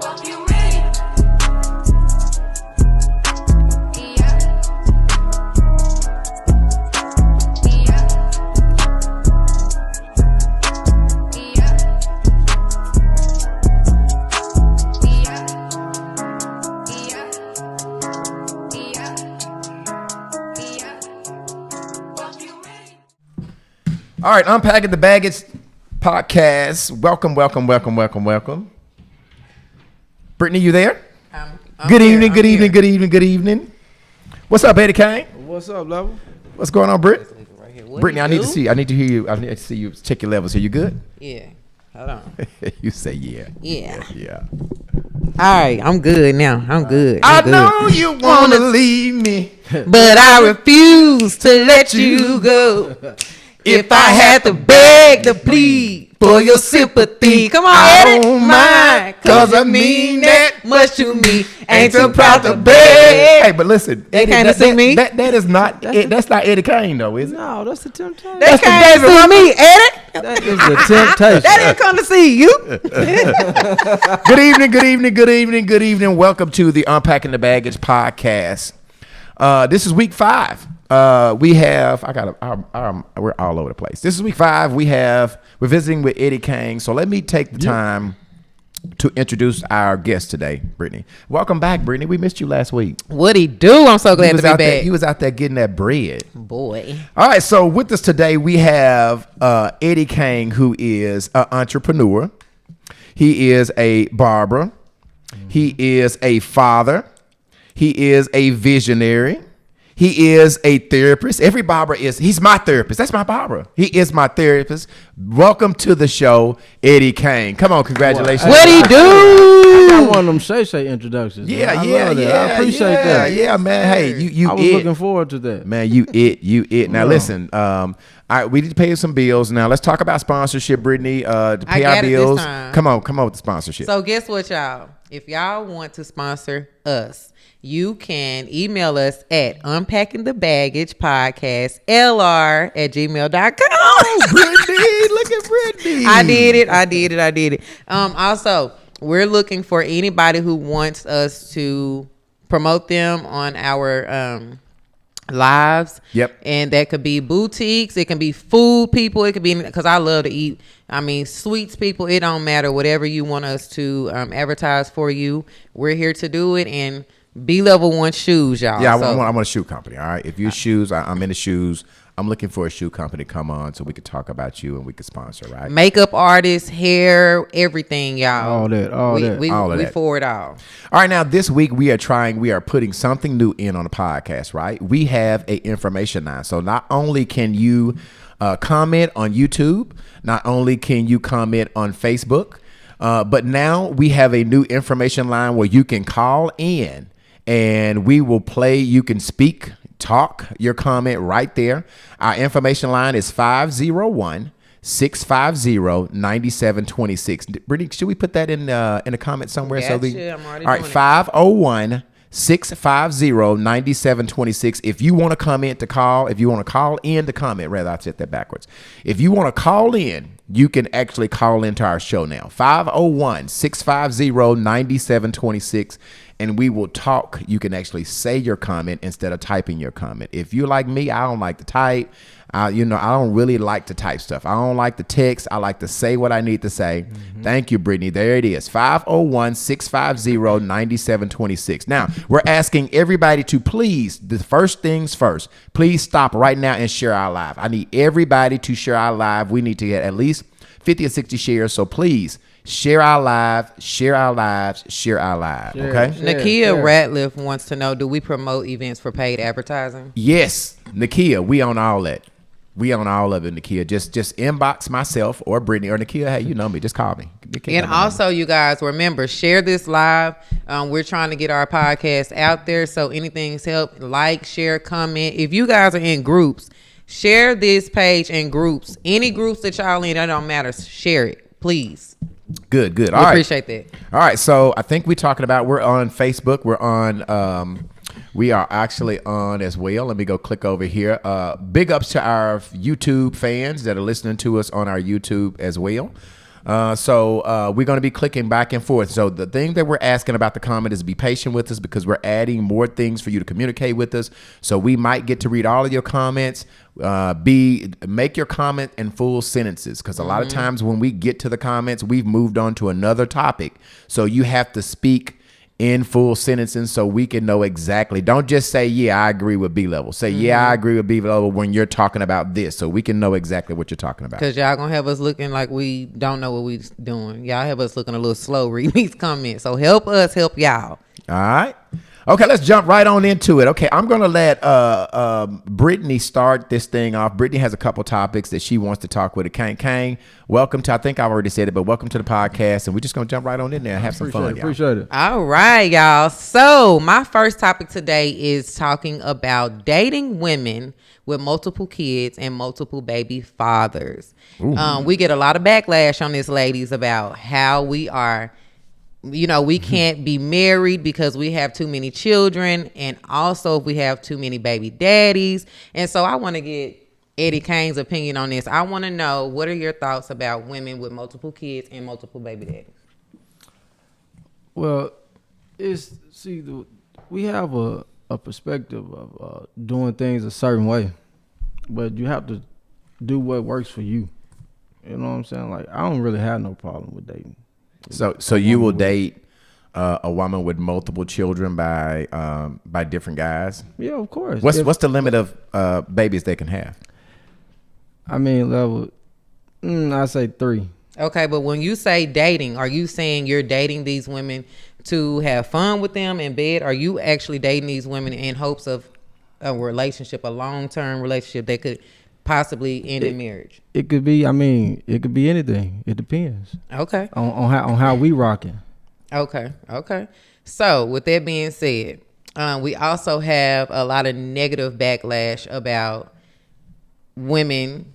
All right, Unpacking the Baggage podcast. Welcome. Brittany, you there? Good evening. What's up, Eddie Kane? What's up, Level? What's going on, Britt? What Brittany, I need to see you. I need to see you check your levels. Are you good? Yeah. Hold on. You say yeah. Yeah. All right, I'm good now. I'm good. I know you want to leave me, but I refuse to let you go. If I had to beg to plead for your sympathy, come on, Eddie. don't mind, cause I mean that much to me. Ain't too proud to beg. Hey, but listen, Eddie, can't see me. That is not. That's not Eddie Kane, though, is it? No, that's the Temptation. They can't see me, Eddie. That is the Temptation. They didn't come to see you. Good evening. Welcome to the Unpacking the Baggage podcast. This is week 5. We have, we're all over the place. This is week 5. We're visiting with Eddie Kane. So let me take the time to introduce our guest today, Brittany. Welcome back, Brittany. We missed you last week. What'd he do? I'm so glad to be back. He was out there getting that bread. Boy. All right. So with us today, we have Eddie Kane, who is an entrepreneur. He is a barber. He is a father. He is a visionary. He is a therapist. Every barber he's my therapist. That's my barber. He is my therapist. Welcome to the show, Eddie Kane. Come on, congratulations. What'd he do? I got one of them Shay introductions. Yeah. I appreciate that. Yeah, man. Hey, you I was looking forward to that. Man, you it. Now listen, we need to pay some bills. Now let's talk about sponsorship, Brittany. To pay our bills. Come on with the sponsorship. So guess what, y'all? If y'all want to sponsor us, you can email us at unpackingthebagagepodcast@gmail.com. Brittany, look at Brittany. I did it. Also, we're looking for anybody who wants us to promote them on our lives. Yep. And that could be boutiques, it can be food people, it could be, because I love to eat. I mean, sweets people, it don't matter. Whatever you want us to advertise for you, we're here to do it. And B-Level wants shoes, y'all. Yeah, I want a shoe company. All right. If you're shoes, I'm into shoes. I'm looking for a shoe company to come on so we could talk about you and we could sponsor, right? Makeup artists, hair, everything, y'all. All that. We that. for it all. All right, now this week we are putting something new in on the podcast, right? We have a information line. So not only can you comment on YouTube, not only can you comment on Facebook, but now we have a new information line where you can call in and we will play. You can speak, talk your comment right there. Our information line is 501-650-9726. Brittany, should we put that in the comment somewhere? I'm already doing it. All right, 501-650-9726. If you want to comment to call, if you want to call in to comment, rather, I said that backwards. If you want to call in, you can actually call into our show now. 501-650-9726. And we will talk. You can actually say your comment instead of typing your comment. If you're like me, I don't like to type. I don't really like to type stuff. I don't like to text. I like to say what I need to say. Mm-hmm. Thank you, Brittany. There it is. 501-650-9726. Now, we're asking everybody to please, the first things first, please stop right now and share our live. I need everybody to share our live. We need to get at least 50 or 60 shares. So please, share our lives. Okay? Nakia Ratliff wants to know, do we promote events for paid advertising? Yes, Nakia, we own all that. We own all of it, Nakia. Just inbox myself or Brittany or Nakia. Hey, you know me. Just call me. And also, you guys, remember, share this live. We're trying to get our podcast out there. So anything's help. Like, share, comment. If you guys are in groups, share this page in groups. Any groups that y'all in, that don't matter. Share it, please. Good. We appreciate that. All right. So I think we're talking about, we're on Facebook. We're on, we are actually on as well. Let me go click over here. Big ups to our YouTube fans that are listening to us on our YouTube as well. So we're going to be clicking back and forth. So the thing that we're asking about the comment is be patient with us because we're adding more things for you to communicate with us. So we might get to read all of your comments. Make your comment in full sentences because a lot of times when we get to the comments, we've moved on to another topic. So you have to speak in full sentences so we can know exactly. Don't just say, yeah, I agree with B Level. Say, yeah, I agree with B Level when you're talking about this so we can know exactly what you're talking about. Because y'all going to have us looking like we don't know what we doing. Y'all have us looking a little slow reading these comments. So help us help y'all. All right. Okay, let's jump right on into it. Okay, I'm going to let Britney start this thing off. Britney has a couple topics that she wants to talk with. Kane, welcome to, I think I've already said it, but welcome to the podcast. And we're just going to jump right on in there and have some fun. Appreciate it. All right, y'all. So my first topic today is talking about dating women with multiple kids and multiple baby fathers. We get a lot of backlash on this, ladies, about how we are. We can't be married because we have too many children, and also if we have too many baby daddies. And so I want to get Eddie Kane's opinion on this. I want to know, what are your thoughts about women with multiple kids and multiple baby daddies? Well, we have a perspective of doing things a certain way, but you have to do what works for you. You know what I'm saying? Like, I don't really have no problem with dating. So you will date a woman with multiple children by different guys? Yeah, of course. What's the limit of babies they can have? I mean, level, I say 3. Okay, but when you say dating, are you saying you're dating these women to have fun with them in bed? Are you actually dating these women in hopes of a relationship, a long-term relationship that could possibly end in marriage? It could be. I mean, it could be anything. It depends. Okay. On how we rocking. Okay. So with that being said, we also have a lot of negative backlash about women.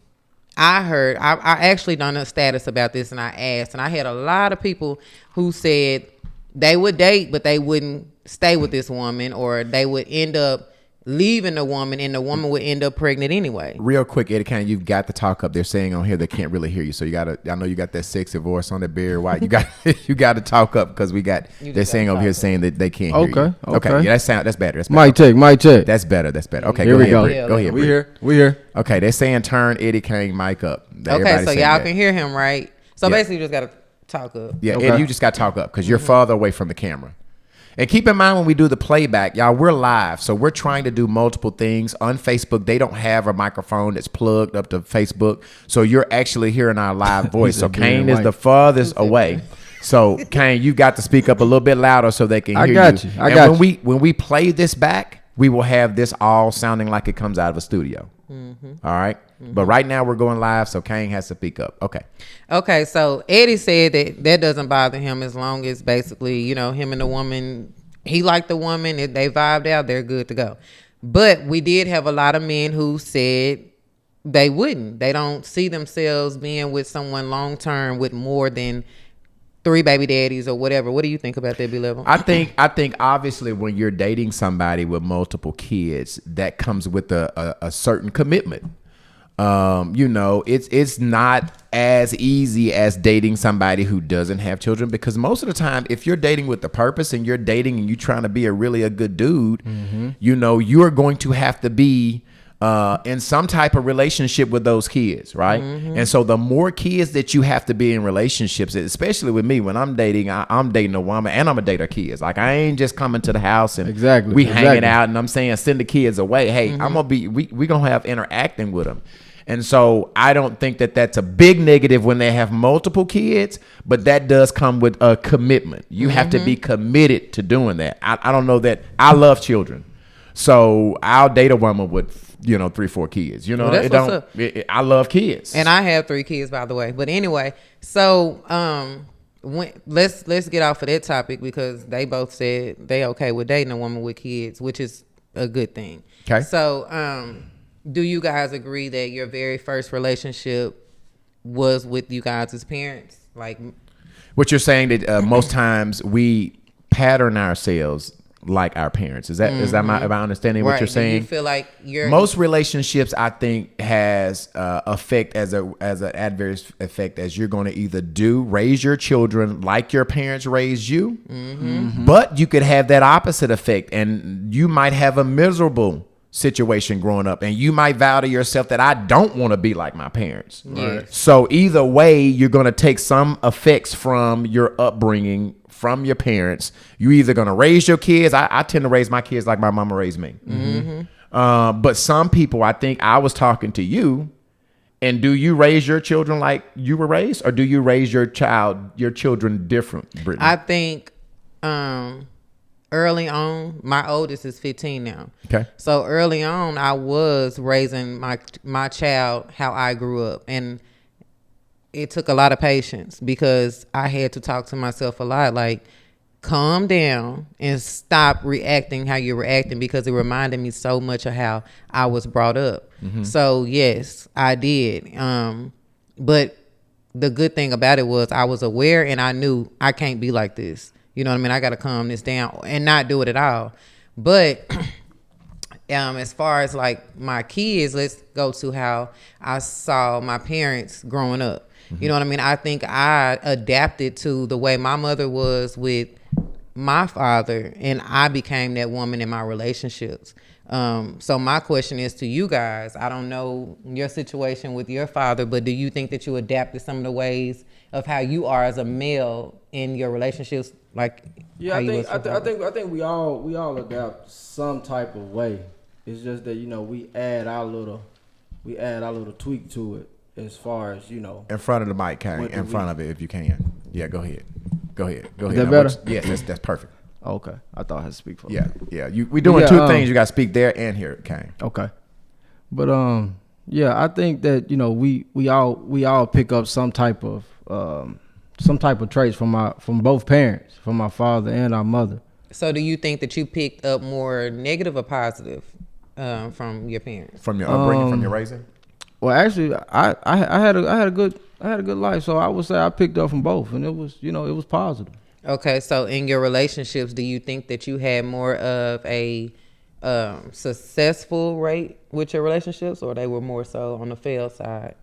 I actually done a status about this, and I asked, and I had a lot of people who said they would date, but they wouldn't stay with this woman, or they would end up leaving the woman, and the woman would end up pregnant anyway. Real quick, Eddie Kane, you've got to talk up. They're saying on here they can't really hear you, so I know you got that sexy voice on that Barry White. You got to talk up because they're saying over here saying that they can't hear you. Okay, yeah, that's better. Mic check. That's better. Okay, here go we ahead. Go ahead. We here. Okay, they're saying turn Eddie Kane mic up. Okay, so y'all can hear him, right? So basically, you just got to talk up. Yeah, okay. Eddie, you just got to talk up because you're farther away from the camera. And keep in mind when we do the playback, y'all, we're live. So we're trying to do multiple things. On Facebook, they don't have a microphone that's plugged up to Facebook. So you're actually hearing our live voice. So Kane is the farthest away. So Kane, you got to speak up a little bit louder so they can hear you. I got you. When we play this back, we will have this all sounding like it comes out of a studio. All right. But right now we're going live, so Kane has to speak up. Okay, so Eddie said that doesn't bother him as long as basically, him and the woman, he liked the woman, if they vibed out, they're good to go. But we did have a lot of men who said they wouldn't. They don't see themselves being with someone long term with more than 3 baby daddies or whatever. What do you think about that, B Level? I think obviously when you're dating somebody with multiple kids, that comes with a certain commitment. It's not as easy as dating somebody who doesn't have children, because most of the time, if you're dating with the purpose and you're dating and you're trying to be a good dude, you're going to have to be in some type of relationship with those kids, right? And so the more kids that you have to be in relationships, especially with me, when I'm dating, I'm dating a woman and I'm gonna date her kids. Like, I ain't just coming to the house and we hanging out and I'm saying send the kids away. Hey, I'm gonna be we gonna have interacting with them. And so I don't think that that's a big negative when they have multiple kids, but that does come with a commitment. You have to be committed to doing that. I don't know that I love children, so I'll date a woman with 3-4 kids. I love kids, and I have 3 kids, by the way. But anyway, so let's get off of that topic, because they both said they okay with dating a woman with kids, which is a good thing. Okay. So do you guys agree that your very first relationship was with you guys as parents? Like, what you're saying that most times we pattern ourselves like our parents. Is that am I understanding what you're saying? Do you feel like most relationships, I think, has effect as an adverse effect as you're going to raise your children like your parents raised you, but you could have that opposite effect, and you might have a miserable situation growing up, and you might vow to yourself that I don't want to be like my parents. Yes. So either way, you're going to take some effects from your upbringing, from your parents. You either going to raise your kids. I tend to raise my kids like my mama raised me. But some people, I think I was talking to you, and do you raise your children like you were raised, or do you raise your children different, Brittany? I think early on, my oldest is 15 now. Okay. So early on, I was raising my child how I grew up, and it took a lot of patience because I had to talk to myself a lot, like, calm down and stop reacting how you're reacting, because it reminded me so much of how I was brought up. So yes, I did. But the good thing about it was I was aware, and I knew I can't be like this. You know what I mean? I got to calm this down and not do it at all. But as far as like my kids, let's go to how I saw my parents growing up. You know what I mean? I think I adapted to the way my mother was with my father, and I became that woman in my relationships. So my question is to you guys. I don't know your situation with your father, but do you think that you adapted some of the ways of how you are as a male in your relationships? Like, yeah, I think we all adapt some type of way. It's just that, you know, we add our little tweak to it, as far as, you know. In front of the mic, Kane. In front of it, if you can. Yeah, go ahead. Is that better? Yes, that's perfect. Okay, I thought I had to speak for. Yeah. We're doing two things. You got to speak there and here, Kane. Okay, but yeah, I think that, you know, we all pick up some type of traits from both parents, from our father and our mother. So do you think that you picked up more negative or positive from your parents? From your upbringing, from your raising? Well, actually, I had a good life, so I would say I picked up from both, and it was, you know, it was positive. Okay, so in your relationships, do you think that you had more of a successful rate with your relationships, or they were more so on the fail side?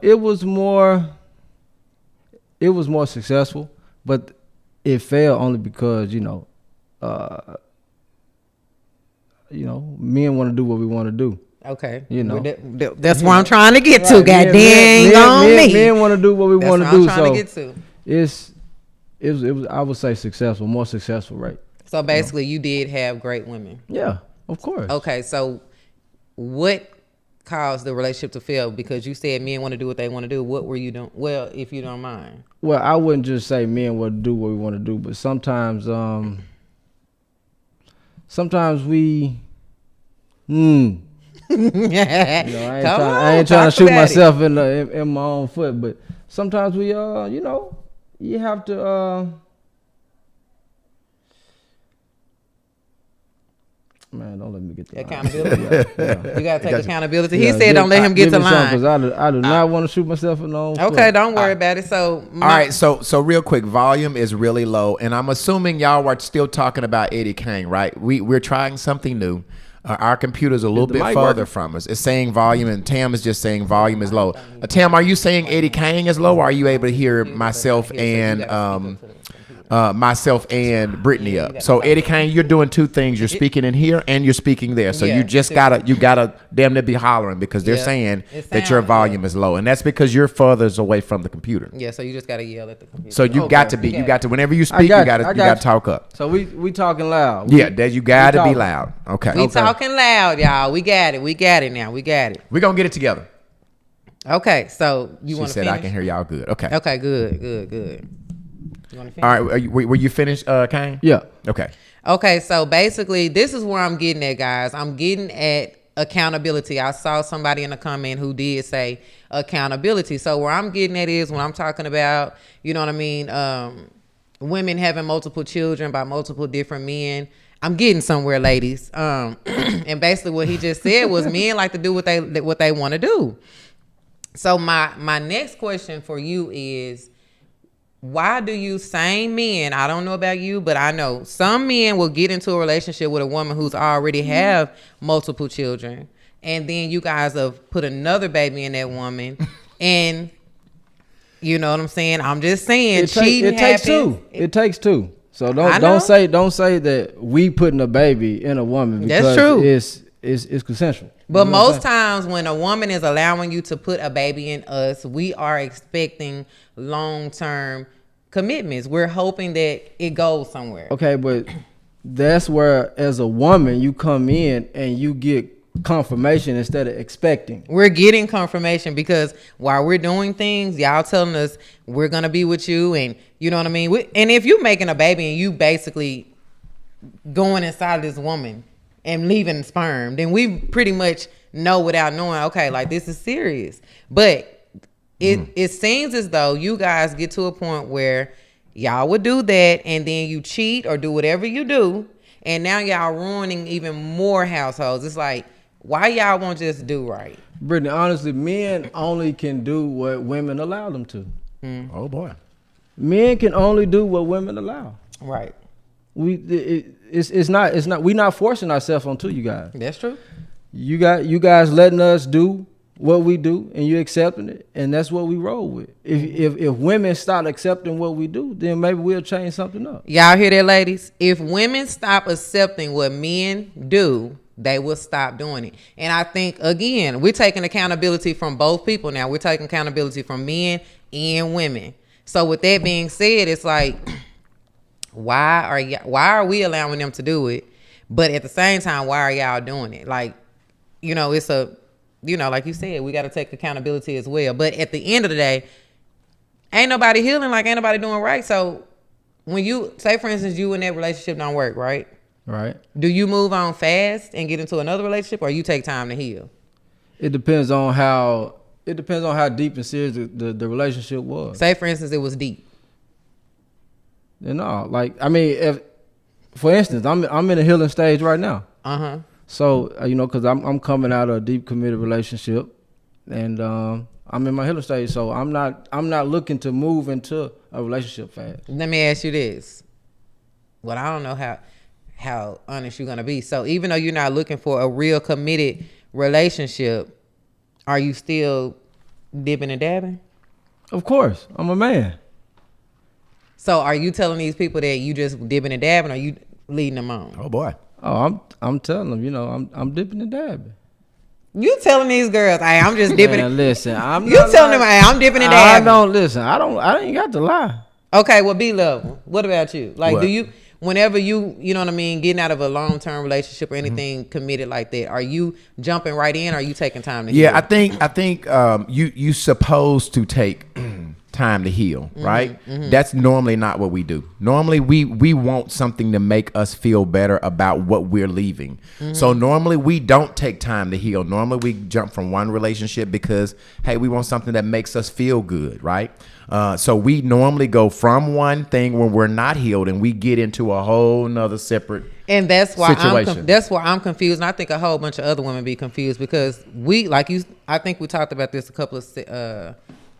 It was more successful, but it failed only because, men want to do what we want to do. Okay, you know, that's what I'm trying to get to. God dang on me. Men want to do what we want to do. That's what I'm trying to get to. It was I would say successful, more successful rate. So basically, you did have great women. Yeah, of course. Okay, so what caused the relationship to fail? Because you said men want to do what they want to do. What were you doing? Well, if you don't mind. Well, I wouldn't just say men want to do what we want to do, but sometimes we. I ain't trying to shoot myself in my own foot, but sometimes we you have to man, don't let me get to accountability. Yeah. You gotta take accountability. He said don't let him get to line. Because I do not want to shoot myself in the own foot. Okay, don't worry about it. So all right, so real quick, volume is really low, and I'm assuming y'all are still talking about Eddie Kane, right? We're trying something new. Our computer's a little bit further from us. It's saying volume, and Tam is just saying volume is low. Tam, are you saying Eddie Kane is low, or are you able to hear myself and Britney up? So Eddie Kane, you're doing two things. You're speaking in here and you're speaking there. So you just gotta damn near be hollering, because they're saying that your volume is low, and that's because you're further away from the computer. Yeah, so you just gotta yell at the computer. So you got to whenever you speak, you gotta talk up. So we talking loud. You gotta be loud. Okay. We talking loud, y'all. We got it. We got it now. We got it. We're gonna get it together. Okay, so you want to finish? She said I can hear y'all good. Okay. Okay, good. You want to finish? All right, were you finished, Kane? Yeah. Okay, so basically, this is where I'm getting at, guys. I'm getting at accountability. I saw somebody in the comment who did say accountability. So where I'm getting at is when I'm talking about, you know what I mean, women having multiple children by multiple different men. I'm getting somewhere, ladies. And basically what he just said was men like to do what they want to do. So my next question for you is, why do you same men, I don't know about you, but I know some men will get into a relationship with a woman who's already have multiple children, and then you guys have put another baby in that woman, and you know what I'm saying? I'm just saying, cheating takes happens. two. It takes two. So don't say that we putting a baby in a woman because That's true. It's consensual. But most times when a woman is allowing you to put a baby in us, we are expecting long-term commitments. We're hoping that it goes somewhere. Okay, but that's where, as a woman, you come in and you get confirmation instead of expecting. We're getting confirmation because while we're doing things, y'all telling us we're going to be with you, and you know what I mean? And if you're making a baby and you basically going inside this woman and leaving sperm, then we pretty much know without knowing, okay, like this is serious. But it seems as though you guys get to a point where y'all would do that and then you cheat or do whatever you do, and now y'all ruining even more households. It's like, why y'all won't just do right? Brittany, honestly, men only can do what women allow them to. Oh boy. Men can only do what women allow. Right. It's not we're not forcing ourselves onto you guys. That's true. You guys letting us do what we do, and you accepting it, and that's what we roll with. If women start accepting what we do, then maybe we'll change something up. Y'all hear that, ladies? If women stop accepting what men do, they will stop doing it. And I think, again, we're taking accountability from both people now. We're taking accountability from men and women. So with that being said, it's like, why are we allowing them to do it? But at the same time, why are y'all doing it? Like, you know, it's a, you know, like you said, we got to take accountability as well. But at the end of the day, ain't nobody healing, like ain't nobody doing right. So when you, say for instance, you and that relationship don't work, right? Right. Do you move on fast and get into another relationship, or you take time to heal? It depends on how deep and serious the relationship was. Say for instance, it was deep. You know, like, I mean, if, for instance, I'm in a healing stage right now. Uh-huh. So, you know, because I'm coming out of a deep committed relationship, and I'm in my healing stage. So I'm not looking to move into a relationship fast. Let me ask you this. Well, I don't know how honest you're gonna be. So even though you're not looking for a real committed relationship, are you still dipping and dabbing? Of course, I'm a man. So are you telling these people that you just dipping and dabbing, or you leading them on? Oh boy. Oh, I'm telling them, you know, I'm dipping and dabbing. You telling these girls, hey, I'm just dipping. Man, listen, I'm. You telling them, hey, I'm dipping and dabbing. I don't listen. I ain't got to lie. Okay, well, B Level, what about you? Like, What? do you, whenever you know what I mean, getting out of a long-term relationship or anything committed like that, are you jumping right in, or are you taking time to heal? Yeah, I think you supposed to take time to heal, right? That's normally not what we do. Normally we want something to make us feel better about what we're leaving. So normally we don't take time to heal. Normally we jump from one relationship because, hey, we want something that makes us feel good, right? So we normally go from one thing when we're not healed, and we get into a whole nother separate and that's why situation. that's why I'm confused, and I think a whole bunch of other women be confused, because we, like you, I think we talked about this a couple of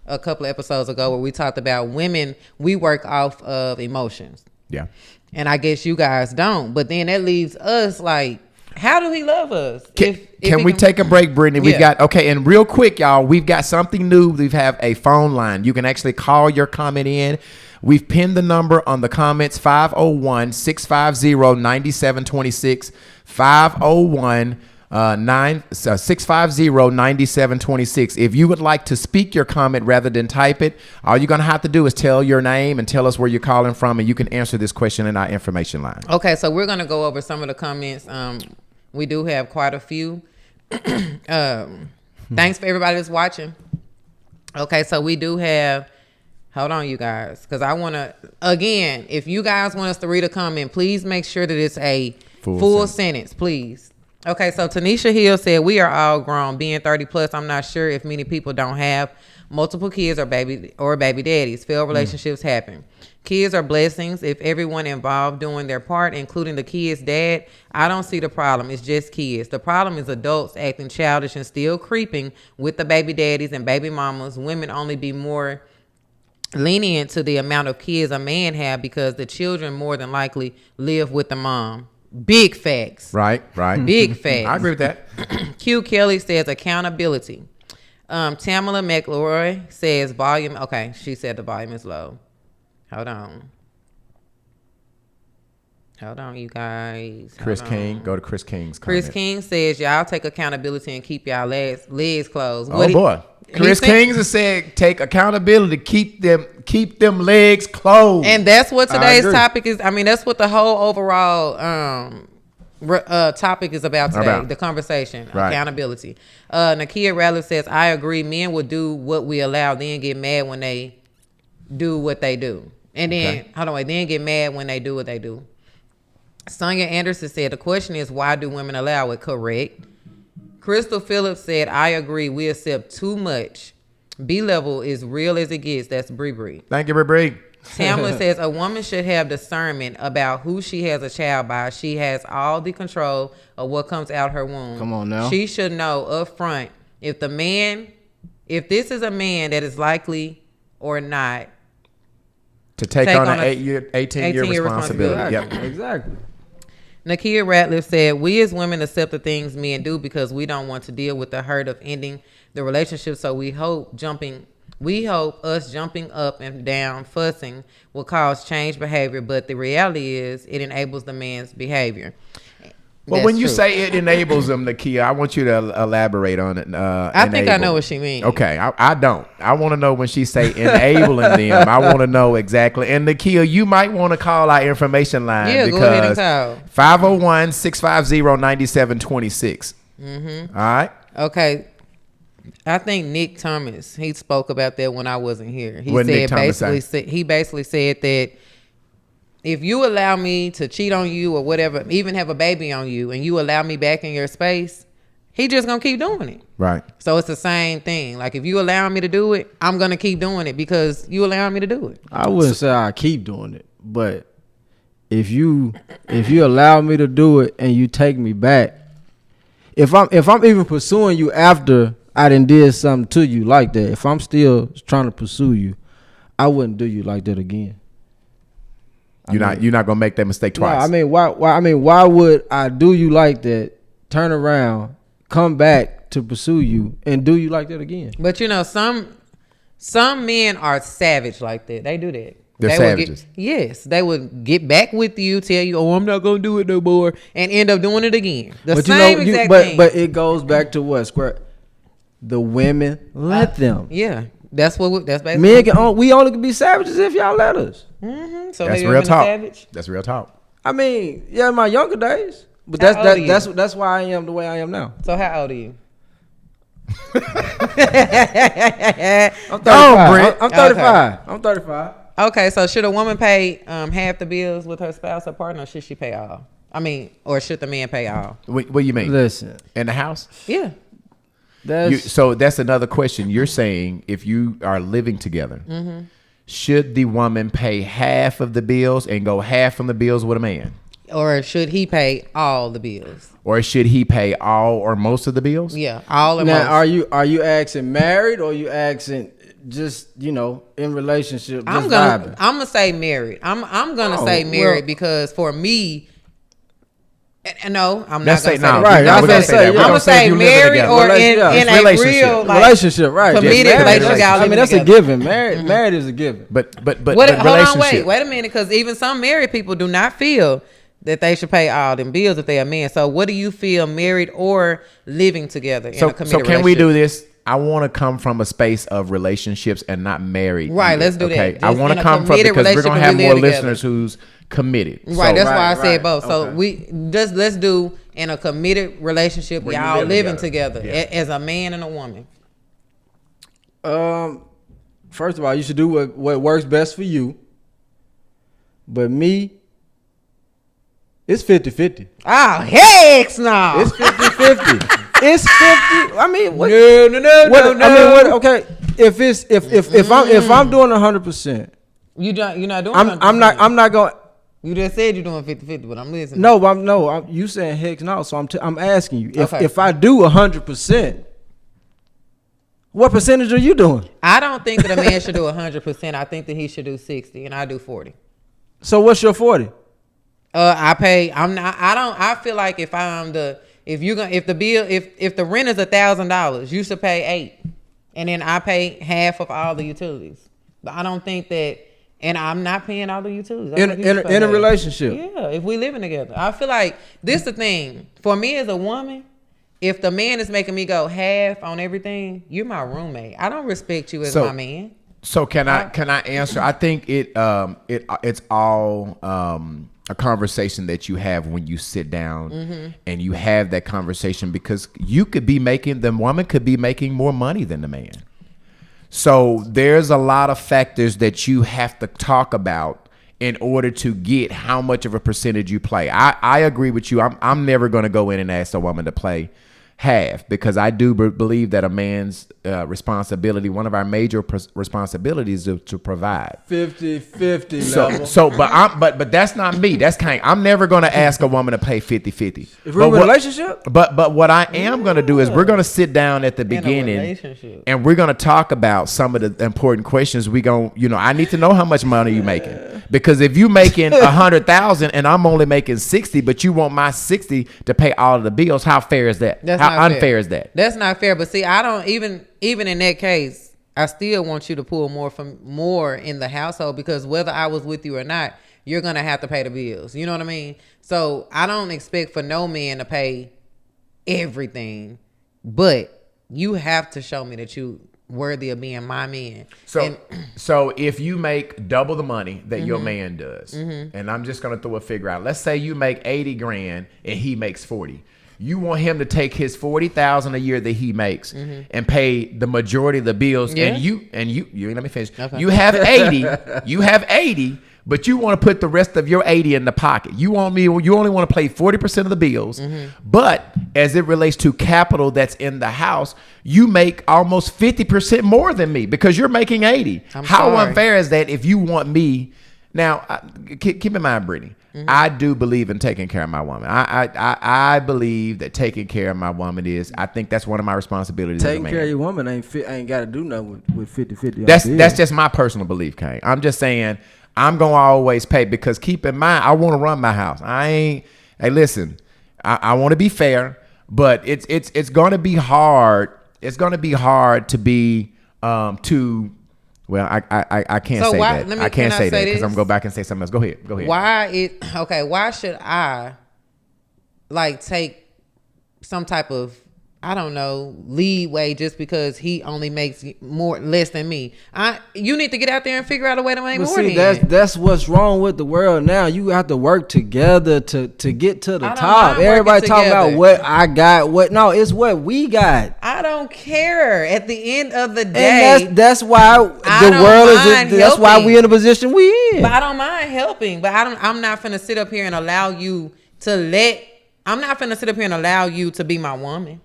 episodes ago, where we talked about women, we work off of emotions. Yeah. And I guess you guys don't. But then that leaves us like, how do he love us? Can we take a break, Brittany? We've got, okay, and real quick, y'all, we've got something new. We have a phone line. You can actually call your comment in. We've pinned the number on the comments, 501-650-9726, 650-9726. If you would like to speak your comment rather than type it, all you're going to have to do is tell your name and tell us where you're calling from, and you can answer this question in our information line. Okay, so we're going to go over some of the comments. We do have quite a few. Thanks for everybody that's watching. Okay, so we do have, hold on, you guys, because I want to, again, if you guys want us to read a comment, please make sure that it's a full sentence, please. Okay, so Tanisha Hill said, we are all grown. Being 30 plus, I'm not sure if many people don't have multiple kids or baby daddies. Failed relationships happen. Kids are blessings. If everyone involved doing their part, including the kid's dad, I don't see the problem. It's just kids. The problem is adults acting childish and still creeping with the baby daddies and baby mamas. Women only be more lenient to the amount of kids a man have because the children more than likely live with the mom. Big facts. Right. Big facts. I agree with that. Q Kelly says accountability. Tamala McElroy says volume. Okay, she said the volume is low. Hold on, you guys. Chris King. Go to Chris King's Chris comment. King says y'all take accountability and keep y'all legs closed. Oh boy. Chris Kings has said take accountability, keep them legs closed. And that's what today's topic is. I mean, that's what the whole overall topic is about today. The conversation, accountability. Nakia Radler says, I agree. Men will do what we allow, then get mad when they do what they do. And then, then get mad when they do what they do. Sonia Anderson said, the question is, why do women allow it? Correct. Crystal Phillips said, I agree. We accept too much. B-level is real as it gets. That's Bree. Thank you, Bree. Tamla says, a woman should have discernment about who she has a child by. She has all the control of what comes out her womb. Come on now. She should know up front if this is a man that is likely or not to take on an 18-year responsibility. Yep. Exactly. Nakia Ratliff said, we as women accept the things men do because we don't want to deal with the hurt of ending the relationship. So we hope us jumping up and down, fussing will cause change behavior. But the reality is it enables the man's behavior. Well, when you say it enables them, Nakia, I want you to elaborate on it. I think I know what she means. Okay, I don't. I want to know when she say enabling them. I want to know exactly. And Nakia, you might want to call our information line. Yeah, because go ahead and call. 501-650-9726. Mm-hmm. All right. Okay. I think Nick Thomas, he spoke about that when I wasn't here. He basically said that if you allow me to cheat on you or whatever, even have a baby on you, and you allow me back in your space, he just gonna keep doing it. Right. So it's the same thing. Like if you allow me to do it, I'm gonna keep doing it because you allow me to do it. I wouldn't say I keep doing it, but if you allow me to do it and you take me back, if I'm even pursuing you after I done did something to you like that, if I'm still trying to pursue you, I wouldn't do you like that again. You're not gonna make that mistake twice. No, why would I do you like that? Turn around, come back to pursue you, and do you like that again? But some men are savage like that. They do that. They're savages. They would get back with you, tell you, "Oh, I'm not gonna do it no more," and end up doing it again. But it goes back to what square. The women let them. Yeah, that's basically. Men we only can be savages if y'all let us. Mm-hmm. So that's real talk. That's real talk. I mean, yeah, in my younger days, but that's why I am the way I am now. So how old are you? I'm 35. I'm 35. I'm 35. Okay, so should a woman pay half the bills with her spouse or partner, or should she pay all? I mean, or should the man pay all? What do you mean? Listen, in the house? Yeah. So that's another question. You're saying if you are living together, mm-hmm. should the woman pay half of the bills and go half from the bills with a man? Or should he pay all the bills? Or should he pay all or most of the bills? Yeah, all or now, most. Are you asking married or are you asking just, in relationship? I'm gonna say married. I'm gonna say married because for me, no, I'm not gonna say that. Right, I'm gonna say married or in a real relationship, right? Committed relationship. I mean, that's a given. Married is a given. But hold on, wait a minute, because even some married people do not feel that they should pay all them bills if they're a man. So, what do you feel, married or living together in a committed relationship? So, can we do this? I want to come from a space of relationships and not married. Right, let's do that. I want to come from because we're gonna have more listeners who's committed. Right, that's why I said both. So let's do in a committed relationship, y'all living together as a man and a woman. First of all, you should do what works best for you. But me, it's 50-50. Oh, heck no. It's 50-50. It's 50. I mean, what? No. I mean, okay. If I'm doing 100%, you're not doing. I'm not going. You just said you're doing 50-50, but I'm listening. No, you saying heck no. So I'm asking you if I do 100%, What percentage are you doing? I don't think that a man should do 100%. I think that he should do 60, and I do 40. So what's your 40? I pay. I'm not. I don't. I feel like if the rent is $1,000, you should pay $8, and then I pay half of all the utilities. But I don't think that, and I'm not paying all the utilities. In a relationship. Yeah, if we living together, I feel like this the thing for me as a woman. If the man is making me go half on everything, you're my roommate. I don't respect you as my man. So can I answer? I think it's all a conversation that you have when you sit down and you have that conversation, because the woman could be making more money than the man. So there's a lot of factors that you have to talk about in order to get how much of a percentage you play. I agree with you. I'm never going to go in and ask a woman to play half, because I do believe that a man's responsibility, one of our major responsibilities, is to provide 50-50 level. But that's not me. That's I'm never going to ask a woman to pay 50-50. If we're in a relationship. But what I am going to do is we're going to sit down at the beginning and we're going to talk about some of the important questions. I need to know how much money you making, because if you making 100,000 and I'm only making 60, but you want my 60 to pay all of the bills, how fair is that? How unfair is that? That's not fair. But see, I don't even in that case, I still want you to pull more in the household, because whether I was with you or not, you're gonna have to pay the bills. You know what I mean? So I don't expect for no man to pay everything, but you have to show me that you worthy of being my man. So if you make double the money that your man does, and I'm just gonna throw a figure out. Let's say you make 80 grand and he makes 40. You want him to take his 40,000 a year that he makes and pay the majority of the bills, and you let me finish. Okay. You have 80, but you want to put the rest of your 80 in the pocket. You only want to pay 40% of the bills, but as it relates to capital that's in the house, you make almost 50% more than me because you're making 80. How unfair is that if you want me? Now, keep in mind, Brittany, I do believe in taking care of my woman. I believe that taking care of my woman I think that's one of my responsibilities. Taking care of your woman ain't got to do nothing with 50-50. That's just my personal belief, Kane. I'm just saying I'm going to always pay, because keep in mind, I want to run my house. Hey, listen, I want to be fair, but it's going to be hard. It's going to be hard to be too. Well, I can't say that. I can't say that because I'm going to go back and say something else. Go ahead. Why should I take some type of, I don't know, leeway just because he only makes less than me? You need to get out there and figure out a way to make more. See, that's what's wrong with the world now. You have to work together to get to the top. Everybody talking about what I got. It's what we got. I don't care. At the end of the day, and that's why the world is. That's why we in the position we in. But I don't mind helping. But I'm not finna sit up here and allow you to I'm not finna sit up here and allow you to be my woman.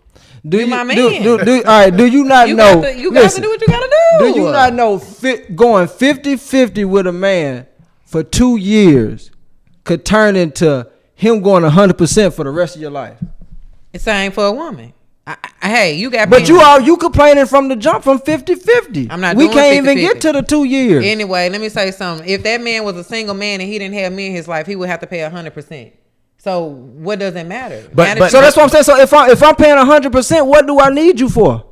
Do you not know? You got to do what you gotta do. Do you not know going 50-50 with a man for 2 years could turn into him going 100% for the rest of your life? It's same for a woman. Hey, you got. But you complaining from the jump from 50-50. I'm not. We can't even get to the 2 years. Anyway, let me say something. If that man was a single man and he didn't have me in his life, he would have to pay 100%. So what does it matter? So that's what I'm saying. So if I'm paying 100%, what do I need you for?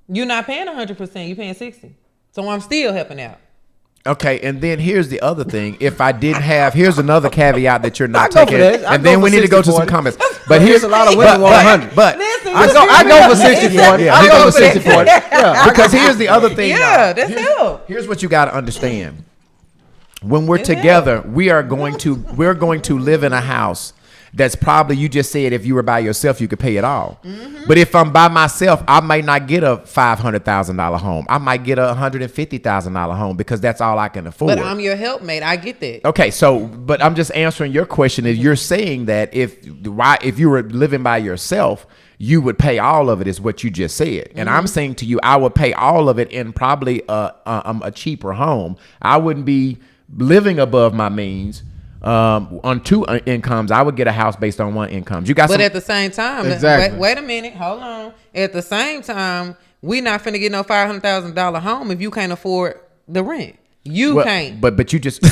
You're not paying 100%. You're paying 60%. So I'm still helping out. Okay, and then here's the other thing. If I didn't have, here's another caveat that you're not taking. And then we need to go to some comments. But here's a lot of women want 100. But I go for 60-40. Yeah, I go for 60-40. Yeah, because here's the other thing. Yeah, that's help. Here's what you got to understand. When we're together, we're going to live in a house that's probably, you just said if you were by yourself, you could pay it all. But if I'm by myself, I might not get a $500,000 home. I might get a $150,000 home because that's all I can afford. But I'm your helpmate. I get that. Okay, but I'm just answering your question. Is you're saying that if you were living by yourself, you would pay all of it, is what you just said. And I'm saying to you, I would pay all of it in probably a cheaper home. I wouldn't be living above my means. On 2 incomes, I would get a house based on 1 income. But at the same time, exactly. Wait a minute, hold on. At the same time, We not finna get no $500,000 home if you can't afford the rent. You can't. But you just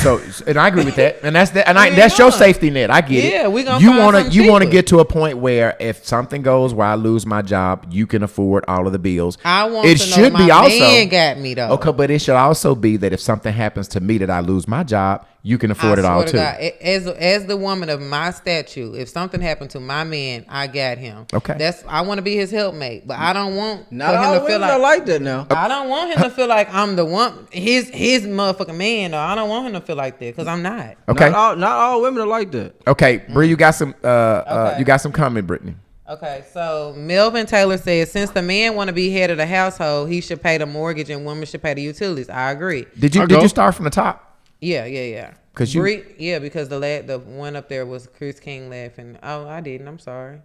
and I agree with that. And that's that. And that's your safety net. I get it. Yeah, we gonna you find wanna something you wanna cheaper. get to a point where if something goes where I lose my job, you can afford all of the bills. I want it to know should my be also man got me though. okay, but it should also be that if something happens to me that I lose my job, you can afford it all swear to too. God, as the woman of my statue, if something happened to my man, I got him. Okay. I want to be his helpmate, but I don't want Not for him all to feel women are like that now. I don't want him to feel like I'm the one, his motherfucking man. Though I don't want him to feel like that because I'm not. Okay. Not all women are like that. Okay, Bree, you got some Okay. you got some comment, Brittany. Okay, so Melvin Taylor says since the man want to be head of the household, he should pay the mortgage and women should pay the utilities. I agree. Did you start from the top? Yeah. Because the one up there was Chris King laughing. Oh, I didn't. I'm sorry.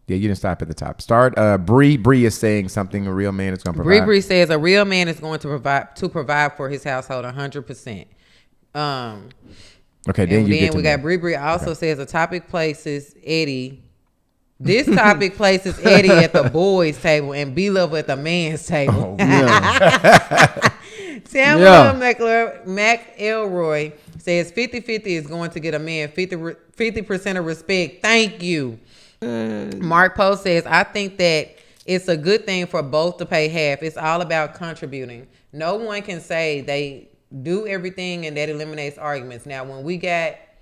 Yeah, you didn't stop at the top. Start. Bree is saying something a real man is going to provide. Bree says a real man is going to provide for his household 100%. Okay, then and you then get to we got Bree also says a topic places Eddie. This topic places Eddie at the boys' table and B-Level at the man's table. Samuel McElroy says 50-50 is going to get a man 50% of respect. Thank you. Mark Post says, I think that it's a good thing for both to pay half. It's all about contributing. No one can say they do everything and that eliminates arguments. Now, when we get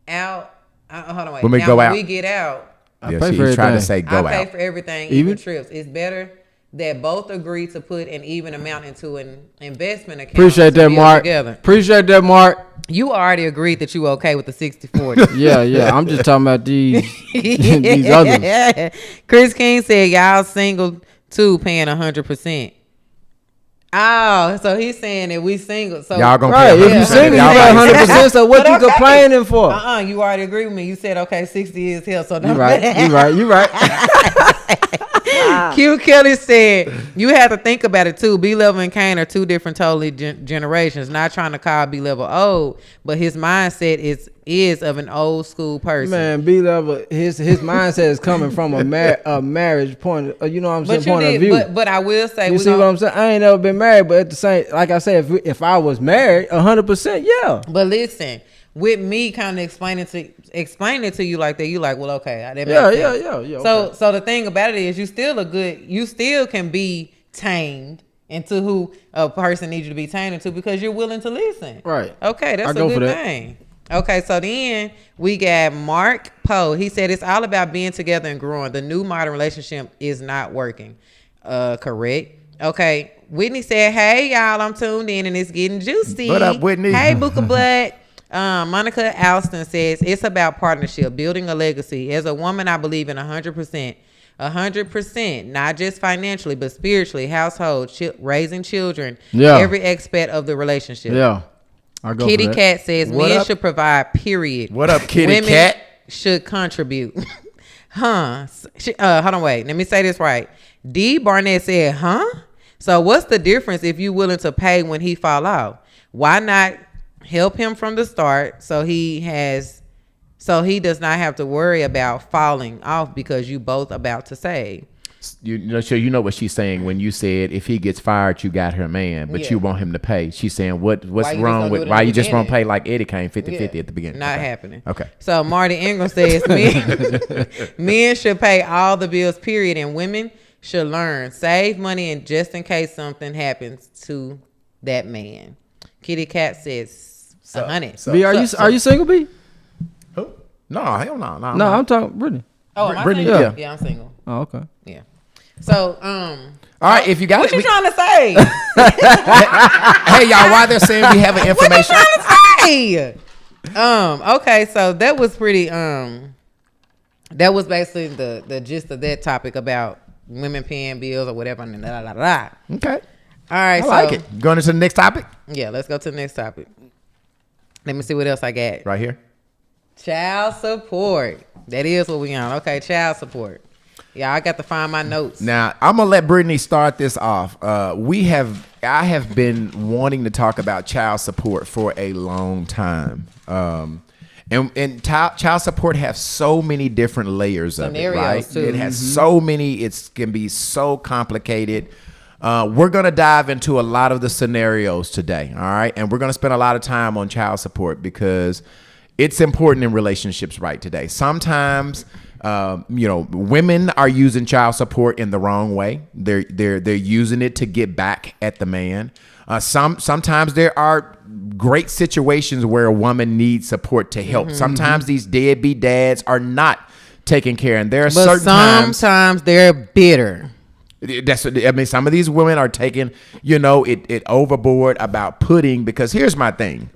out, hold on, wait. When we get out, yeah, she's trying to say go out. I pay for everything, even trips. It's better that both agree to put an even amount into an investment account. Appreciate that, Mark. Together. Appreciate that, Mark. You already agreed that you okay with the 60-40. Yeah. I'm just talking about these these others. Chris King said y'all single too, paying 100%. Oh, so he's saying that we single. So y'all gonna right, pay if you single, you pay 100%. So what you complaining for? You already agree with me. You said okay, 60 is here. So you right. Q Kelly said you have to think about it too. B-Level and Kane are two different totally generations. Not trying to call B-Level old, but his mindset is of an old school person. Man, B-Level, his mindset is coming from a marriage point. You know what I'm saying? Point of view. But I will say, you see what I'm saying? I ain't never been married, but at the same, like I said, if I was married, 100%, yeah. But listen, with me kind of explaining it to you like that, you like, well, okay, that makes sense. Yeah. So the thing about it is, you still can be tamed into who a person needs you to be tamed into because you're willing to listen. Right. Okay, that's a good thing. Okay, so then we got Mark Poe. He said it's all about being together and growing. The new modern relationship is not working. Correct. Okay. Whitney said, hey, y'all, I'm tuned in and it's getting juicy. What up, Whitney? Hey, Book of Blood. Monica Alston says it's about partnership, building a legacy. As a woman, I believe in 100%. 100%, not just financially, but spiritually, household, raising children, every aspect of the relationship. Yeah. I go Kitty for that. Cat says men should provide, period. What up, Kitty Women Cat? should contribute. Hold on, wait. Let me say this right. D. Barnett said, So what's the difference if you willing to pay when he fall out? Why not help him from the start so he does not have to worry about falling off because you both about to save? You know what she's saying when you said if he gets fired, you got her man, but you want him to pay. She's saying what's wrong with why you just won't pay like Eddie Kane 50-50 at the beginning? Not happening. Okay. So Marty Ingram says men should pay all the bills, period, and women should learn save money and just in case something happens to that man. Kitty Cat says 100. B, are you single, B? Who? No, hell no. No, I'm talking Brittany. Oh, am I Brittany, single? Yeah, I'm single. Oh, okay. Yeah. So, all right, if you got what it, you trying to say? Hey, y'all, while they're saying we have information. What you trying to say? Okay, so that was pretty. That was basically the gist of that topic about women paying bills or whatever. And Okay. All right, I like it. Going into the next topic? Yeah, let's go to the next topic. Let me see what else I got. Right here. Child support. That is what we on. Okay, child support. Yeah, I got to find my notes. Now, I'm going to let Brittany start this off. I have been wanting to talk about child support for a long time. And child support have so many different layers of it, right? Too. It has so many. It can be so complicated. We're going to dive into a lot of the scenarios today, all right? And we're going to spend a lot of time on child support because it's important in relationships right today. Sometimes, women are using child support in the wrong way. They're using it to get back at the man. Sometimes there are great situations where a woman needs support to help. Sometimes these deadbeat dads are not taking care, and there are certain times sometimes they're bitter. Some of these women are taking, it overboard about putting, because here's my thing.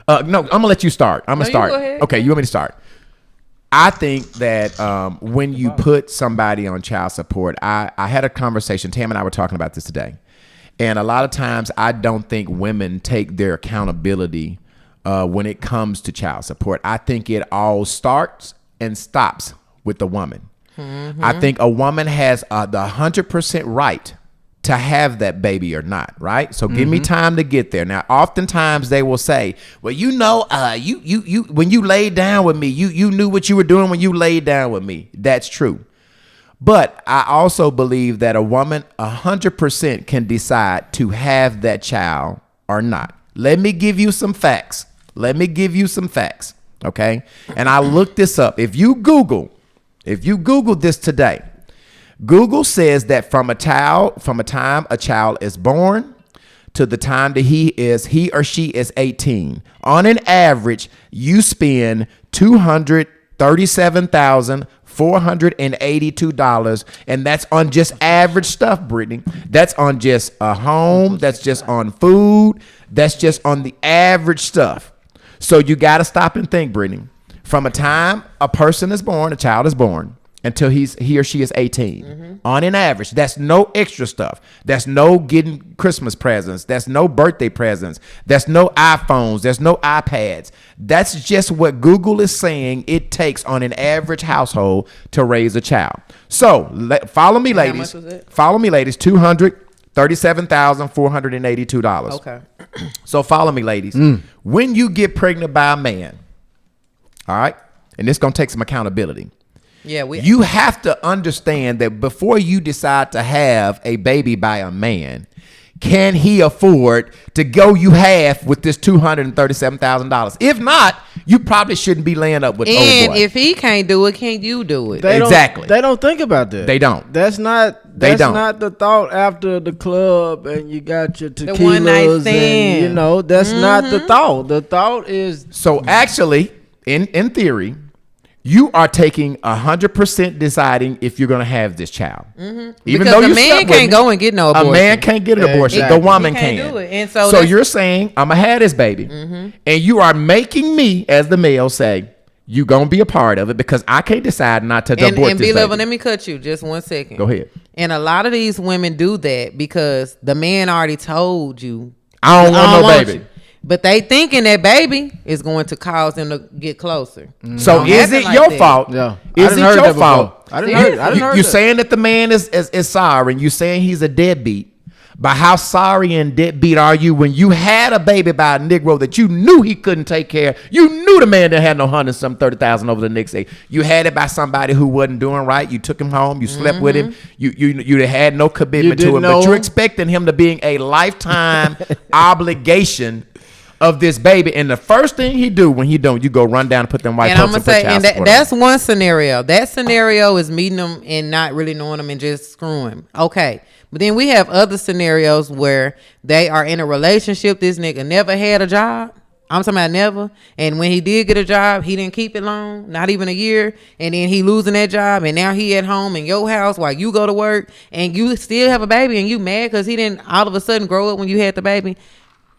No, I'm gonna let you start. I'm gonna start. You go ahead. Okay, you want me to start? I think that when you put somebody on child support, I had a conversation. Tam and I were talking about this today, and a lot of times I don't think women take their accountability when it comes to child support. I think it all starts and stops with the woman. I think a woman has the 100% right to have that baby or not, right? So give me time to get there. Now, oftentimes they will say, well, you when you laid down with me, you knew what you were doing when you laid down with me. That's true. But I also believe that a woman 100% can decide to have that child or not. Let me give you some facts. Okay? And I looked this up. If you Google this today, Google says that from a time a child is born to the time that he or she is 18, on an average, you spend $237,482, and that's on just average stuff, Brittany. That's on just a home. That's just on food. That's just on the average stuff. So you got to stop and think, Brittany. From a time a child is born, until he or she is 18. On an average, that's no extra stuff. That's no getting Christmas presents. That's no birthday presents. That's no iPhones. There's no iPads. That's just what Google is saying it takes on an average household to raise a child. So follow me, ladies. How much was it? Follow me, ladies. $237,482. Okay. So follow me, ladies. When you get pregnant by a man, all right, and this gonna take some accountability. Yeah, you have to understand that before you decide to have a baby by a man, can he afford to go you half with this $237,000? If not, you probably shouldn't be laying up with old boy. And if he can't do it, can't you do it? They exactly. They don't think about that. They don't. That's not the thought after the club and you got your tequilas. The one night stand. And, that's not the thought. The thought is. So actually, in theory, you are taking 100% deciding if you're going to have this child. Even because though the man can't go and get no abortion. A man can't get an abortion. Exactly. The woman He can't do it. And so you're saying, I'm going to have this baby. And you are making me, as the male, say, you going to be a part of it because I can't decide not to abort this baby. Britney Level, let me cut you just 1 second. Go ahead. And a lot of these women do that because the man already told you. I don't want no baby. You. But they thinking that baby is going to cause them to get closer. So is it your fault? Yeah. Is it your fault? I didn't heard you saying that the man is sorry and you saying he's a deadbeat. But how sorry and deadbeat are you when you had a baby by a Negro that you knew he couldn't take care? You knew the man didn't have no 130,000 over the next day. You had it by somebody who wasn't doing right. You took him home. You slept with him. You had no commitment to him. But you're expecting him to be a lifetime obligation of this baby, and the first thing he do when he don't, you go run down and put them white. And I'm gonna say, and that's one scenario. That scenario is meeting them and not really knowing them and just screwing. Okay, but then we have other scenarios where they are in a relationship. This nigga never had a job. I'm talking about never. And when he did get a job, he didn't keep it long, not even a year. And then he losing that job, and now he at home in your house while you go to work, and you still have a baby, and you mad because he didn't all of a sudden grow up when you had the baby.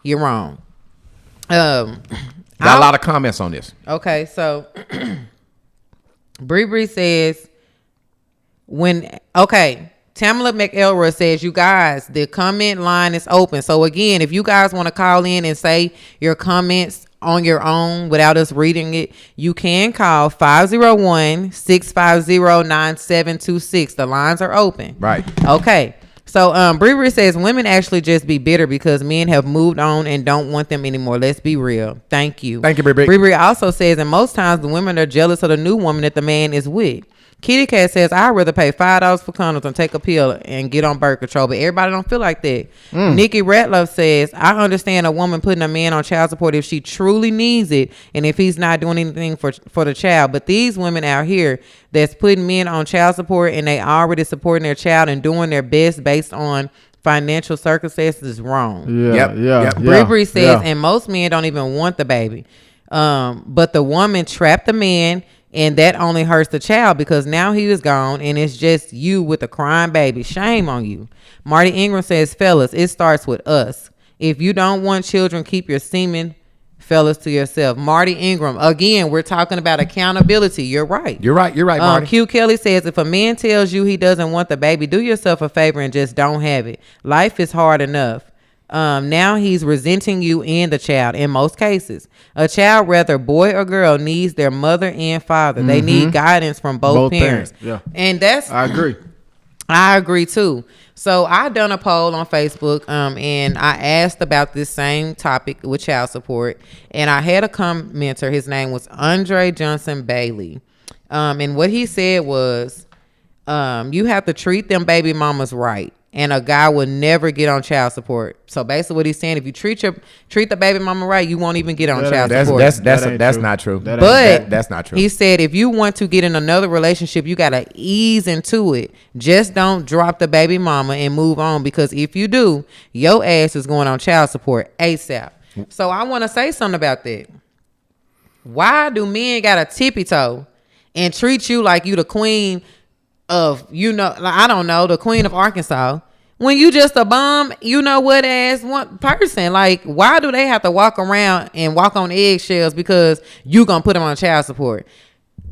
You're wrong. Got a lot of comments on this. Okay, so Bree says Tamala McElroy says, you guys, the comment line is open. So again, if you guys want to call in and say your comments on your own without us reading it, you can call 501-650-9726. The lines are open. Right. Okay. So Bree says women actually just be bitter because men have moved on and don't want them anymore. Let's be real. Thank you. Thank you, Bree. Bree also says, and most times the women are jealous of the new woman that the man is with. Kitty Cat says, I'd rather pay $5 for condoms and take a pill and get on birth control, but everybody don't feel like that. Nikki Ratliff says, I understand a woman putting a man on child support if she truly needs it and if he's not doing anything for the child. But these women out here that's putting men on child support and they already supporting their child and doing their best based on financial circumstances is wrong. Bree says, and most men don't even want the baby. But the woman trapped the man, and that only hurts the child because now he is gone and it's just you with a crying baby. Shame on you. Marty Ingram says, fellas, it starts with us. If you don't want children, keep your semen, fellas, to yourself. Marty Ingram, again, we're talking about accountability. You're right. You're right, Marty. Q Kelly says, if a man tells you he doesn't want the baby, do yourself a favor and just don't have it. Life is hard enough. Now he's resenting you and the child in most cases. A child, whether boy or girl, needs their mother and father. They need guidance from both parents. Yeah. And I agree. I agree too. So I done a poll on Facebook and I asked about this same topic with child support. And I had a commenter. His name was Andre Johnson Bailey. And what he said was, you have to treat them baby mamas right. And a guy will never get on child support. So basically, what he's saying, if you treat the baby mama right, you won't even get on child support. That's not true. That's not true. He said, if you want to get in another relationship, you gotta ease into it. Just don't drop the baby mama and move on, because if you do, your ass is going on child support ASAP. So I want to say something about that. Why do men gotta tippy toe and treat you like you the queen of, I don't know, the queen of Arkansas, when you just a bum, ass one person? Like, why do they have to walk around and walk on eggshells because you gonna put them on child support?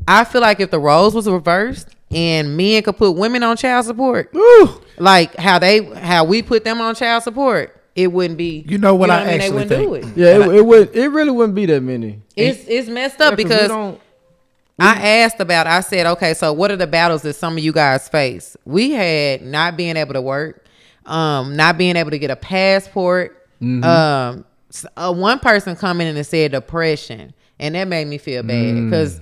I feel like if the roles was reversed and men could put women on child support, like how we put them on child support, it wouldn't be. You know what I actually they wouldn't think? do it. Yeah, it really wouldn't be that many. It's messed up because I said, okay, so what are the battles that some of you guys face? We had not being able to work, not being able to get a passport. One person come in and said depression, and that made me feel bad because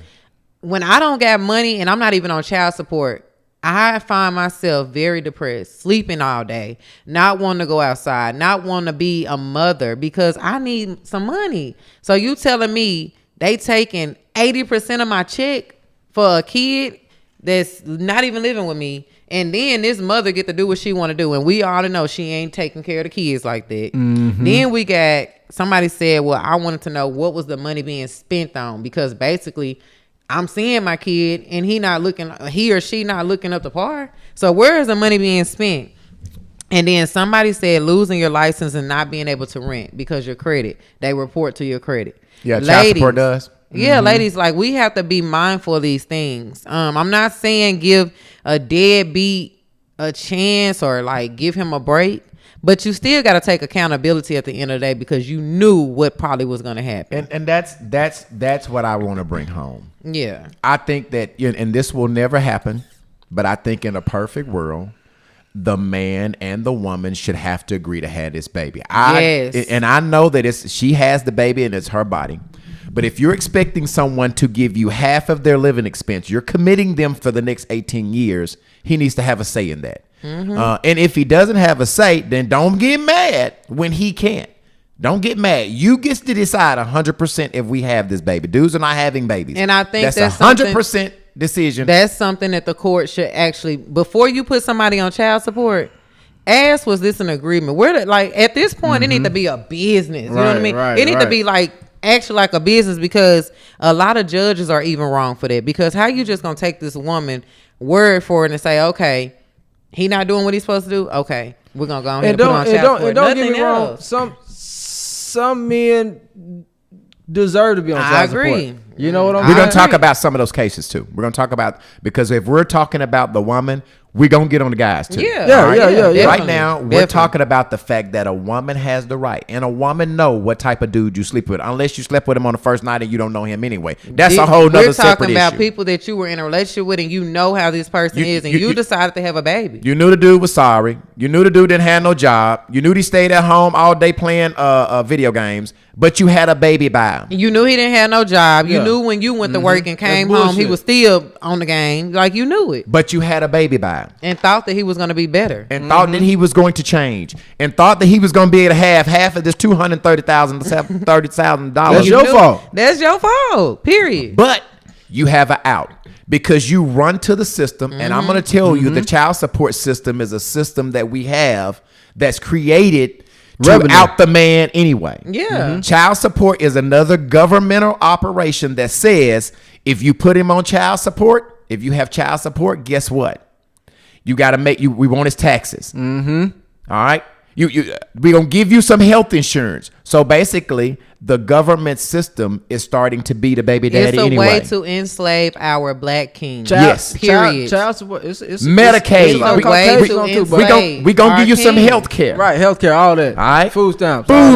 when I don't got money and I'm not even on child support, I find myself very depressed, sleeping all day, not wanting to go outside, not wanting to be a mother because I need some money. So you telling me they taking 80% of my check for a kid that's not even living with me, and then this mother get to do what she want to do, and we already know she ain't taking care of the kids like that. Then we got somebody said, well, I wanted to know what was the money being spent on, because basically I'm seeing my kid and he or she not looking up the par. So where is the money being spent? And then somebody said losing your license and not being able to rent because your credit, they report to your credit. Yeah, child support does. Yeah, ladies, like, we have to be mindful of these things. I'm not saying give a deadbeat a chance or like give him a break, but you still got to take accountability at the end of the day because you knew what probably was going to happen. And that's what I want to bring home. Yeah, I think that, and this will never happen, but I think in a perfect world, the man and the woman should have to agree to have this baby. And I know that she has the baby and it's her body. But if you're expecting someone to give you half of their living expense, you're committing them for the next 18 years. He needs to have a say in that. And if he doesn't have a say, then don't get mad when he can't. Don't get mad. You get to decide 100% if we have this baby. Dudes are not having babies. And I think that's 100% decision. That's something that the court should actually, before you put somebody on child support, ask, was this an agreement? Like, at this point, it need to be a business. You know what I mean? It need to be like, actually like a business, because a lot of judges are even wrong for that. Because how you just gonna take this woman word for it and say, okay, he not doing what he's supposed to do? Okay, we're gonna go ahead and put him on child support. Don't get me wrong. Some men deserve to be on child support. I agree. You know what I'm saying? We're going to talk about some of those cases too. We're going to talk about, because if we're talking about the woman, we're going to get on the guys too. Yeah. Right now, we're talking about the fact that a woman has the right, and a woman know what type of dude you sleep with, unless you slept with him on the first night and you don't know him anyway. That's a whole nother separate issue. We're talking about people that you were in a relationship with and you know how this person is, and you decided to have a baby. You knew the dude was sorry. You knew the dude didn't have no job. You knew he stayed at home all day playing video games, but you had a baby by him. You knew he didn't have no job. You knew when you went to work and came home, he was still on the game. Like, you knew it. But you had a baby by him. And thought that he was going to be better. And thought that he was going to change. And thought that he was going to be able to have half of this $230,000. That's your fault. That's your fault. Period. But you have an out. Because you run to the system. And I'm going to tell you, the child support system is a system that we have that's created to out the man anyway. Yeah. Child support is another governmental operation that says if you put him on child support, if you have child support, guess what? You got to we want his taxes. All right. We're going to give you some health insurance. So basically, the government system is starting to be the baby daddy anyway. It's a way to enslave our black king. Yes. Period. Child support. It's Medicaid. We're going to give you some health care. Right. Health care, all that. All right. Food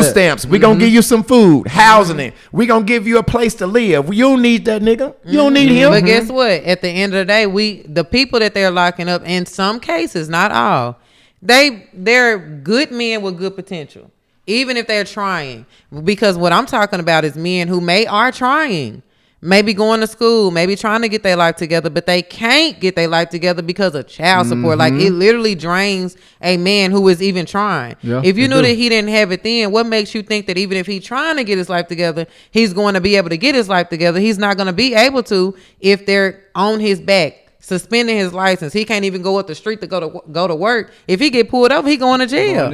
stamps. We're going to give you some food, housing. We're going to give you a place to live. You don't need that nigga. You don't need him. But guess what? At the end of the day, the people that they're locking up, in some cases, not all, they're good men with good potential, even if they're trying. Because what I'm talking about is men who are trying, maybe going to school, maybe trying to get their life together, but they can't get their life together because of child support. Like, it literally drains a man who is even trying. Yeah, if you knew that he didn't have it then, what makes you think that even if he's trying to get his life together, he's going to be able to get his life together? He's not going to be able to if they're on his back, suspending his license. He can't even go up the street to go to work. If he get pulled over, he going to jail.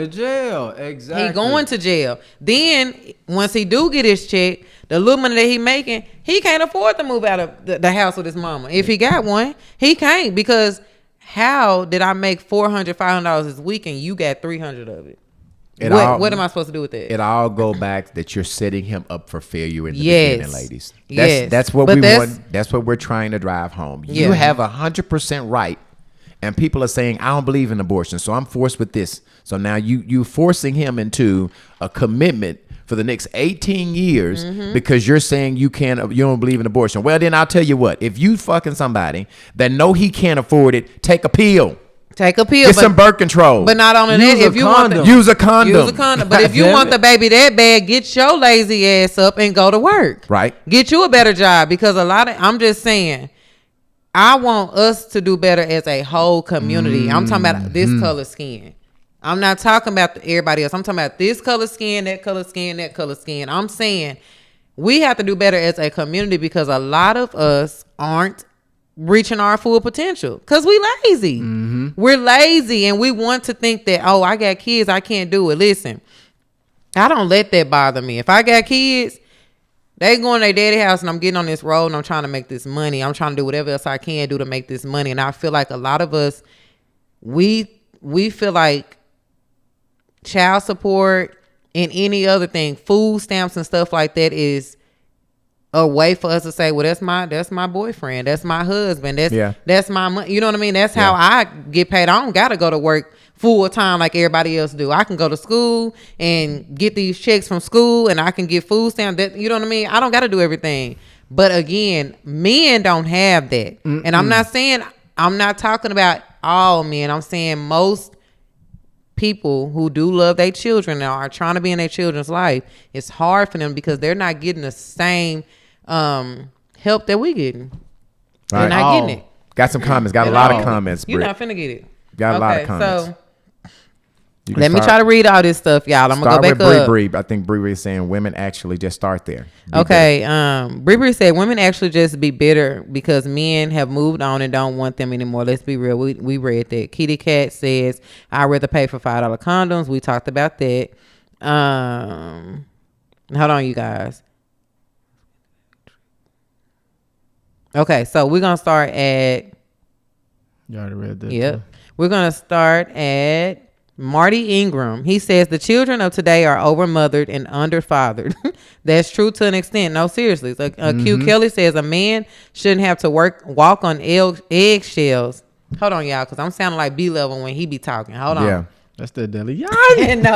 Exactly. He going to jail. Then once he do get his check, the little money that he making, he can't afford to move out of the house with his mama. If he got one, he can't, because how did I make $400, $500 this week and you got $300 of it? What am I supposed to do with that? It all go back that you're setting him up for failure in the beginning, ladies. That's what want. That's what we're trying to drive home. Yeah. You have 100% right, and people are saying, I don't believe in abortion, so I'm forced with this. So now you forcing him into a commitment for the next 18 years because you're saying you don't believe in abortion. Well, then I'll tell you what. If you fucking somebody that know he can't afford it, take a pill. Get some birth control. But not only that, if you want use a condom. But if you want the baby that bad, get your lazy ass up and go to work. Right. Get you a better job, because I'm just saying, I want us to do better as a whole community. I'm talking about this color skin. I'm not talking about everybody else. I'm talking about this color skin, that color skin, that color skin. I'm saying we have to do better as a community, because a lot of us aren't reaching our full potential because we lazy. We're lazy, and we want to think that, oh, I got kids, I can't do it. Listen, I don't let that bother me. If I got kids, they going to their daddy house, and I'm getting on this road, and I'm trying to make this money. I'm trying to do whatever else I can do to make this money. And I feel like a lot of us, we feel like child support and any other thing, food stamps and stuff like that, is a way for us to say, well, that's my boyfriend, that's my husband, that's my money. You know what I mean? That's how I get paid. I don't gotta go to work full time like everybody else do. I can go to school and get these checks from school, and I can get food stamps. You know what I mean? I don't gotta do everything. But again, men don't have that. And I'm not talking about all men. I'm saying most people who do love their children and are trying to be in their children's life, it's hard for them because they're not getting the same help that we getting. They're not getting it. Got some comments. Got a lot of comments. You're not finna get it. Got a lot of comments. So let me try to read all this stuff, y'all. I'm gonna go back up. Bree. I think Bree is saying women actually just start there. Okay. Bree said women actually just be bitter because men have moved on and don't want them anymore. Let's be real. We read that. Kitty Cat says I'd rather pay for $5 condoms. We talked about that. Hold on, you guys. Okay, so we're gonna start at. You already read that. Yep. We're gonna start at Marty Ingram. He says the children of today are overmothered and underfathered. That's true to an extent. No, seriously. So, Q Kelly says a man shouldn't have to walk on eggshells. Hold on, y'all, because I'm sounding like B Level when he be talking. Hold on. Yeah. That's the deli. no.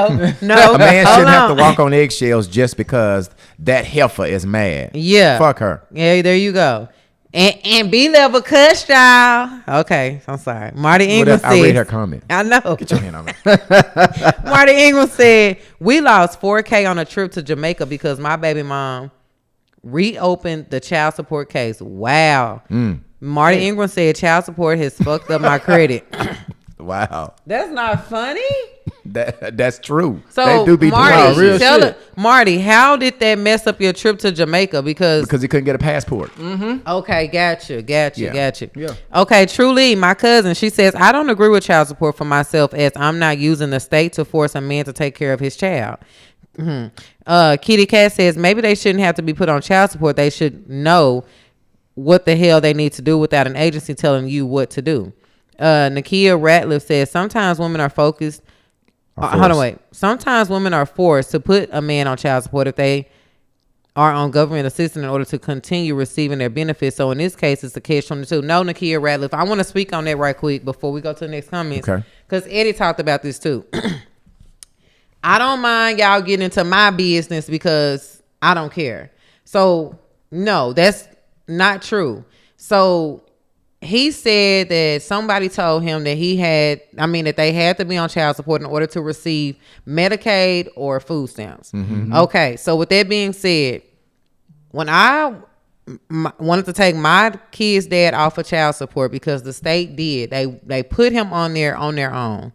A man shouldn't have to walk on eggshells just because that heifer is mad. Yeah. Fuck her. Yeah, there you go. And B Level cussed y'all. Okay, I'm sorry. Marty Ingram said. I read her comment. I know. Get your hand on me. Marty Ingram said, we lost $4K on a trip to Jamaica because my baby mom reopened the child support case. Wow. Marty Ingram said child support has fucked up my credit. Wow. That's not funny. That's true. So they do be Marty, doing real shit. Marty, how did that mess up your trip to Jamaica? Because he couldn't get a passport. okay, gotcha. Yeah. Okay, Truly, my cousin, she says, I don't agree with child support for myself as I'm not using the state to force a man to take care of his child. Kitty Cat says maybe they shouldn't have to be put on child support. They should know what the hell they need to do without an agency telling you what to do. Nakia Ratliff says sometimes women are focused. Sometimes women are forced to put a man on child support if they are on government assistance in order to continue receiving their benefits. So in this case, it's a catch-22. No, Nakia Ratliff, I want to speak on that right quick before we go to the next comments. Okay. Because Eddie talked about this too. I don't mind y'all getting into my business because I don't care. So no, that's not true. So he said that somebody told him that that they had to be on child support in order to receive Medicaid or food stamps. Okay, so with that being said, when I wanted to take my kid's dad off of child support because the state did, they put him on there on their own.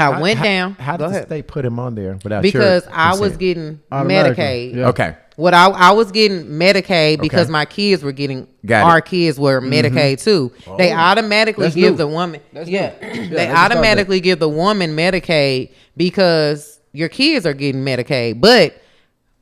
I went down. How did the state put him on there without because your I was consent? getting Automatically. Medicaid. Yeah. Okay. What I was getting Medicaid because my kids were getting our kids were Medicaid too. They automatically That's give new. the woman they just automatically give the woman Medicaid because your kids are getting Medicaid. But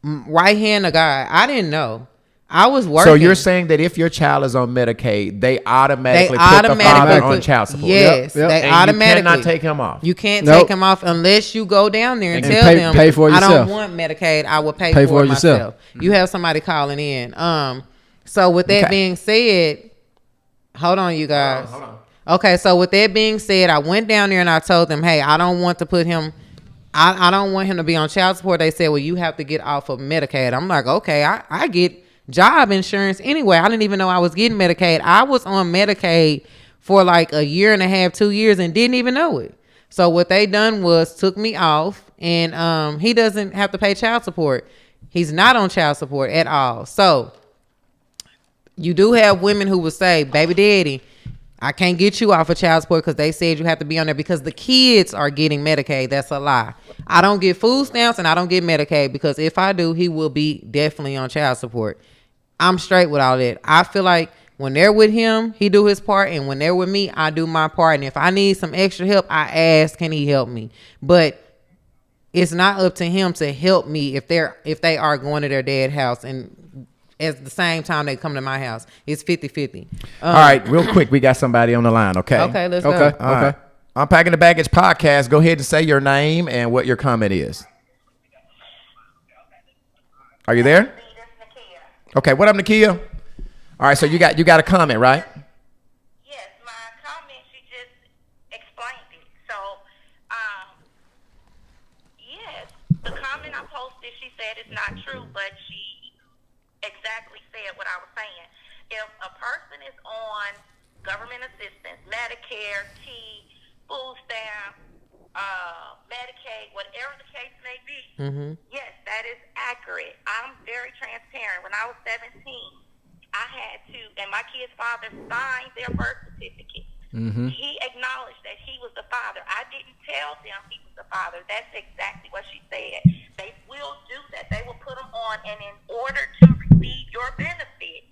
right hand of God, I didn't know. I was working. So you're saying that if your child is on Medicaid, they automatically put the father on child support? Yes, Yep. they And automatically. you cannot take him off. You can't Nope. take him off unless you go down there and tell pay- them, pay for it I don't yourself. want Medicaid. I will pay Pay for for it it yourself. myself. You have somebody calling in. So with that being said, hold on, you guys. Hold on. Okay, so with that being said, I went down there and I told them, hey, I don't want to put him. I don't want him to be on child support. They said, well, you have to get off of Medicaid. I'm like, okay, I get job insurance anyway. I didn't even know I was getting Medicaid. I was on Medicaid for like a year and a half, 2 years, and didn't even know it. So what they done was took me off, and he doesn't have to pay child support. He's not on child support at all. So you do have women who would say, baby daddy, I can't get you off of child support because they said you have to be on there because the kids are getting Medicaid. That's a lie. I don't get food stamps and I don't get Medicaid because if I do, he will be definitely on child support. I'm straight with all that. I feel like when they're with him, he do his part, and when they're with me, I do my part. And if I need some extra help, I ask, can he help me? But it's not up to him to help me if they are going to their dad's house and at the same time they come to my house. It's 50-50. All right, real quick, we got somebody on the line, okay? Okay, let's go. All right. Unpacking the Baggage Podcast. Go ahead and say your name and what your comment is. Are you there? Okay, what up, Nakia? All right, so you got a comment, right? Yes, my comment, she just explained it. So, yes, the comment I posted, she said it's not true, but she exactly said what I was saying. If a person is on government assistance, Medicare, T, food stamp, Medicaid, whatever the case may be, yes, that is accurate. I'm very transparent. When I was 17, I had to, and my kid's father signed their birth certificate. He acknowledged that he was the father. I didn't tell them he was the father. That's exactly what she said. They will do that. They will put them on, and in order to receive your benefits,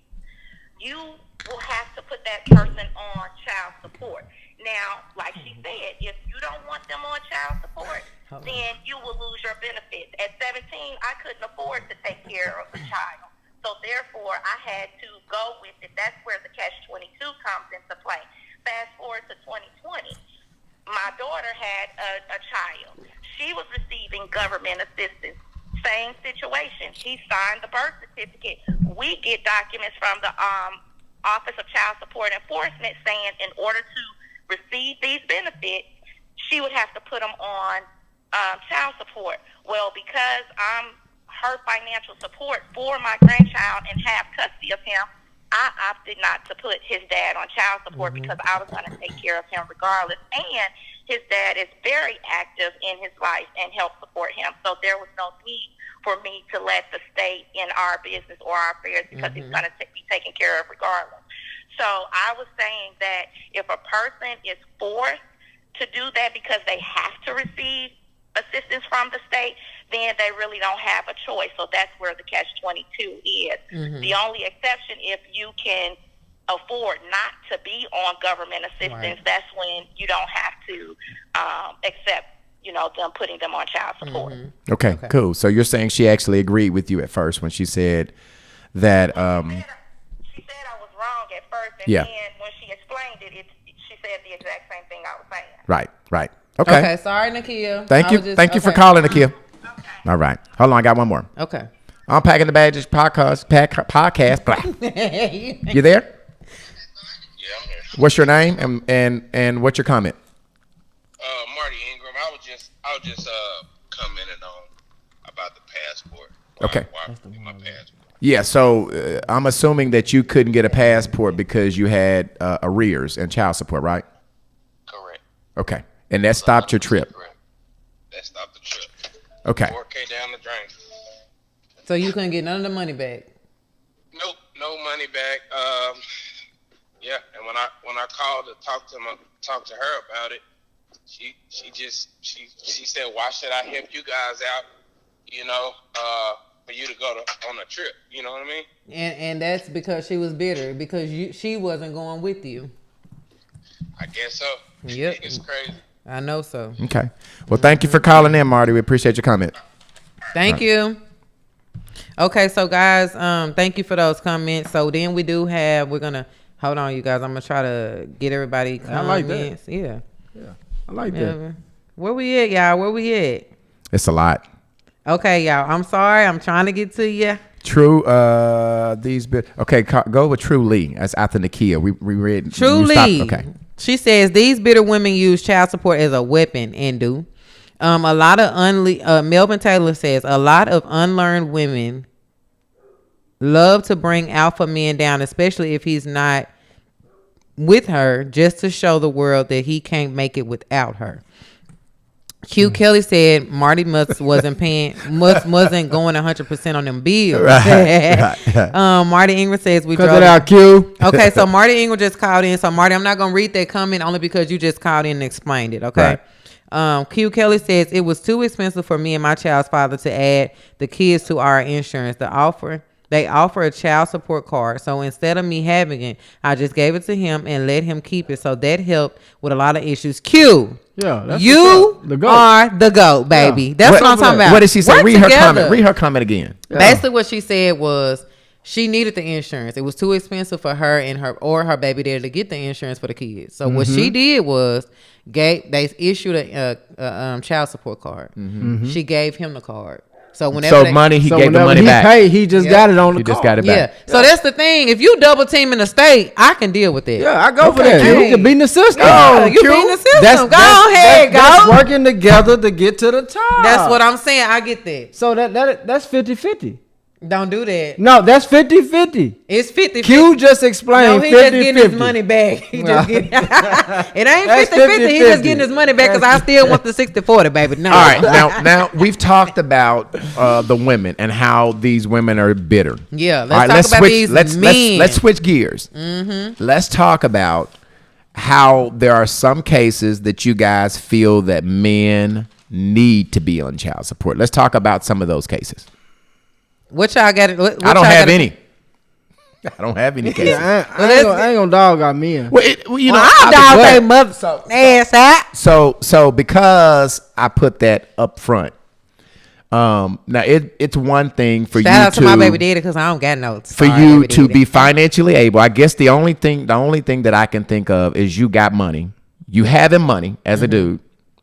you will have to put that person on child support. Now, like she said, if you don't want them on child support, then you will lose your benefits. At 17, I couldn't afford to take care of a child. So therefore, I had to go with it. That's where the catch-22 comes into play. Fast forward to 2020. My daughter had a child. She was receiving government assistance. Same situation. She signed the birth certificate. We get documents from the Office of Child Support Enforcement saying in order to receive these benefits, she would have to put them on child support. Well, because I'm her financial support for my grandchild and have custody of him, I opted not to put his dad on child support because I was going to take care of him regardless. And his dad is very active in his life and help support him. So there was no need for me to let the state in our business or our affairs because he's going to be taken care of regardless. So I was saying that if a person is forced to do that because they have to receive assistance from the state, then they really don't have a choice. So that's where the catch-22 is. The only exception, if you can afford not to be on government assistance, that's when you don't have to accept, them putting them on child support. Okay, cool. So you're saying she actually agreed with you at first when she said that. She said I was wrong at first, and then when she explained it, she said the exact same thing I was saying. Right. Okay. Okay. Sorry, Nakia. Thank you for calling, Nakia. Okay. All right. Hold on. I got one more. Okay. Unpacking the Badges podcast. You there? Yeah, I'm here. What's your name and what's your comment? Marty Ingram. I was just commenting on about the passport. Okay. Why my passport? Yeah. So I'm assuming that you couldn't get a passport because you had arrears and child support, right? Correct. Okay. And that stopped your trip. Correct. That stopped the trip. Okay. 4K down the drain. So you couldn't get none of the money back? Nope, no money back. Yeah, and when I called to talk to her about it, she said, "Why should I help you guys out? For you to go on a trip." You know what I mean? And that's because she was bitter because she wasn't going with you. I guess so. Yep. It's crazy. I know so. Okay. Well, thank you for calling in, Marty. We appreciate your comment. Thank you. Okay, so guys, thank you for those comments. So then we're gonna hold on, you guys. I'm gonna try to get everybody comments. I like that. Yeah. I like that. Where we at, y'all? Where we at? It's a lot. Okay, y'all. I'm sorry. I'm trying to get to you. True. Okay. Go with True Lee. That's after Nakia. We read. True Lee. Okay. She says these bitter women use child support as a weapon and do. A lot of Melvin Taylor says a lot of unlearned women love to bring alpha men down, especially if he's not with her, just to show the world that he can't make it without her. Q Kelly said Marty wasn't going 100% on them bills. Right. Marty Ingram says we cut drove it out, Q. Okay, so Marty Ingram just called in. So Marty, I'm not gonna read that comment only because you just called in and explained it. Okay. Right. Q Kelly says it was too expensive for me and my child's father to add the kids to our insurance. They offer a child support card. So instead of me having it, I just gave it to him and let him keep it. So that helped with a lot of issues. Q. Yeah, that's you the goat. are the GOAT, baby. Yeah. That's what I'm talking about. What did she say? Work Read her together. comment. Read her comment again. Yeah. Basically, what she said was she needed the insurance. It was too expensive for her and her baby daddy to get the insurance for the kids. So what she did was they issued a child support card. She gave him the card. So whenever he gave the money back. Paid, he just got it on the He card. just got it back. Yeah. So that's the thing. If you double teaming the state, I can deal with it. Yeah, I go for that. Hey. You can beat the system. Yeah, you beating the system. Go ahead, that's go. working together to get to the top. That's what I'm saying. I get that. So that's 50-50. Don't do that. No, that's 50-50. It's 50. Q just explained. No, he 50-50. just getting his money back. He just getting, it ain't 50-50. He just getting his money back because I still want the 60-40, baby. No. All right, now we've talked about the women and how these women are bitter. Yeah, Let's talk about these men. Let's switch gears. Let's talk about how there are some cases that you guys feel that men need to be on child support. Let's talk about some of those cases. What y'all got? I don't have any. I don't have any cases. Yeah, I ain't gonna dog our men. Well, I'll dog their mother ass out. So because I put that up front, now it's one thing for Shout you out to my baby daddy because I don't got notes. for you to be financially able. I guess the only thing that I can think of is you got money. You having money as a dude,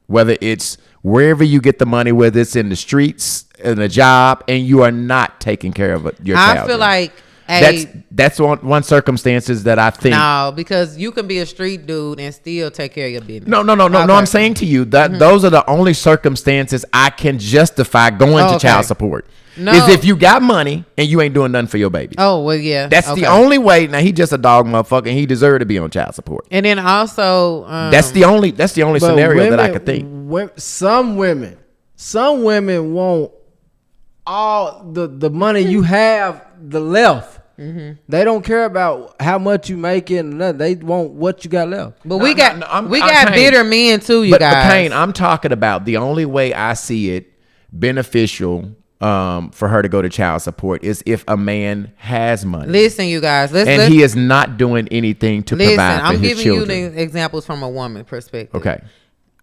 whether it's wherever you get the money, whether it's in the streets, in a job, and you are not taking care of your child. I feel like That's one circumstances that I think. No, because you can be a street dude and still take care of your business. No. Okay. I'm saying to you that those are the only circumstances I can justify going to child support. No. Is if you got money and you ain't doing nothing for your baby. Oh, well, yeah. That's the only way. Now, he just a dog motherfucker and he deserved to be on child support. And then also... that's the only scenario that I could think. Some women want all the money you have, the left. Mm-hmm. They don't care about how much you making. They want what you got left. But we got bitter men too, you guys. But Kane, I'm talking about the only way I see it beneficial for her to go to child support is if a man has money. Listen, you guys, he is not doing anything to provide for his children. I'm giving you the examples from a woman perspective. Okay.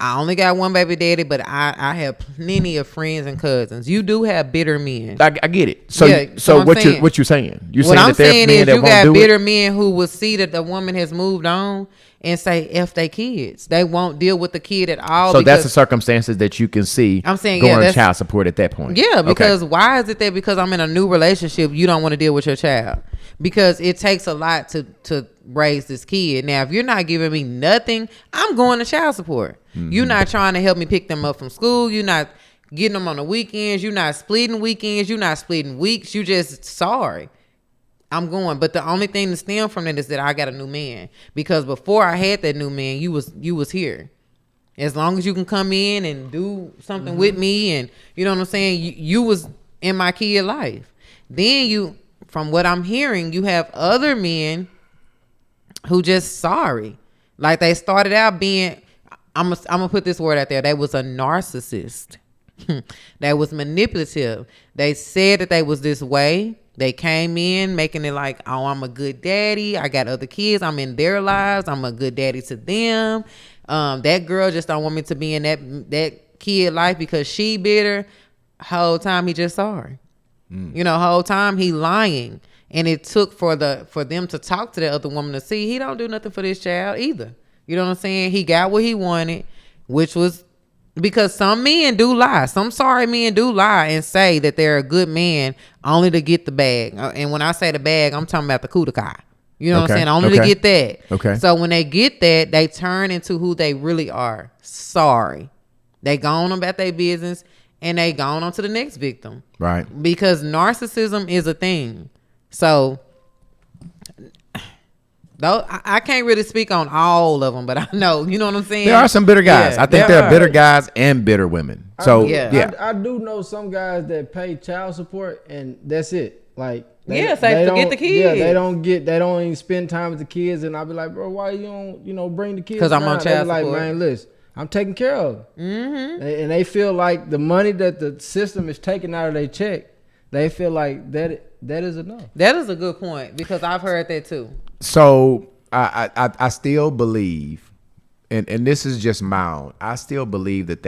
I only got one baby daddy, but I have plenty of friends and cousins. You do have bitter men. I get it. So what you're saying? You're what saying I'm that there are saying men is that you won't got do bitter it? men who will see that the woman has moved on and say F they kids. They won't deal with the kid at all. So that's the circumstances that you can see. I'm saying going to child support at that point. Yeah, because why is it that because I'm in a new relationship you don't want to deal with your child? Because it takes a lot to raise this kid. Now, if you're not giving me nothing, I'm going to child support. Mm-hmm. You're not trying to help me pick them up from school. You're not getting them on the weekends. You're not splitting weekends. You're not splitting weeks. You just sorry. I'm going. But the only thing to stem from that is that I got a new man. Because before I had that new man, you was here. As long as you can come in and do something with me, and you know what I'm saying, you was in my kid life. Then from what I'm hearing, you have other men who just sorry. Like they started out being, I'm gonna put this word out there. They was a narcissist. They was manipulative. They said that they was this way. They came in making it like, oh, I'm a good daddy. I got other kids. I'm in their lives. I'm a good daddy to them. That girl just don't want me to be in that kid life because she bitter. Whole time he just sorry. You know, whole time he lying. And it took for them to talk to the other woman to see he don't do nothing for this child either. You know what I'm saying? He got what he wanted, which was because some men do lie. Some sorry men do lie and say that they're a good man only to get the bag. And when I say the bag, I'm talking about the kudakai. You know what I'm saying? Only to get that. Okay. So when they get that, they turn into who they really are. Sorry. They go on about their business and they go on to the next victim. Right. Because narcissism is a thing. So though I can't really speak on all of them, but I know, you know what I'm saying? There are some bitter guys. Yeah, I think there are bitter guys and bitter women. So I do know some guys that pay child support and that's it. Like they forget the kids. Yeah, they don't even spend time with the kids, and I'll be like, bro, why you don't bring the kids? Because I'm on child support. Like, man, listen, I'm taking care of them. Mm-hmm. And they feel like the money that the system is taking out of their check, they feel like that is enough. That is a good point because I've heard that too. So I still believe, and this is just my own, I still believe that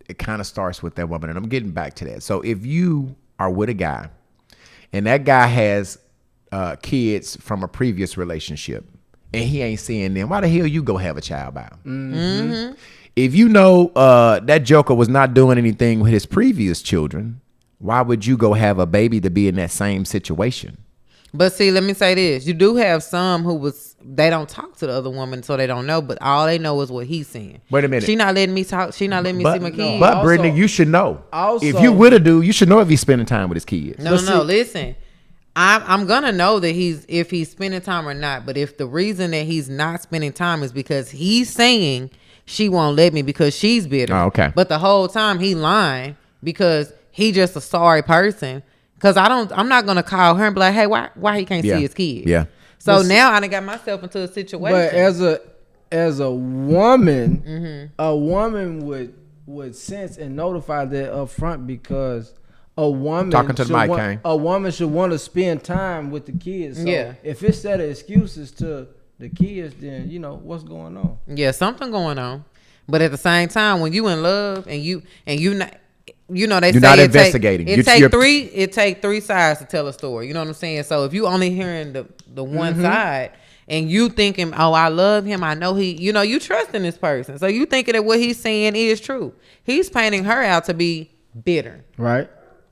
it kind of starts with that woman, and I'm getting back to that. So if you are with a guy, and that guy has kids from a previous relationship, and he ain't seeing them, why the hell you go have a child by him? Mm-hmm. If you know that joker was not doing anything with his previous children, why would you go have a baby to be in that same situation? But see, let me say this. You do have some they don't talk to the other woman, so they don't know, but all they know is what he's saying. Wait a minute. She not letting me talk. She not letting me see my kids. But Brittany, you should know. Also, if you with a dude, you should know if he's spending time with his kids. No, listen. I'm gonna know that if he's spending time or not. But if the reason that he's not spending time is because he's saying she won't let me because she's bitter. Oh, okay. But the whole time he lying because he just a sorry person. Cause I'm not gonna call her and be like, hey, why he can't see his kids? Yeah. So now I done got myself into a situation. But as a woman, mm-hmm. a woman would sense and notify that up front because a woman talking to the mic, Kane. A woman should want to spend time with the kids. So if it's set of excuses to the kids, then you know what's going on. Yeah, something going on. But at the same time, when you in love and you not. You know, you're not investigating. It take three sides to tell a story. You know what I'm saying? So if you only hearing the one mm-hmm. side and you thinking, oh, I love him, I know you trusting this person. So you thinking that what he's saying is true. He's painting her out to be bitter. Right.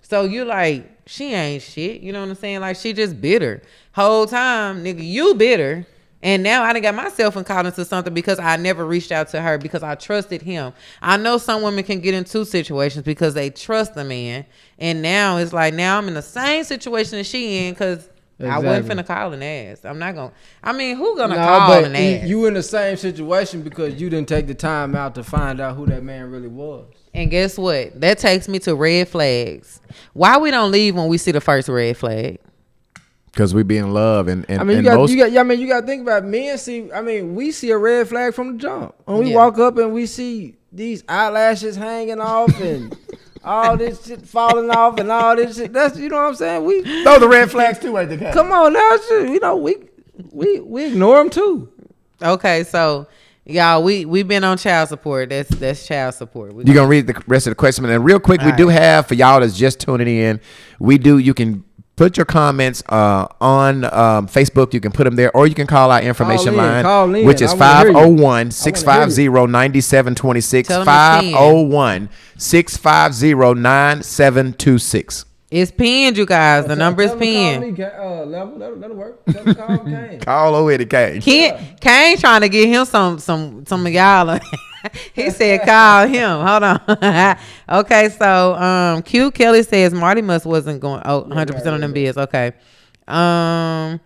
So you like, she ain't shit. You know what I'm saying? Like, she just bitter. Whole time, nigga, you bitter. And now I done got myself caught into something because I never reached out to her because I trusted him. I know some women can get into situations because they trust the man. And now it's like, now I'm in the same situation that she in because I wasn't finna call an ass. I'm not going to. I mean, who going to call an ass? You in the same situation because you didn't take the time out to find out who that man really was. And guess what? That takes me to red flags. Why we don't leave when we see the first red flag? Because we be in love, and I mean, you got to think about it. Men see. I mean, we see a red flag from the jump. When we walk up and we see these eyelashes hanging off and all this shit falling off and all this shit. That's, you know what I'm saying. We throw the red flags too at the cut. Come on now, shit. You know, we ignore them too. Okay, so y'all, we been on child support. That's child support. You're gonna read the rest of the question, and real quick, we do have, for y'all that's just tuning in, you can put your comments on Facebook. You can put them there, or you can call our information line, which is 501-650-9726. 501-650-9726. It's pinned, you guys. The number is pinned. Level, that'll work. Call Kane. Call Eddie Kane. Kane trying to get him some of y'all. He said call him. Hold on. Okay, so Q Kelly says Marty Must wasn't going 100% on them bids. Okay. The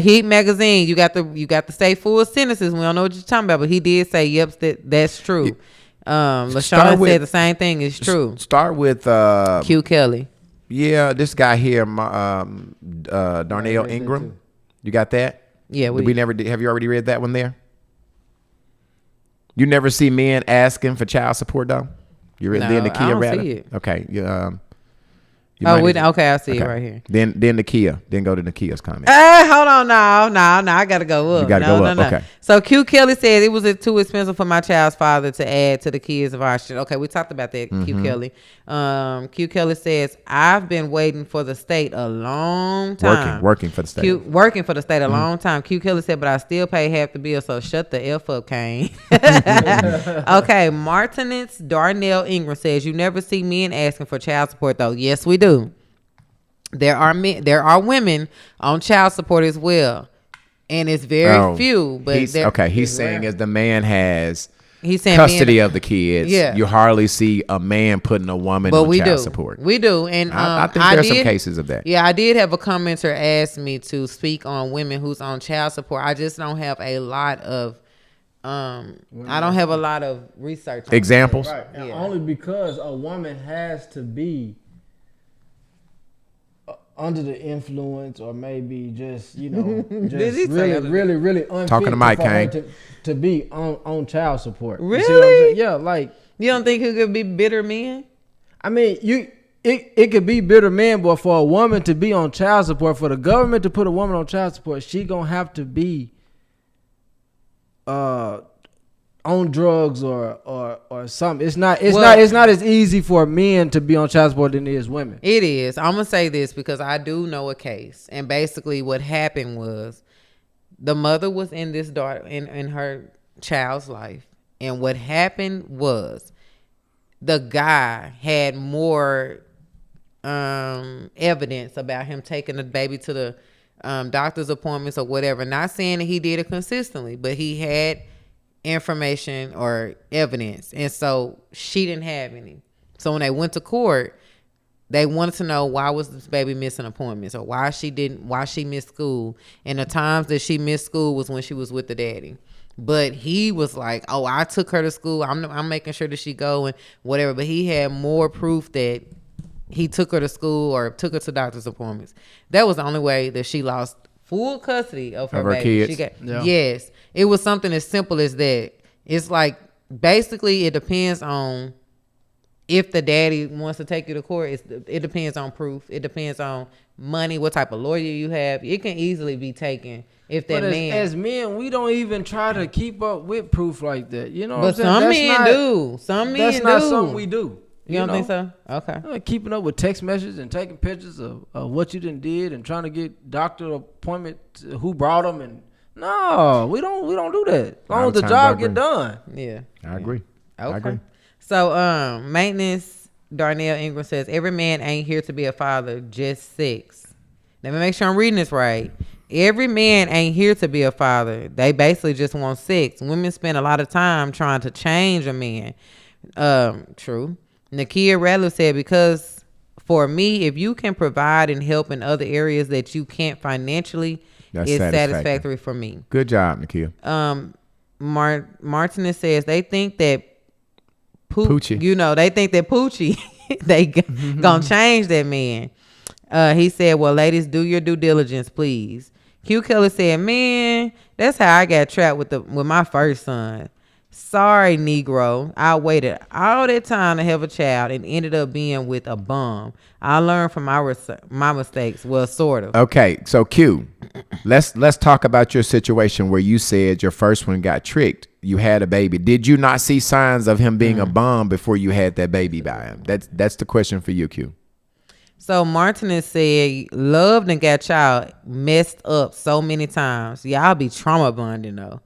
Heat magazine, you got to say full sentences. We don't know what you're talking about, but he did say yep, that's true. LaShawn said the same thing is true. Start with Q Kelly. Yeah, this guy here, Darnell Ingram. You got that? Yeah, we never did. Have you already read that one there? You never see men asking for child support though? You read then the Kia rather? See it. Okay. Okay, I see it right here. Then Nakia. Then go to Nakia's comment. Hold on, no, I gotta go up. You gotta go up. Okay. So Q Kelly said it was too expensive for my child's father to add to the kids of our shit. Okay, we talked about that. Q Kelly. Q Kelly says I've been waiting for the state a long time. Working for the state. Working for the state a long time. Q Kelly said, but I still pay half the bill. So shut the F up, Kane. Okay, Martinez Darnell Ingram says you never see men asking for child support though. Yes, we do. There are women on child support as well, and it's very few. But he's saying as the man has saying custody of the kids, you hardly see a man putting a woman on child support. We do, and I think there's some cases of that. Yeah, I did have a commenter ask me to speak on women who's on child support. I just don't have a lot of. I don't have a lot of research on examples. Right. Yeah. Only because a woman has to be under the influence, or maybe just really unfit talking to Mike Kane to be on child support. Really? Yeah, like you don't think it could be bitter men? I mean, it could be bitter men, but for a woman to be on child support, for the government to put a woman on child support, she gonna have to be on drugs or something. It's not as easy for men to be on child support than it is women. It is. I'm gonna say this because I do know a case, and basically what happened was the mother was in this daughter in her child's life, and what happened was the guy had more evidence about him taking the baby to the doctor's appointments or whatever. Not saying that he did it consistently, but he had information or evidence, and so she didn't have any. So when they went to court, they wanted to know why was this baby missing appointments, or why she missed school, and the times that she missed school was when she was with the daddy. But he was like, oh, I took her to school, I'm making sure that she go and whatever. But he had more proof that he took her to school or took her to doctor's appointments. That was the only way that she lost full custody of her baby. Kids. Yes. It was something as simple as that. It's like, basically, it depends on if the daddy wants to take you to court. It depends on proof. It depends on money, what type of lawyer you have. It can easily be taken if that man. As men, we don't even try to keep up with proof like that. You know what I'm saying? But some men do. Some men do. That's not something we do. You don't think so? Okay. Keeping up with text messages and taking pictures of what you did and trying to get doctor appointment, who brought them, and no, we don't do that. As long as the job get done. Yeah. I agree. Okay. I agree. So maintenance Darnell Ingram says, every man ain't here to be a father, just sex. Let me make sure I'm reading this right. Every man ain't here to be a father. They basically just want sex. Women spend a lot of time trying to change a man. True. Nakia Radler said, because for me, if you can provide and help in other areas that you can't financially, it's satisfactory for me. Good job, Nakia. Martinez says they think that Poochie. They think that Poochie, they gonna change that man. He said, well, ladies, do your due diligence, please. Q Keller said, man, that's how I got trapped with my first son. Sorry, Negro. I waited all that time to have a child and ended up being with a bum. I learned from my mistakes. Well, sort of. Okay, so Q, let's talk about your situation where you said your first one got tricked. You had a baby. Did you not see signs of him being a bum before you had that baby by him? That's the question for you, Q. So Martinez said, loved and got child messed up so many times. Y'all be trauma bonding though.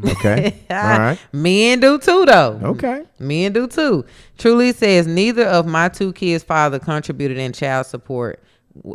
Okay. All right. Men do too though. Okay. Men do too. Truly says, neither of my two kids' father contributed in child support.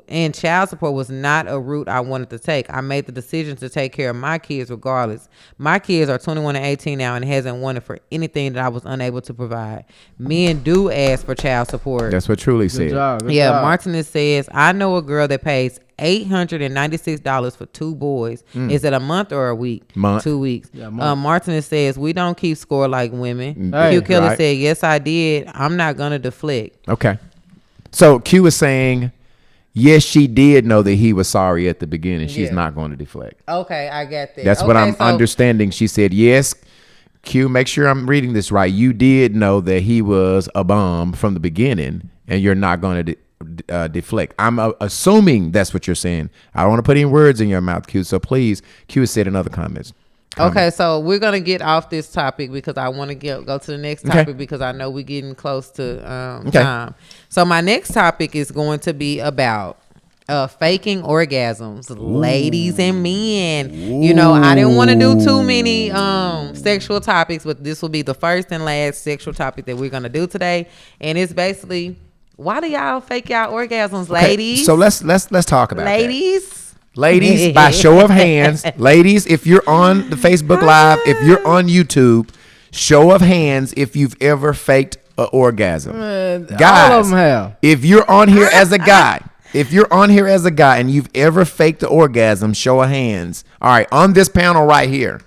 And child support was not a route I wanted to take. I made the decision to take care of my kids regardless. My kids are 21 and 18 now and hasn't wanted for anything that I was unable to provide. Men do ask for child support. That's what Truly said. Good job. Martinez says, I know a girl that pays $896 for 2 boys. Is it a month or a week? Month. 2 weeks. Yeah, month. Martinez says, we don't keep score like women. Hey. Q Killer Right. said, yes, I did. I'm not going to deflect. Okay. So Q is saying, yes, she did know that he was sorry at the beginning. She's not going to deflect. Okay, I got that. That's what I'm understanding. She said, yes, Q, make sure I'm reading this right. You did know that he was a bum from the beginning, and you're not going to deflect. I'm assuming that's what you're saying. I don't want to put any words in your mouth, Q. So please, Q has said in other comments. Okay, so we're gonna get off this topic because I want to go to the next topic because I know we're getting close to time. So my next topic is going to be about faking orgasms, ladies and men. You know, I didn't want to do too many sexual topics, but this will be the first and last sexual topic that we're gonna do today, and it's basically, why do y'all fake y'all orgasms, ladies? Okay, so let's talk about ladies. that. Ladies, by show of hands, ladies, if you're on the Facebook Live, if you're on YouTube, show of hands if you've ever faked an orgasm. Guys, all of them have. If you're on here as a guy, and you've ever faked an orgasm, show of hands. All right, on this panel right here,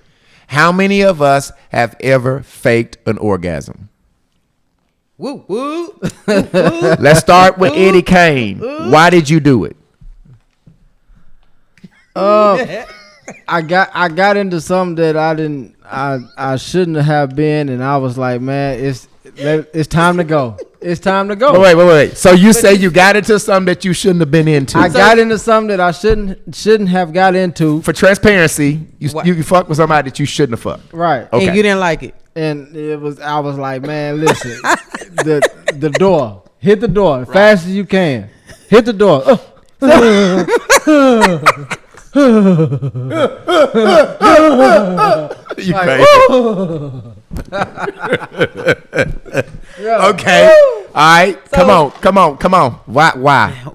how many of us have ever faked an orgasm? Woo woo. Let's start with Eddie Kane. Why did you do it? I got into something that I shouldn't have been, and I was like, man, it's time to go. It's time to go. Wait. So you say you got into something that you shouldn't have been into? I got into something that I shouldn't have got into. For transparency, you fucked with somebody that you shouldn't have fucked. Right. Okay. And you didn't like it. And I was like, man, listen, the door. Hit the door as fast as you can. Hit the door. You crazy. Okay. All right. Come on. Why?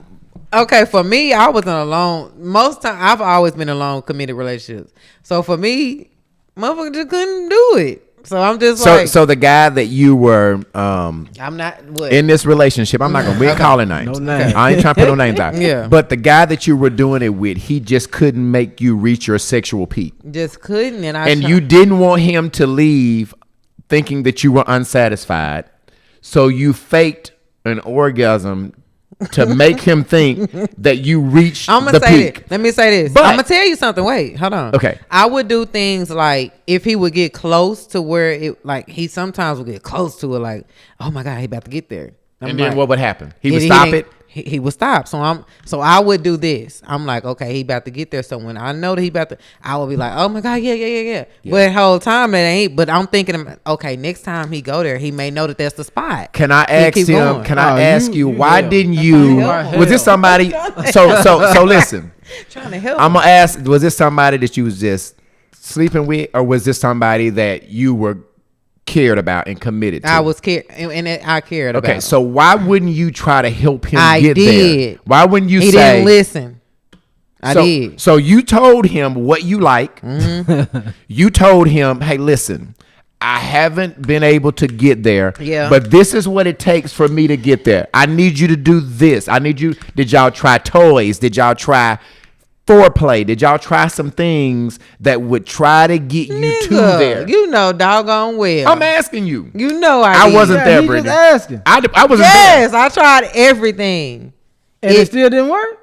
Okay, for me, I was in a long. Most time, I've always been in long committed relationships. So for me, motherfucker just couldn't do it. So I'm just so the guy that you were I'm not in this relationship. I'm not gonna. We ain't calling names. No names. I ain't trying to put no names out. Yeah. But the guy that you were doing it with, he just couldn't make you reach your sexual peak. just couldn't, And you didn't want him to leave thinking that you were unsatisfied. So you faked an orgasm to make him think that you reached I'm the gonna say peak. this. Let me say this. But- I'm gonna tell you something. Wait, hold on. Okay. I would do things like if he would get close to where it, like he sometimes would get close to it, like, oh my God, he about to get there. And then what would happen? He would stop it. He would stop. So I would do this. I'm like, okay, he about to get there. So when I know that he about to, I would be like, oh my God, yeah. But the whole time it ain't. But I'm thinking, okay, next time he go there, he may know that that's the spot. Can I ask keep him? going. Can I ask you why hell. didn't you? Hell. Was this somebody? So listen. Trying to help. I'm gonna ask. Was this somebody that you was just sleeping with, or was this somebody that you were cared about and committed to. I was I cared about. Okay, so why wouldn't you try to help him I get did. there? Why wouldn't you He say? didn't listen. I did. So you told him what you like. You told him, hey, listen, I haven't been able to get there. Yeah. But this is what it takes for me to get there. I need you to do this. I need you. Did y'all try toys? Did y'all try foreplay? Did y'all try some things that would try to get you to there? You know doggone well. I'm asking you. You know I did. wasn't there, he Brittany. just asking. I wasn't Yes, there. I tried everything. And it still didn't work?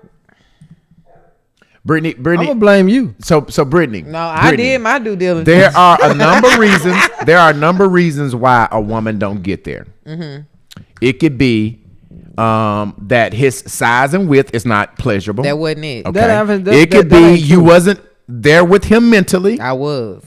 Brittany. I'm gonna blame you. So Brittany. No, I did my due diligence. There are a number of reasons. There are a number of reasons why a woman don't get there. It could be that his size and width is not pleasurable. That wasn't it. Okay. That It could that be ain't you true. wasn't there with him mentally. I was.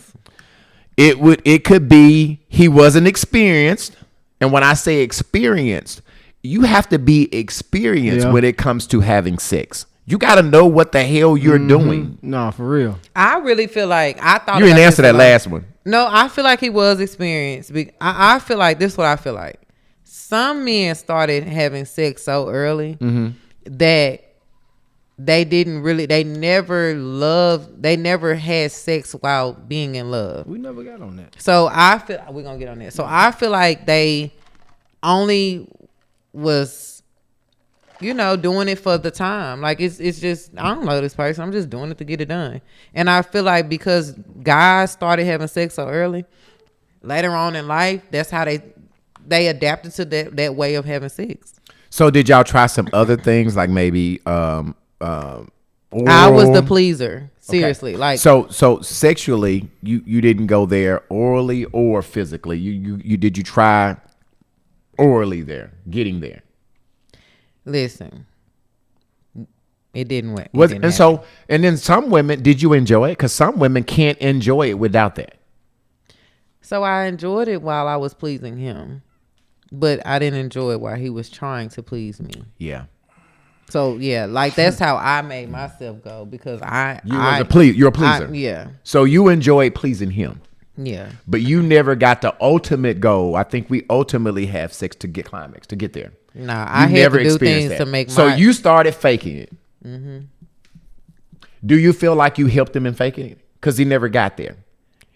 It could be he wasn't experienced. And when I say experienced, you have to be experienced Yeah. when it comes to having sex. You got to know what the hell you're doing. No, for real. I really feel like I thought You didn't about answer this a that lot. last one. No, I feel like he was experienced. I feel like this is what I feel like. Some men started having sex so early that they never had sex while being in love. We never got on that. So I feel we're gonna get on that. So I feel like they only was, doing it for the time. Like it's just I don't know this person. I'm just doing it to get it done. And I feel like because guys started having sex so early, later on in life, that's how they adapted to that way of having sex. So did y'all try some other things like maybe I was the oral? pleaser. Seriously. Okay. Like so sexually you didn't go there orally or physically. You did you try orally there, getting there? listen. It didn't work. And then some women, did you enjoy it? Because some women can't enjoy it without that. So I enjoyed it while I was pleasing him, but I didn't enjoy it while he was trying to please me. Yeah. So yeah, like that's how I made myself go because You're a pleaser. Yeah. So you enjoy pleasing him. Yeah. But you never got the ultimate goal. I think we ultimately have sex to get climax, to get there. Nah, I had to do things to make So you started faking it. Mm-hmm. Do you feel like you helped him in faking it? Because he never got there.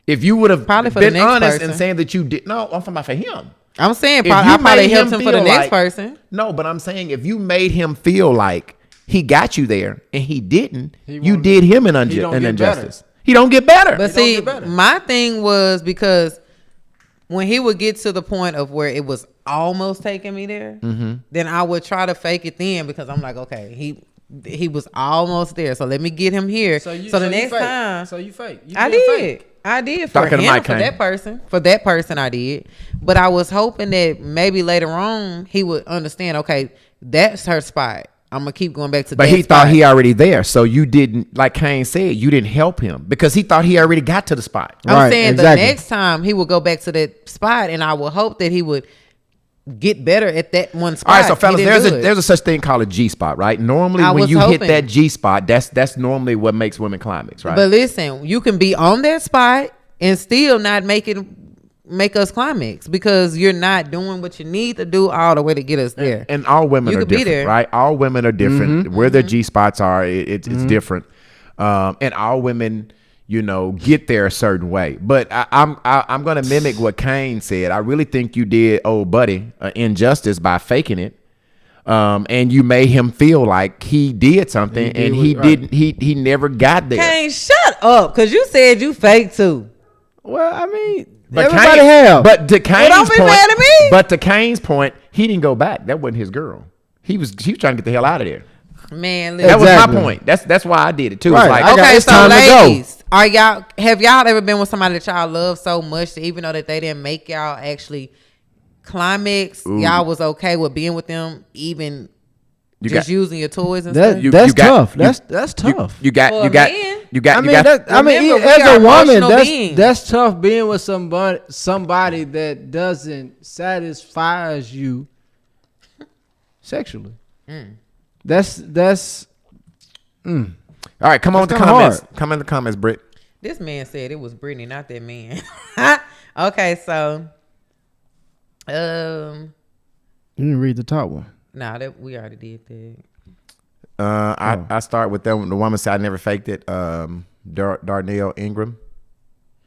If you would have Probably for been the next honest person. and saying that you did, no, I'm talking about for him. I'm saying If I you probably made helped him for the feel next like- person. No, but I'm saying if you made him feel like he got you there and he didn't, you won't- did him an don't get injustice. He don't get better. But see, my thing was because when he would get to the point of where it was almost taking me there, then I would try to fake it then because I'm like, okay, he was almost there, so let me get him here. So the next time, So you fake. You I being did. fake. I did for Talking to him, Mike for Kane. that person. For that person, I did. But I was hoping that maybe later on he would understand, okay, that's her spot. I'm going to keep going back to that But he spot. thought he already there. So you didn't, like Kane said, you didn't help him because he thought he already got to the spot. I'm Right, saying exactly. the next time he would go back to that spot, and I would hope that he would get better at that one spot. All right, so He fellas, didn't do it. there's a such thing called a G spot, right? Normally I when was you hit hoping. that G spot, that's normally what makes women climax, right? But listen, you can be on that spot and still not make us climax because you're not doing what you need to do all the way to get us there. And all women You are could be different, there. right? All women are different. Where their G spots are, it's different. And all women, get there a certain way. But I'm going to mimic what Kane said. I really think you did old buddy an injustice by faking it. And you made him feel like he did something, and he didn't. He never got there. Kane, shut up, because you said you fake too. Well, I mean, But everybody Kane- have. But to Kane's don't be point, mad at me. But to Kane's point, he didn't go back. That wasn't his girl. He was trying to get the hell out of there. Man, That listen. was Exactly. my point. That's why I did it too. Right. It's like, I got- Okay, it's so time to go. ladies, have y'all ever been with somebody that y'all love so much that even though that they didn't make y'all actually climax, y'all was okay with being with them, even You just got- using your toys and That- stuff? You that's got- tough. you- That's tough. You got For you a got man? you got I you mean, got. Remember, we as are a woman, emotional beings. that's tough being with somebody that doesn't satisfies you sexually. That's All right, come on with the That's kinda comments. hard. Come in the comments, Britt. This man said it was Britney, not that man. Okay, so You didn't read the top one. Nah, that we already did that. I start with them. The woman said I never faked it. Darnell Ingram,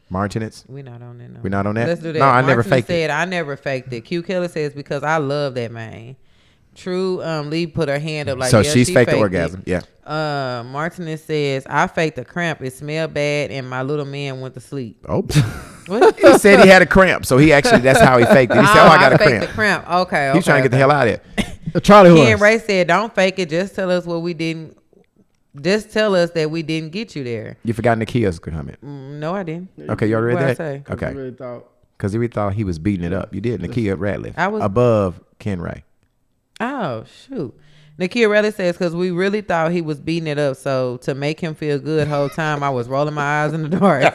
Martinez. We're not on that. No. We're not on that. Let's do that. No, I never Martinez faked said, it. I never faked it. Q Killer says because I love that man. True. Lee put her hand up like So yeah, she's she faked the faked orgasm. it. Yeah. Martinez says I faked a cramp. It smelled bad, and my little man went to sleep. Oh. What? He said he had a cramp, so he actually that's how he faked it. He said, "Oh, I got a faked cramp." the cramp. Okay. He's trying to get the hell out of there. Charlie Ken horse. Ray said, "Don't fake it. Just tell us what we didn't. Just tell us that we didn't get you there." You forgot Nakia's comment. No, I didn't. Okay, you already read What'd that? I say? Okay. Really thought. Because he thought he was beating it up. You did. Nakia Ratliff. I was- above Ken Ray. Oh shoot. Nakia Relly says because we really thought he was beating it up, so to make him feel good whole time I was rolling my eyes in the dark.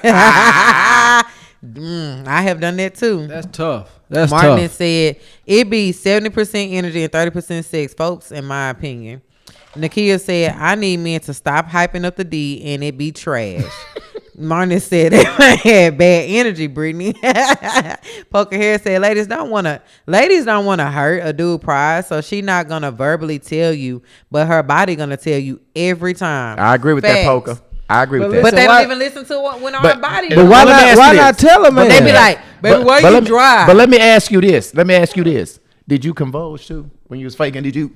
I have done that too. That's tough. That's Martin tough. said it be 70% energy and 30% sex, folks, in my opinion. Nakia said I need men to stop hyping up the D and it be trash. Martin said that had bad energy, Brittany. Poker Hair said ladies don't want to hurt a dude pride, so she not gonna verbally tell you, but her body gonna tell you every time. I agree with Facts. that, Poker. I agree with But that. But they why- don't even listen to what when our But- body. but do. Why But let me ask not? Why you not this. tell a man? They be like, baby, why you dry? But let me ask you this. Let me ask you this. Did you convulse too when you was faking? Did you?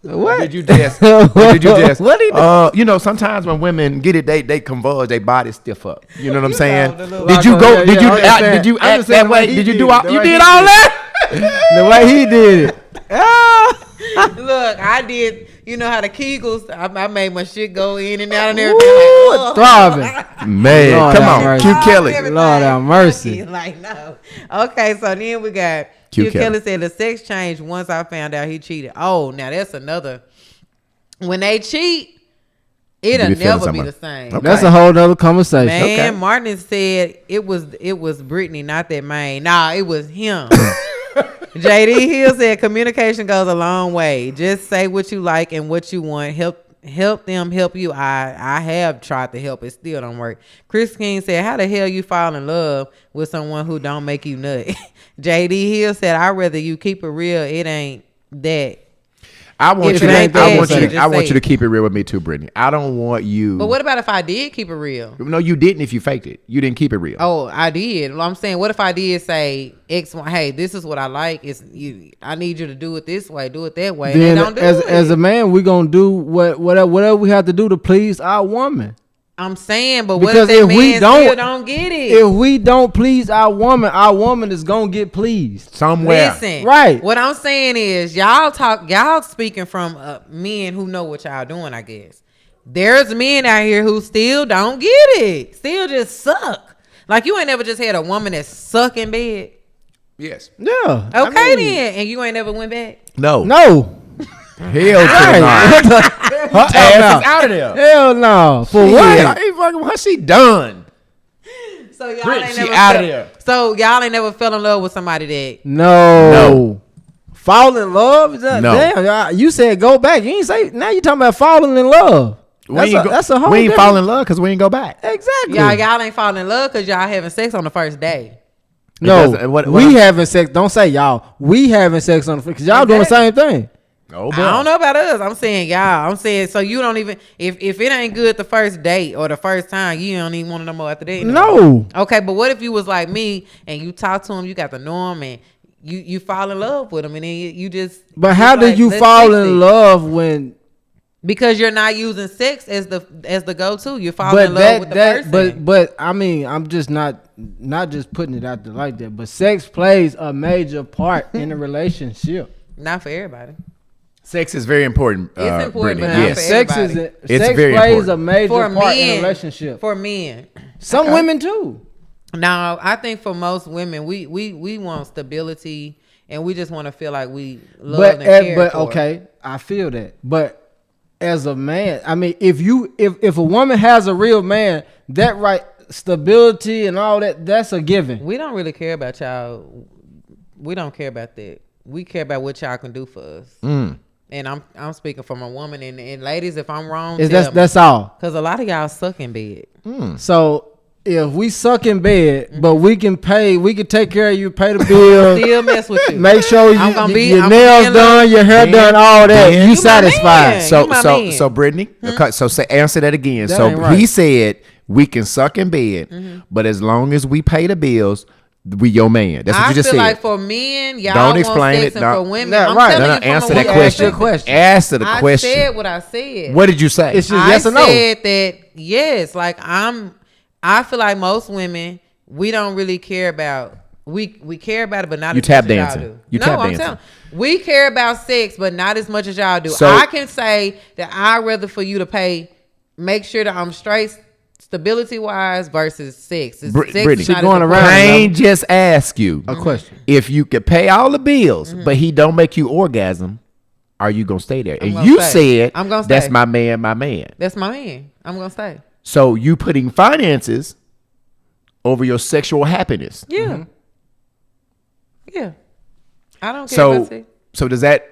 What? Did you just? Did you just? What he do? You know, sometimes when women get it, they convulse, their body stiff up. You know what I'm saying? the little- Did you go? Yeah, Did yeah, you? I'm just saying- Did you I'm act just saying that the way? way he Did you did do it, all? the You way did he all did that? The way he did it. Look, I did. You know how the Kegels? I made my shit go in and out and everything. Ooh, Like, ugh. throbbing. Man, Lord come have on, mercy. Q Kelly. Everything. Lord have mercy. Like, no. Okay, so then we got Q Q Kelly. Kelly said the sex changed once I found out he cheated. Oh, now that's another. When they cheat, it'll You be feeling never be something. the same. Okay. That's a whole nother conversation. Man, Okay. Martin said it was Britney, not that man. Nah, it was him. JD Hill said communication goes a long way. Just say what you like and what you want. Help them help you. I have tried to help. It still don't work. Chris King said, how the hell you fall in love with someone who don't make you nut? JD Hill said, I'd rather you keep it real. It ain't that. I want If you. it ain't that, I want just you. I want say you to it. keep it real with me too, Brittany. I don't want you. But what about if I did keep it real? No, you didn't. If you faked it, you didn't keep it real. Oh, I did. Well, I'm saying, what if I did say X, Y, hey, this is what I like. It's you. I need you to do it this way, do it that way. And they Then don't do as it. as a man, we gonna do whatever we have to do to please our woman. I'm saying, but what Because if that if we man don't- still don't get it? If we don't please our woman is gonna get pleased. Somewhere. Listen, Right. What I'm saying is, y'all speaking from men who know what y'all doing. I guess there's men out here who still don't get it, still just suck. Like you ain't never just had a woman that suck in bed. Yes. Yeah. Okay, then, and you ain't never went back. No. No. Hell to the no. What the- Her ass is out of there. Hell no. For Yeah, what? I ain't fucking. What she done? So y'all Brit, ain't she never outta fell- there. So y'all ain't never fell in love with somebody that. No. Fall in love? Is that, No. Damn, you said go back. You ain't say, now you talking about falling in love. That's a whole We ain't different- fall in love because we ain't go back. Exactly. Y'all ain't falling in love because y'all having sex on the first day. No, Because what we I'm- having sex. Don't say y'all. We having sex on the because y'all doing the same thing. Oh, I don't know about us. I'm saying y'all. I'm saying so you don't even if it ain't good the first date or the first time, you don't even want to know more after that. No. Okay, but what if you was like me and you talk to him, you got to know him, and you fall in love with him, and then you just. But how just do like, you let's fall fix in it. love when? Because you're not using sex as the go to. You're falling in love with the person. But I mean, I'm just not just putting it out there like that. But sex plays a major part in a relationship. Not for everybody. Sex is very important. It's important, Brittany. but not Yes. for Sex everybody. sex very plays important. a major For part in a men, relationship. For men. Some women too. Now, I think for most women, we want stability, and we just want to feel like we love and care for. Okay, I feel that. But as a man, I mean, if a woman has a real man, that right stability and all that's a given. We don't really care about y'all. We don't care about that. We care about what y'all can do for us. And I'm speaking from a woman. And ladies, if I'm wrong, That's all. because a lot of y'all suck in bed. So if we suck in bed, but we can take care of you, pay the bills, Still mess with you. make sure I'm gonna be- your I'm nails gonna be done, your hair done, all that. Ben, You you my satisfied. man. So You my so man. so Brittany, okay, so say answer that again. That So ain't right. he said we can suck in bed, but as long as we pay the bills, we your man. That's what I you just feel said. like for men, y'all Don't want explain sex, it. and No. for women, Nah, I'm right. telling No, you from answer a that woman's question. perspective. Answer the I question. said what I said. What did you say? It's just yes or no. I said that yes, like I feel like most women, we don't really care about we care about it, but not You as tap much as dancing. y'all do. You no, tap I'm dancing. telling we care about sex, but not as much as y'all do. So- I can say that I'd rather for you to make sure that I'm straight stability wise versus sex. Sex Brittany, is not She going as around. important. Kane just asked you A question. if you could pay all the bills, but he don't make you orgasm. Are you gonna stay there? And gonna you stay. said, I'm gonna that's stay. my man, my man. That's my man. I'm gonna stay. So you putting finances over your sexual happiness. Yeah. Yeah. I don't care about So sex. so does that?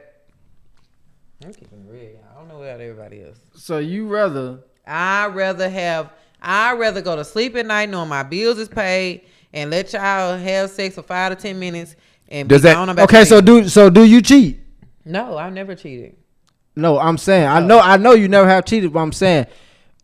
I'm keeping it real. I don't know about everybody else. So you rather I'd rather go to sleep at night knowing my bills is paid and let y'all have sex for 5 to 10 minutes and Does be that- gone about okay? your business. So do you cheat? No, I've never cheated. No, I'm saying I know you never have cheated, but I'm saying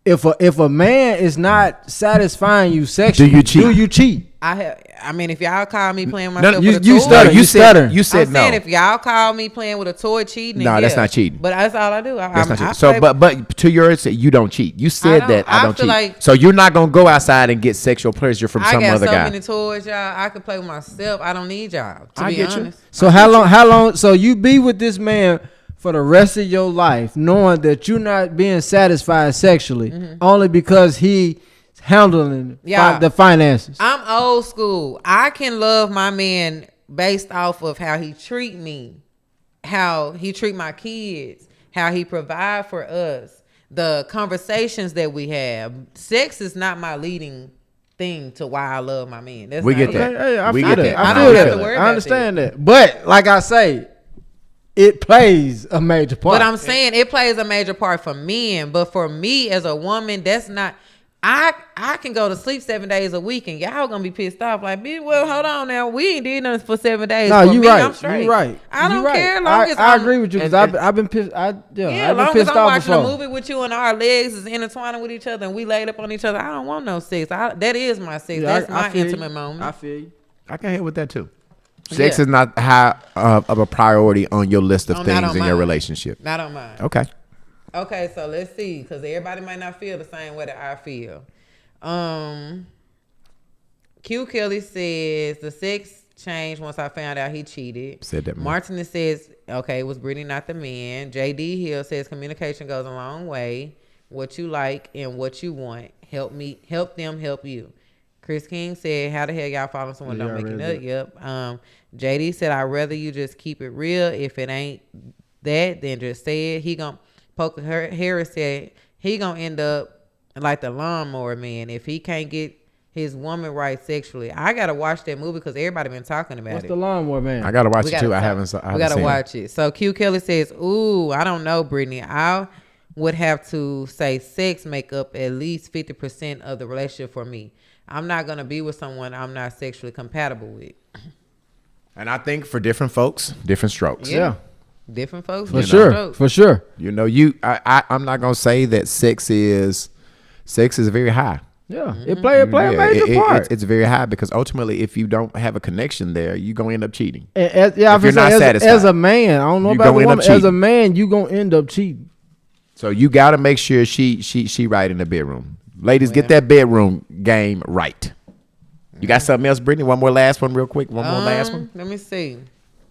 if a man is not satisfying you sexually, Do you cheat? Do you cheat? I mean, if y'all call me playing No, myself you- with a you toy, stutter. You stutter. You said I'm no. saying if y'all call me playing with a toy cheating, No, then that's yeah. not cheating. But that's all I do. That's not I true. So, play- but to yours, you don't cheat. You said don't. that I I don't feel cheat. like- So you're not gonna go outside and get sexual pleasure from I some got other so guy. many toys, y'all. I could play with myself. I don't need y'all. To I be get you. honest. So how long? So you be with this man for the rest of your life, knowing that you're not being satisfied sexually, only because he handling Yeah. the finances. I'm old school. I can love my man based off of how he treat me, how he treat my kids, how he provide for us, the conversations that we have. Sex is not my leading thing to why I love my man. That's We not get it. that. Hey, I We feel get that. that. I I feel don't have that. to worry I about understand that. But like I say, it plays a major part. But I'm saying it plays a major part for men. But for me as a woman, that's not. I can go to sleep 7 days a week and y'all gonna be pissed off. Like, bitch, well, hold on now. We ain't did nothing for 7 days. No, For you me, right. I'm straight. You right. I don't You right. care. Long as I I'm- agree with you because I've been pissed. Yeah, I've as been long as pissed I'm off watching before. a movie with you and our legs is intertwining with each other and we laid up on each other, I don't want no sex. That is my sex. Yeah, That's I my feel you. intimate moment. I feel you. I can hit with that too. Sex Yeah. is not high of a priority on your list of Not things on in your mine. relationship. Not on mine. Okay. Okay, so let's see, because everybody might not feel the same way that I feel. Q Kelly says the sex changed once I found out he cheated. Said that, man. Martinez says, okay, it was Brittany, not the man. JD Hill says communication goes a long way. What you like and what you want. Help them help you. Chris King said, how the hell y'all following someone Yeah, don't I make it read nut? Yep. JD said, I'd rather you just keep it real. If it ain't that, then just say it. He gonna Poker Harris said he gonna end up like the lawnmower man if he can't get his woman right sexually. I gotta watch that movie because everybody been talking about What's it. the lawnmower man? I gotta watch We it too. gotta I talk. haven't. We gotta seen watch it. So Q Kelly says, "Ooh, I don't know, Brittany. I would have to say sex make up at least 50% of the relationship for me. I'm not gonna be with someone I'm not sexually compatible with. And I think for different folks, different strokes. Yeah. Different folks, For different sure. strokes. For sure. You know, I'm not gonna say that sex is very high. Yeah. It play a Yeah, major part. it's very high because ultimately, if you don't have a connection there, you're gonna end up cheating. As, If yeah, you're not as satisfied, a man, I don't know you about gonna the end up woman. As a cheating. man, you gonna end up cheating. So you got to make sure she right in the bedroom. Ladies, get that bedroom game right. You got something else, Brittany? One more last one real quick. One more last one. Let me see.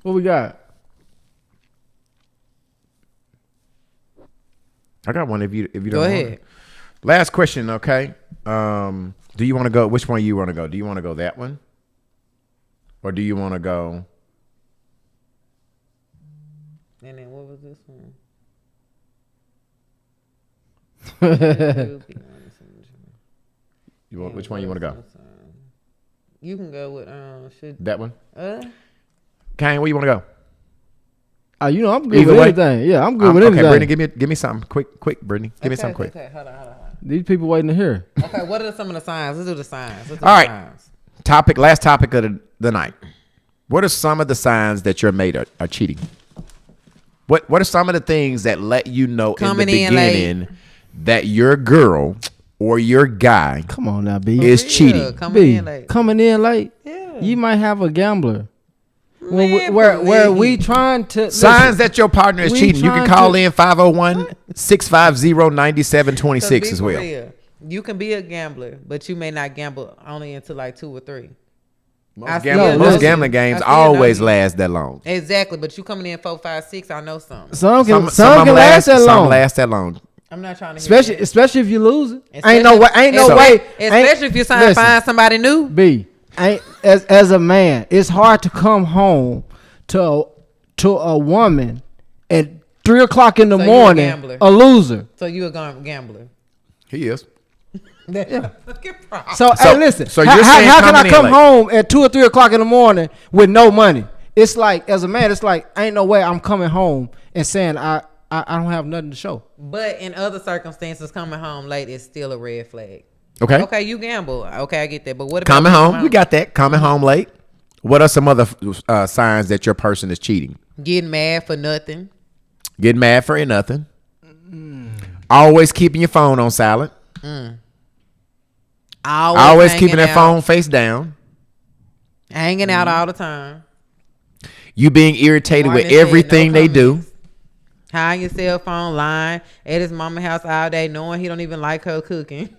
What we got? I got one if you don't Go want ahead. it. Last question, okay? Do you want to go? Which one you want to go? Do you want to go that one? Or do you want to go? And then what was this one? Which one you want to go? You can go with should That one? uh Kane, where you want to go? You know I'm good Either with way? anything. Yeah, I'm good with Okay, anything. Brittany, give me something. Quick, Brittany. Give me something quick. Okay, hold on. These people waiting to hear. Okay, what are some of the signs? Let's do the signs. All right. Last topic of the night. What are some of the signs that your mate are cheating? What are some of the things that let you know Coming in the in beginning that your girl or your guy Come on now, B. is cheating? Coming in late. Yeah. You might have a gambler. Man, Where we trying to Signs that your partner is we cheating. You can trying call in 501-650-9726 as well. Real. You can be a gambler, but you may not gamble only until like 2 or 3. Most gambling games always last that long. Exactly, but you coming in 4, 5, 6, I know something. Some can last that long. Some last that long. I'm not trying to hear Especially if you lose it. Especially Especially if you're trying to find somebody new. B. As a man, it's hard to come home to a woman at 3 o'clock in the morning, a loser. So you a gambler. He is. So hey, listen. So you're saying how can I come late? home at 2 or 3 o'clock in the morning with no money? It's like, as a man, it's like, ain't no way I'm coming home and saying I don't have nothing to show. But in other circumstances, coming home late is still a red flag. Okay. Okay, you gamble. Okay, I get that. But what about Coming home? We got that. Coming home late. What are some other signs that your person is cheating? Getting mad for nothing. Getting mad for nothing. Always keeping your phone on silent. Always keeping that phone face down. Hanging out all the time. You being irritated with everything they do. Hiding your cell phone, lying at his mama's house all day, knowing he don't even like her cooking.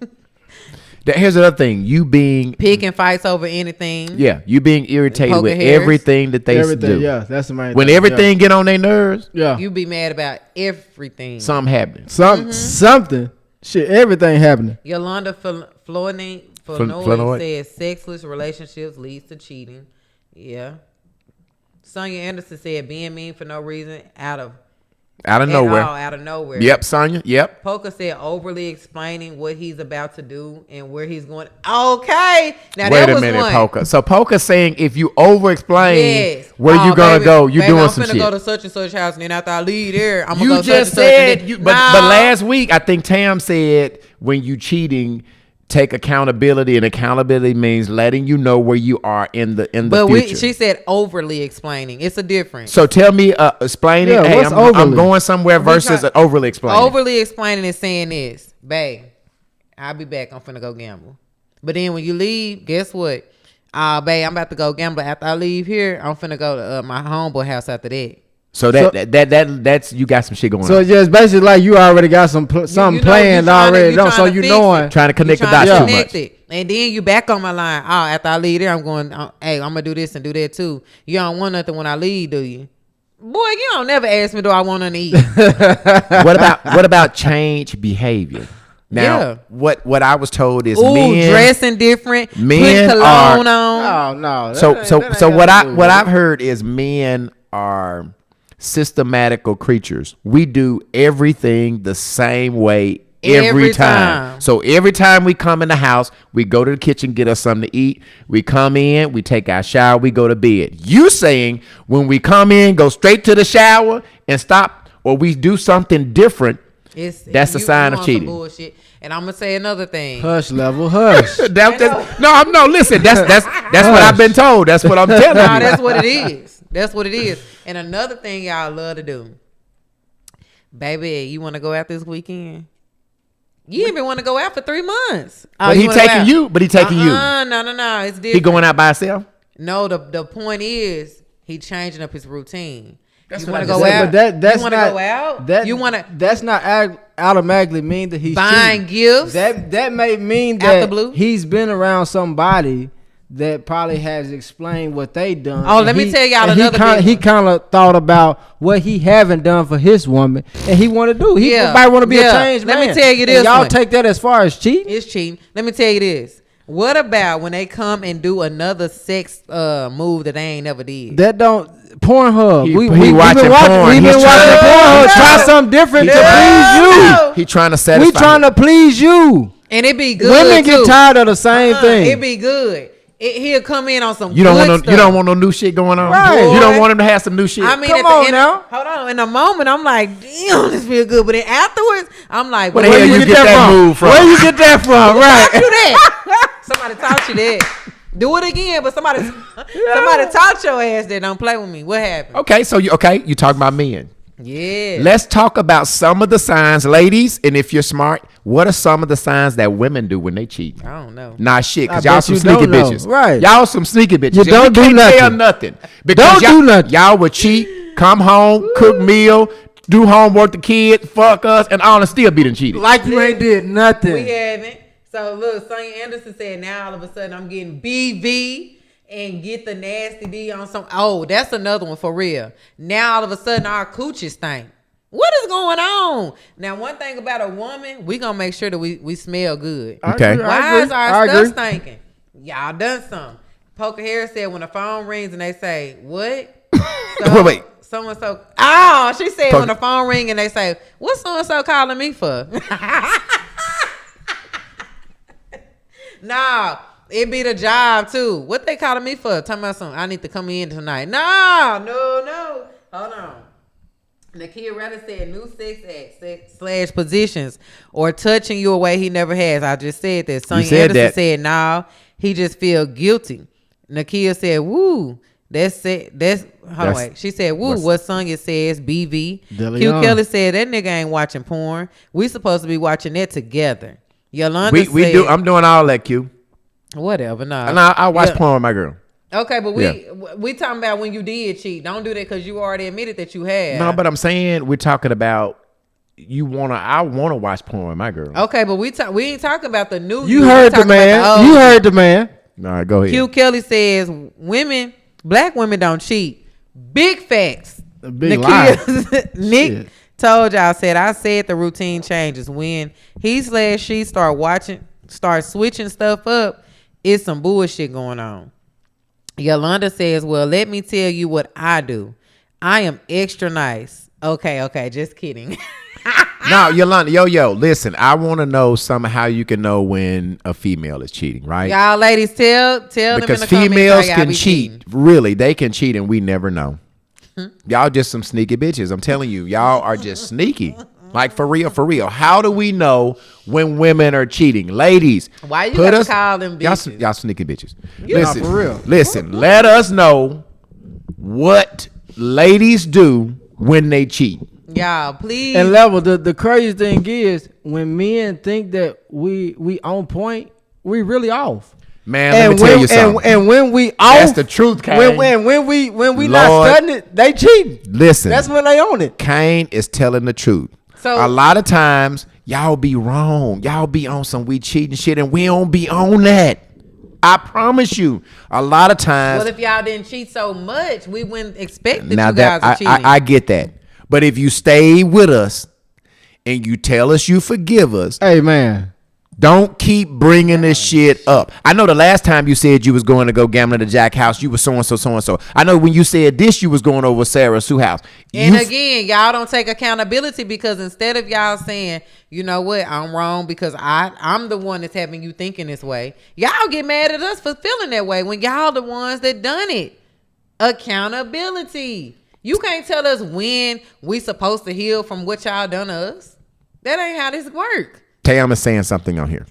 Here's another thing. You being picking fights over anything. Yeah, you being irritated with everything that they do. Yeah, that's the main when thing. Everything get on their nerves. Yeah, you be mad about everything. Something happening. Something. Shit, everything happening. Yolanda Flournoy says sexless relationships leads to cheating. Yeah. Sonia Anderson said being mean for no reason out of nowhere. Yep, Sonia. Yep. Poker said overly explaining what he's about to do and where he's going. Okay. Now wait a minute, Poker. So Poker saying if you over explain where you gonna go, you doing some shit. I'm gonna go to such and such house, and then after I leave there, I'm gonna you go just such said and such. but last week I think Tam said when you cheating, take accountability, and accountability means letting you know where you are in the future. She said overly explaining. It's a difference. So tell me, explain it. Hey, I'm going somewhere versus overly explaining. Overly explaining is saying this, babe, I'll be back. I'm finna go gamble. But then when you leave, guess what? Babe, I'm about to go gamble. After I leave here, I'm finna go to my homeboy house after that. So that's you got some shit going on. So just basically like you already got something planned already. So you knowing, trying to connect the dots too much. And then you back on my line. After I leave there, I'm going. Hey, I'm gonna do this and do that too. You don't want nothing when I leave, do you? Boy, you don't never ask me, do I want nothing to eat? What about change behavior? Now, what I was told is men dressing different, men putting cologne on. No. So what I've heard is men are systematical creatures. We do everything the same way every time. So every time we come in the house, we go to the kitchen, get us something to eat. We come in, we take our shower, we go to bed. You saying when we come in, go straight to the shower and stop, or we do something different, that's a sign of cheating. Bullshit. And I'm gonna say another thing. Hush level, hush. Listen. That's what I've been told. That's what I'm telling you. That's what it is. That's what it is. And another thing y'all love to do, baby, you want to go out this weekend? You even want to go out for 3 months. But he taking you. But he taking you. No. It's different. He going out by himself? No. The point is he changing up his routine. That's you want to go out? But that's you want to go out? You want to? That's not automatically mean that he's buying gifts. That may mean that he's been around somebody that probably has explained what they done. Oh, let me tell y'all another thing. He kind of thought about what he haven't done for his woman, and he want to do. He might want to be a changed man. Let me tell you this. Y'all take that as far as cheating? It's cheating. Let me tell you this. What about when they come and do another sex move that they ain't never did? That don't. Pornhub. We've been watching porn. We've been watching Pornhub. Try something different to please you. He trying to satisfy. We trying to please you. And it be good. Women get tired of the same thing. It be good. He'll come in on some. You don't good want stuff. you don't want no new shit going on. Right. You don't want him to have some new shit. I mean, Come at the on end, now. hold on. In the moment, I'm like, damn, this feel good. But then afterwards, I'm like, Where the hell you get that move from? Where you get that from? Who Right. taught you that? Somebody taught you that. Do it again, but somebody taught your ass that. Don't play with me. What happened? Okay, so you talking about men. Yeah. Let's talk about some of the signs, ladies, and if you're smart, what are some of the signs that women do when they cheat? I don't know. Nah, shit, because I y'all bet some you sneaky don't know. bitches. Right. Y'all some sneaky bitches. You And don't do can't tell nothing. nothing. Because Don't do nothing. Y'all would cheat, come home, cook meal, do homework, the kid, fuck us, and all and still be done cheated. Like you ain't did nothing. We haven't. So look, Sonya Anderson said now all of a sudden I'm getting BV and get the nasty D on some. Oh, that's another one for real. Now all of a sudden our coochies stink. What is going on? Now one thing about a woman, we gonna make sure that we smell good. Okay. Why is I our agree. stuff stinking? Y'all done something. Poker Harris said when the phone rings and they say, what? Wait. So-and-so. Oh, she said Poker. when the phone ring and they say, what's so-and-so calling me for? No, it be the job too. What they calling me for? Talking about something. I need to come in tonight. No. Hold on. Nakia Redder said new sex acts / positions or touching you a way he never has. I just said that. Sonya said Anderson that. said no. He just feel guilty. Nakia said, woo. That's it. Hold on, wait. She said, woo, what Sonya says, BV. Q DeLeon. Kelly said, that nigga ain't watching porn. We supposed to be watching that together. Yolanda We said, do. I'm doing all that, Q. whatever, no. And I watch porn with my girl. Okay, but we talking about when you did cheat. Don't do that because you already admitted that you had. No, but I'm saying we're talking about I wanna watch porn with my girl. Okay, but we ain't talking about the new. You We heard the talking about man. old You heard the man. All right, go ahead. Q Kelly says black women don't cheat. Big facts. A big lie. Nick Shit. told y'all, I said the routine changes when he / she start switching stuff up. It's some bullshit going on. Yolanda says, well, let me tell you what I do. I am extra nice. Okay, just kidding. Now, Yolanda, yo, listen. I want to know somehow you can know when a female is cheating, right? Y'all ladies, tell them in Because the comments females how y'all can be cheat. cheating. Really, they can cheat, and we never know. Y'all just some sneaky bitches. I'm telling you, y'all are just sneaky. Like for real. How do we know when women are cheating, ladies? Why you put gotta us- call them bitches? Y'all sneaky bitches. Nah, for real. Listen. Let us know what ladies do when they cheat. Y'all, please. And Level, the crazy thing is when men think that we on point, we really off. Man, let me tell you something. And when we off, That's the truth, Kane. when we Lord. not studying it, they cheating. Listen. That's when they own it. Kane is telling the truth. So- a lot of times, y'all be wrong. Y'all be on some we cheating shit, and we don't be on that. I promise you. A lot of times. Well, if y'all didn't cheat so much, we wouldn't expect that now you guys are cheating. I get that. But if you stay with us and you tell us you forgive us, Hey man, don't keep bringing this shit up. I know the last time you said you was going to go gambling at Jack House, you was so-and-so. I know when you said this, you was going over Sarah Sue house. And You- again, y'all don't take accountability because instead of y'all saying, you know what, I'm wrong because I'm the one that's having you thinking this way, y'all get mad at us for feeling that way when y'all the ones that done it. Accountability. You can't tell us when we supposed to heal from what y'all done to us. That ain't how this work. Tam is saying something on here.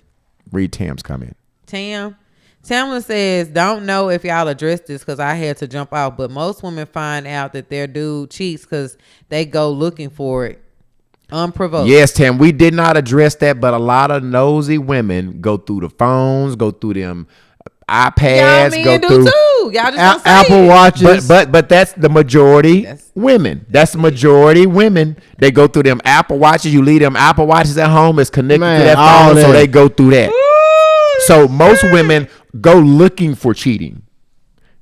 Read Tam's comment. Tamla says, don't know if y'all addressed this because I had to jump out, but most women find out that their dude cheats because they go looking for it unprovoked. Yes, Tam, we did not address that, but a lot of nosy women go through the phones, go through them Y'all iPads, men go do through too. Y'all just don't say Apple it. Watches. But that's the majority That's- women. That's the majority women. They go through them Apple Watches. You leave them Apple Watches at home. It's connected Man, to that all phone, so that. they go through that. So most women go looking for cheating.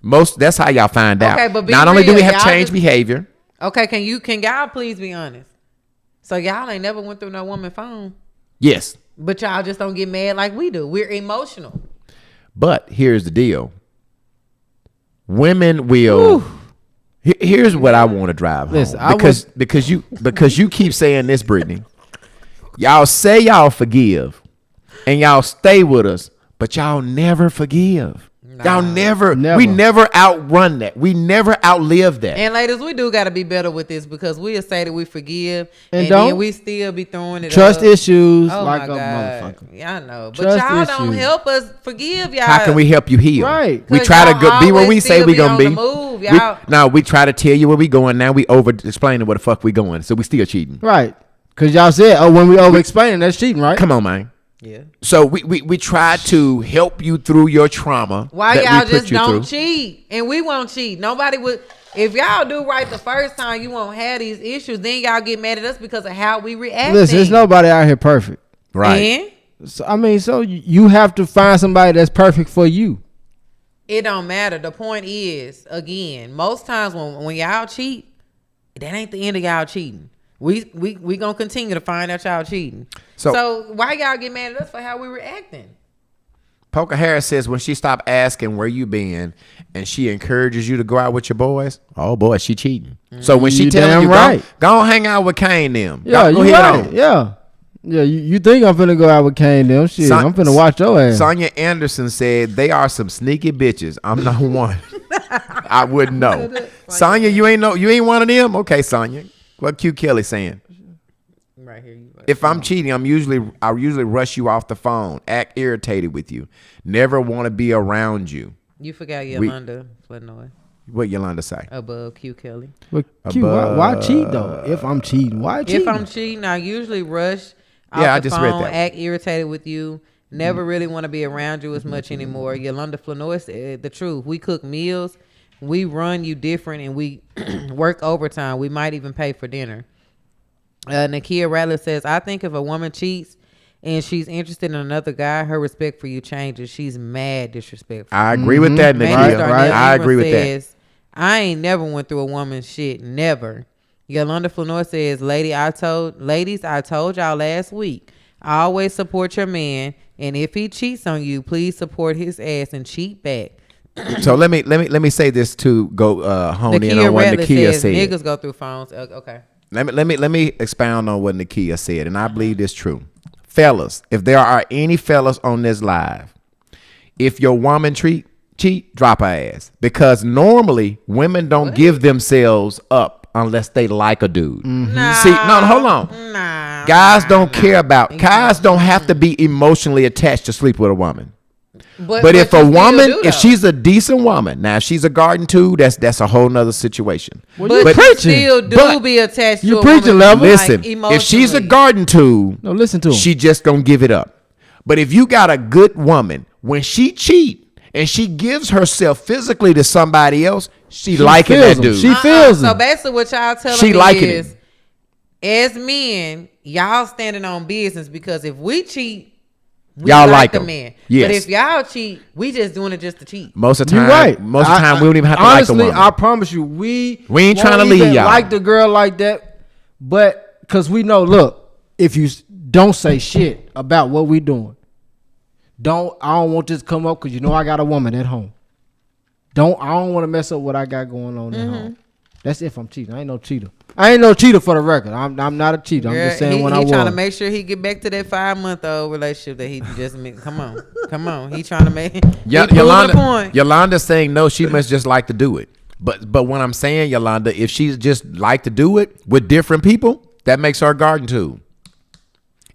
That's how y'all find out. Okay, but be not only do we real, have y'all changed just- behavior. Okay, can y'all please be honest? So y'all ain't never went through no woman phone, Yes, but y'all just don't get mad like we do. We're emotional. but here's the deal. Women will. Here's what I want to drive Listen, home because you keep saying this, Brittany. Y'all say y'all forgive, and y'all stay with us, but y'all never forgive. Y'all never. Never. We never outrun that. We never outlive that. And ladies, we do got to be better with this because we'll say that we forgive And then don't. we still be throwing it Trust up. issues Oh like my a God. motherfucker. Yeah, I know. But Trust y'all don't issues. help us forgive y'all. How can we help you heal? Right. We 'Cause try to y'all be where always we say still we be gonna on be. the move, y'all. We try to tell you where we going. Now we over explaining where the fuck we going. So we still cheating. Right. Because y'all said, oh, when we over explaining, that's cheating, right? Come on, man. Yeah. So we try to help you through your trauma. Why that we y'all put just you don't through. cheat? And we won't cheat. Nobody would. If y'all do right the first time, you won't have these issues. Then y'all get mad at us because of how we react. Listen, there's nobody out here perfect. Right. And So, I mean, so you have to find somebody that's perfect for you. it don't matter. The point is, again, most times when y'all cheat, that ain't the end of y'all cheating. We gonna continue to find out y'all cheating. So why y'all get mad at us for how we reacting? Poker Harris says when she stopped asking where you been and she encourages you to go out with your boys, oh boy, she cheating. So when she You telling damn you right. go hang out with Kane them. Yeah, go you ahead right. on. Yeah. Yeah, you think I'm finna go out with Kane them? Shit, I'm finna watch your ass. Sonia Anderson said they are some sneaky bitches. I'm not one. I wouldn't know. Sonia, you ain't one of them? Okay, Sonia. What Q Kelly saying? Right here. If I'm cheating, I usually rush you off the phone, act irritated with you, never want to be around you. You forgot Yolanda Flanoy What Yolanda say? above Q Kelly. But Q, why cheat though? If I'm cheating, why cheat? If I'm cheating, I usually rush off Yeah, I the just read phone, that. act irritated with you, never really want to be around you as much anymore. Yolanda Flanoy said the truth. We cook meals, we run you different, and we work overtime. We might even pay for dinner. Nakia Rattler says, I think if a woman cheats and she's interested in another guy, her respect for you changes. She's mad disrespectful. I agree with that, Mandy Nakia. Darnell I Ingram agree with that. says, I ain't never went through a woman's shit. Never. Yolanda Flanoy says, ladies, I told y'all last week, I always support your man, and if he cheats on you, please support his ass and cheat back. So let me say this to go hone in on what Rattler Nakia says said. niggas go through phones. Okay. Let me expound on what Nakia said, and I believe this true. Fellas, if there are any fellas on this live, if your woman cheat, drop her ass. Because normally women don't give themselves up unless they like a dude. See, no, hold on. Nah. Guys don't care about. Guys don't have to be emotionally attached to sleep with a woman. But if you a still woman, do, if though. she's a decent woman, now if she's a garden too, that's a whole nother situation. Well, But you you preaching. still do But be attached you to a preaching, woman. Level. Listen, like, if she's a emotionally. garden tool, No, listen to him. she just gonna give it up. But if you got a good woman, when she cheat and she gives herself physically to somebody else, she liking feels that him. dude. She feels So him. basically what y'all telling She me liking is, as men, y'all standing on business because if we cheat, we Y'all like the them. man. Yes. But if y'all cheat, we just doing it just to cheat. Most of the You time, right. most of the time we don't even have to like the honestly, woman. I promise you, we ain't trying to won't leave even y'all. like the girl like that, but because we know, look, if you don't say shit about what we doing, I don't want this to come up because you know I got a woman at home. I don't want to mess up what I got going on at home. That's if I'm cheating. I ain't no cheater. I ain't no cheater for the record. I'm not a cheater. I'm just saying when I he was. trying to make sure he get back to that 5-month-old relationship that he just come on. He trying to make he proving a point. Yolanda's saying no, she must just like to do it. But when I'm saying, Yolanda, if she's just like to do it with different people, that makes her a garden tool.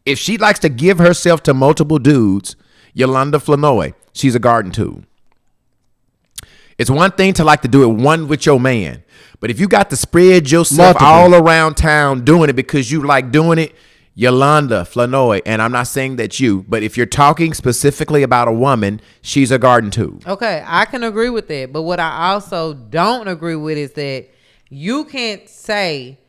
If she likes to give herself to multiple dudes, Yolanda Flanoy, she's a garden tool. It's one thing to like to do it one with your man. But if you got to spread yourself Multiple. all around town doing it because you like doing it, Yolanda Flanoy, and I'm not saying that you, but if you're talking specifically about a woman, she's a garden tool. Okay, I can agree with that. But what I also don't agree with is that you can't say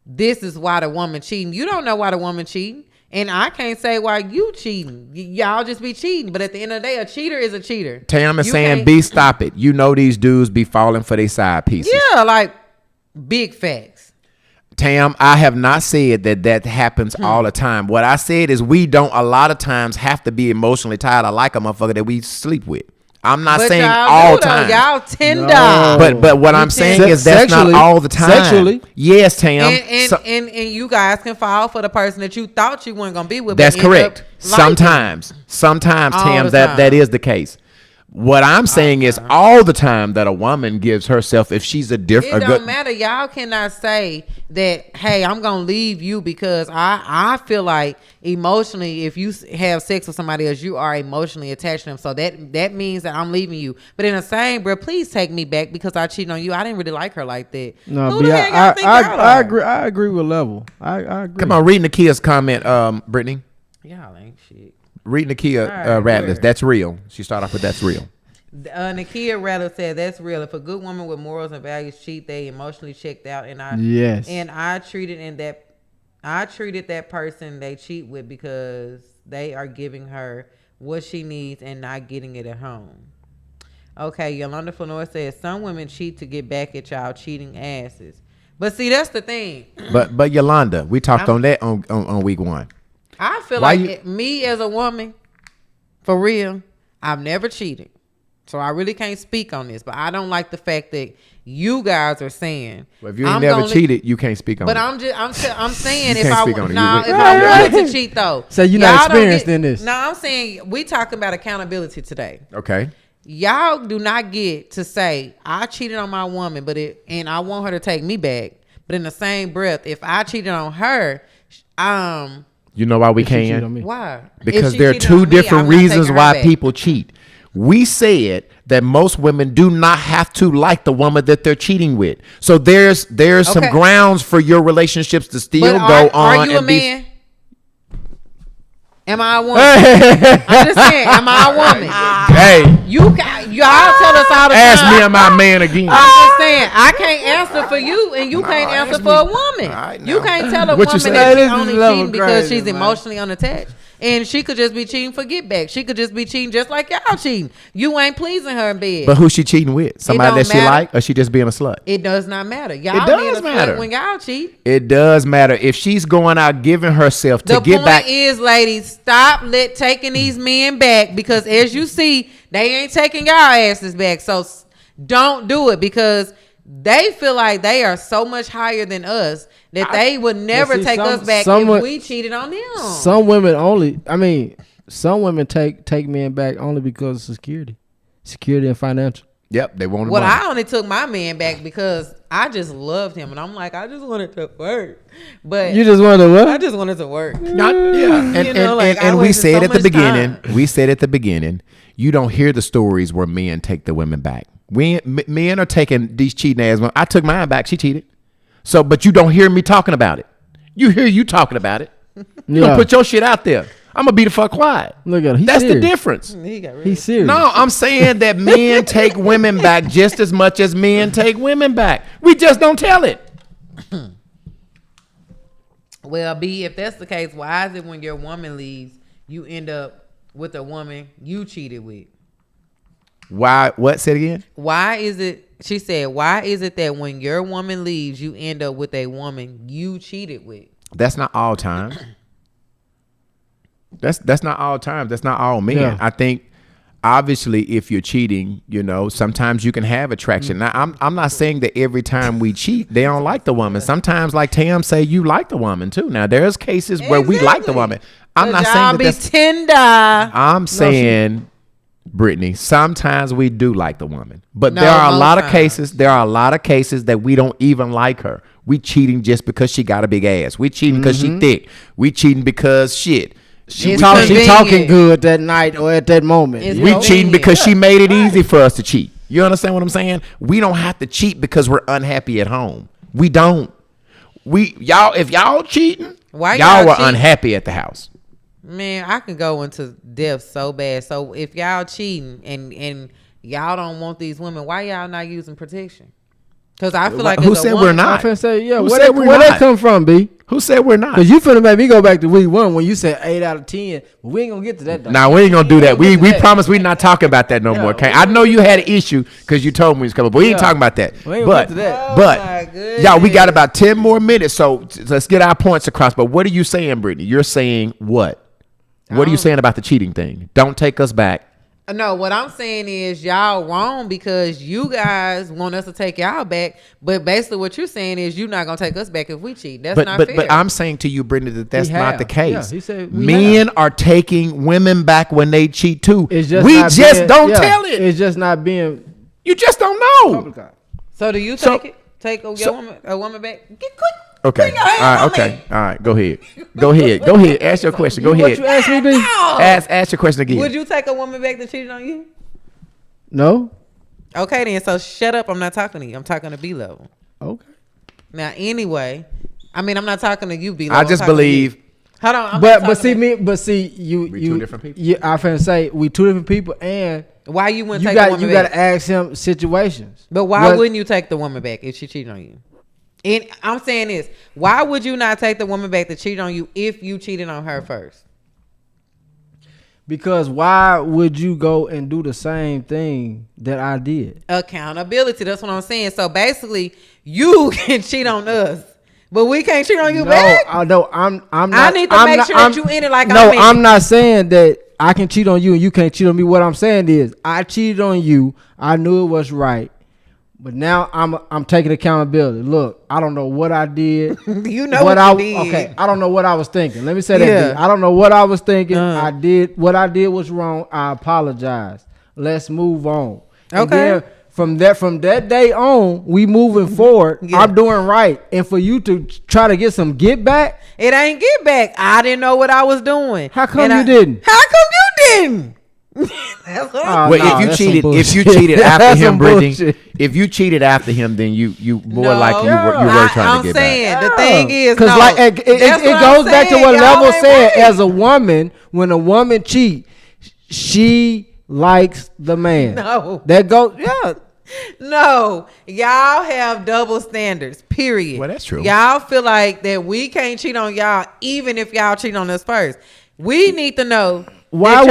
this is why the woman cheating. You don't know why the woman cheating. And I can't say why you cheating. Y'all just be cheating. But at the end of the day, a cheater is a cheater. Tam is You saying, can't- B, stop it. You know these dudes be falling for their side pieces. Yeah, like big facts. Tam, I have not said that happens all the time. What I said is we don't a lot of times have to be emotionally tied. I like a motherfucker that we sleep with. I'm not But saying y'all all do, though. time. Y'all tender. No. But what I'm saying is that's not Sexually. all the time. Sexually. Yes, Tam. And you guys can fall for the person that you thought you weren't gonna be with. That's but end correct. up liking. Sometimes All Tam, the that time. is the case. What I'm saying is all the time that a woman gives herself, if she's It don't matter. Y'all cannot say that, hey, I'm going to leave you because I feel like emotionally, if you have sex with somebody else, you are emotionally attached to them. So that means that I'm leaving you. But in the same breath, please take me back because I cheated on you. I didn't really like her like that. No, Who but the hell y'all think y'all I are? agree. I agree with Level. I agree. Come on, read Nakia's comment, Brittany. Y'all ain't shit. Read Nakia All right, Ratliff. where? That's real. She started off with that's real. Nakia Ratliff said that's real. If a good woman with morals and values cheat, they emotionally checked out, and I treated that person they cheat with because they are giving her what she needs and not getting it at home. Okay, Yolanda Fenor says some women cheat to get back at y'all cheating asses. But see, that's the thing. But Yolanda, we talked on that on week 1. I feel like me as a woman, for real, I've never cheated. So I really can't speak on this. But I don't like the fact that you guys are saying. Well, if you ain't never cheated, you can't speak on but it. I'm saying You if can't I speak on it. if I wanted to cheat though. So you're not experienced in this. No, I'm saying we talking about accountability today. Okay. Y'all do not get to say I cheated on my woman, and I want her to take me back. But in the same breath, if I cheated on her, you know why we can't? Why? Because there are two different reasons why people cheat. We said that most women do not have to like the woman that they're cheating with. So there's some grounds for your relationships to still go on. Are you a man? Am I a woman? I'm just saying, am I a woman? Hey, y'all tell us all the time. Ask me, am I a man again? I'm just saying, I can't answer for you, and you can't answer for a woman. Right, you can't tell a What you woman say? that she's only cheating because crazy, she's man. emotionally unattached. And she could just be cheating for get back. She could just be cheating just like y'all cheating. You ain't pleasing her in bed. But who's she cheating with? Somebody that she matter. like, or she just being a slut? It does not matter. Y'all It does matter when y'all cheat. It does matter if she's going out giving herself to get back. The point is, ladies, stop taking these men back because as you see, they ain't taking y'all asses back. So don't do it because they feel like they are so much higher than us that they would never take us back if we cheated on them. Some women some women take men back only because of security and financial. Yep, they want. Well, I only took my man back because I just loved him, and I'm like, I just wanted to work. But you just wanted to work. I just wanted to work. And we said at the beginning. We said at the beginning, you don't hear the stories where men take the women back. Men are taking these cheating ass women. I took mine back. She cheated. So, but you don't hear me talking about it. You hear you talking about it. You don't put your shit out there. I'm gonna be the fuck quiet. Look at him. That's serious. The difference. He's serious. No, I'm saying that men take women back just as much as men take women back. We just don't tell it. Well, B, if that's the case, why is it when your woman leaves, you end up with a woman you cheated with? Why? What? Say it again. Why is it? She said, why is it that when your woman leaves, you end up with a woman you cheated with? That's not all time. That's not all time. That's not all men. Yeah. I think obviously if you're cheating, sometimes you can have attraction. Now I'm not saying that every time we cheat, they don't like the woman. Sometimes, like Tam say, you like the woman too. Now there's cases where we like the woman. I'm not saying that's tender. I'm saying, Brittany, sometimes we do like the woman, but there are a lot of cases. There are a lot of cases that we don't even like her. We cheating just because she got a big ass. We cheating because she thick. We cheating because shit. She talking good that night or at that moment. We cheating because she made it easy for us to cheat. You understand what I'm saying? We don't have to cheat because we're unhappy at home. We don't. If y'all cheating, y'all were unhappy at the house. Man, I can go into depth so bad. So if y'all cheating and y'all don't want these women, why y'all not using protection? Because I feel like who said we're not? I finna say, yeah. Where that come from, B? Who said we're not? Because you finna make me go back to week 1 when you said 8 out of 10. But we ain't gonna get to that. Nah, we ain't gonna do that. We promise we not talking about that no more. Okay, I know you had an issue because you told me it's coming, but we ain't talking about that. We ain't gonna get to that. But y'all, we got about 10 more minutes, so let's get our points across. But what are you saying, Brittany? You're saying what? What are you saying about the cheating thing? Don't take us back. No, what I'm saying is y'all wrong because you guys want us to take y'all back, but basically what you're saying is you're not gonna take us back if we cheat. That's not fair. But I'm saying to you, Brittany, that that's not the case. Yeah, he said men are taking women back when they cheat too. It's just we not just being, don't tell it. It's just not being. You just don't know. So do you take a woman back? Get quick. Okay. All right. Okay. All right. Go ahead. Go ahead. Ask your question. Go ahead. What you asked me, B? Ask your question again. Would you take a woman back that cheated on you? No. Okay, then. So shut up. I'm not talking to you. I'm talking to B Level. Okay. Now, anyway, I mean, I'm not talking to you, B Level. I just believe. Hold on. But see, you two different people. Yeah, I finna say we two different people, and why you wouldn't take the woman back? You got to ask him situations. But why wouldn't you take the woman back if she cheated on you? And I'm saying this: why would you not take the woman back that cheated on you if you cheated on her first? Because why would you go and do the same thing that I did? Accountability. That's what I'm saying. So basically, you can cheat on us, but we can't cheat on you back. No, I'm not. I need to make sure that you in it like I'm in it. No, I'm not saying that I can cheat on you and you can't cheat on me. What I'm saying is I cheated on you. I knew it was right. But now I'm taking accountability. Look, I don't know what I did. You know what you did. Okay, I don't know what I was thinking. Let me say that. I don't know what I was thinking. I did what I did was wrong. I apologize. Let's move on. Okay. And then from that day on, we moving forward. Yeah. I'm doing right. And for you to try to get some get back, it ain't get back. I didn't know what I was doing. How come you didn't? How come you didn't? That's what if you cheated after him, Brittany, if you cheated after him, then you more likely you were trying to get back. I'm saying the thing is, because it goes back to what Level said. As a woman, when a woman cheat, she likes the man. No, that goes No, y'all have double standards. Period. Well, that's true. Y'all feel like that we can't cheat on y'all, even if y'all cheat on us first. We need to know. Why